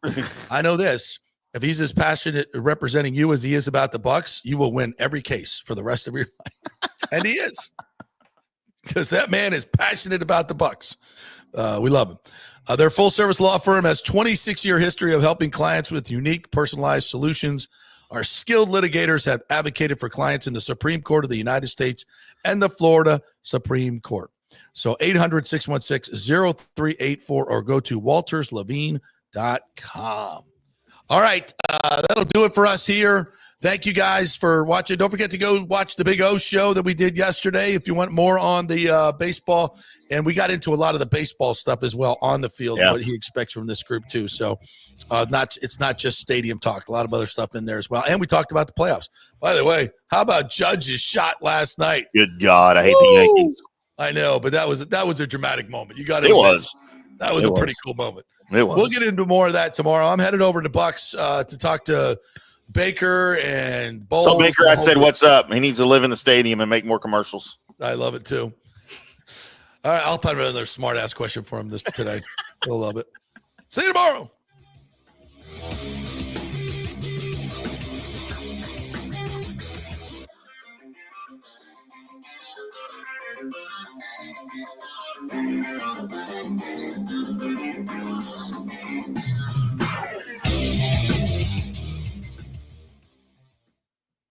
I know this. If he's as passionate representing you as he is about the Bucs, you will win every case for the rest of your life. And he is. Because that man is passionate about the Bucs. We love him. Their full-service law firm has 26-year history of helping clients with unique, personalized solutions. Our skilled litigators have advocated for clients in the Supreme Court of the United States and the Florida Supreme Court. So 800-616-0384 or go to walterslevine.com. All right, that'll do it for us here. Thank you guys for watching. Don't forget to go watch the Big O show that we did yesterday if you want more on the baseball. And we got into a lot of the baseball stuff as well on the field, what he expects from this group too. So it's not just stadium talk, a lot of other stuff in there as well. And we talked about the playoffs. By the way, how about Judge's shot last night? Good God, I hate the Yankees. I know, but that was a dramatic moment. You got it. That was a pretty cool moment. It was. We'll get into more of that tomorrow. I'm headed over to Bucs to talk to Baker and Bowles. Tell Baker I said what's up. He needs to live in the stadium and make more commercials. I love it too. All right, I'll find another smart ass question for him today. He'll love it. See you tomorrow.